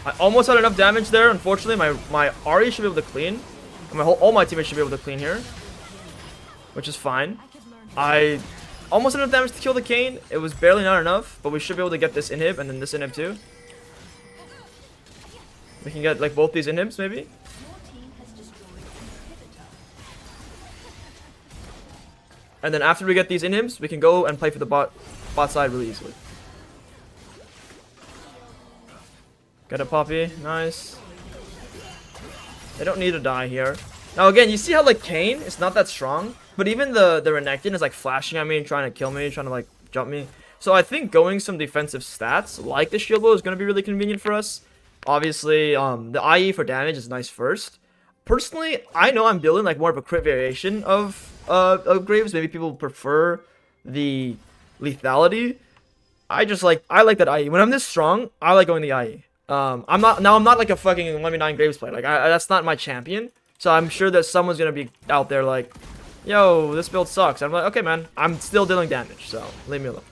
I almost had enough damage there. Unfortunately, my Ahri should be able to clean. And all my teammates should be able to clean here, which is fine. I almost had enough damage to kill the Kayn. It was barely not enough, but we should be able to get this inhib and then this inhib too. We can get like both these inhibs maybe. And then after we get these inhibs, we can go and play for the bot side really easily. Get a Poppy, nice. They don't need to die here. Now again, you see how like Kayn is not that strong, but even the Renekton is like flashing at me and trying to kill me, trying to like jump me. So I think going some defensive stats like the shield bow is going to be really convenient for us. Obviously, the IE for damage is nice first. Personally, I know I'm building like more of a crit variation of Graves. Maybe people prefer the lethality. I like that IE. When I'm this strong, I like going the IE. I'm not like a fucking 1v9 Graves player. Like, that's not my champion. So I'm sure that someone's gonna be out there like, yo, this build sucks. I'm like, okay, man, I'm still dealing damage, so leave me alone.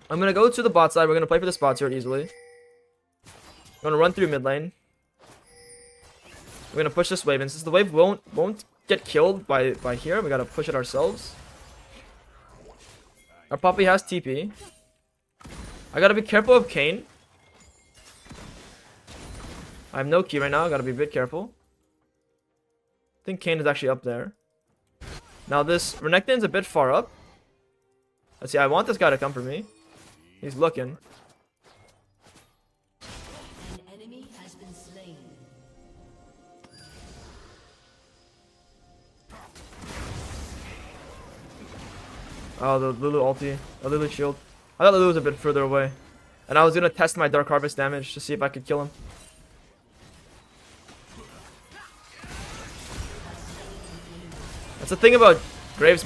I'm gonna go to the bot side. We're gonna play for the spot turret easily. I'm gonna run through mid lane. We're gonna push this wave, and since the wave won't get killed by here, we gotta push it ourselves. Our Poppy has TP. I gotta be careful of Kayn. I have no key right now. I gotta be a bit careful. I think Kayn is actually up there. Now this Renekton's a bit far up. Let's see, I want this guy to come for me. He's looking. An enemy has been slain. Oh, the Lulu ulti. The Lulu shield. I thought Lulu was a bit further away. And I was gonna test my Dark Harvest damage to see if I could kill him. That's the thing about Graves, man.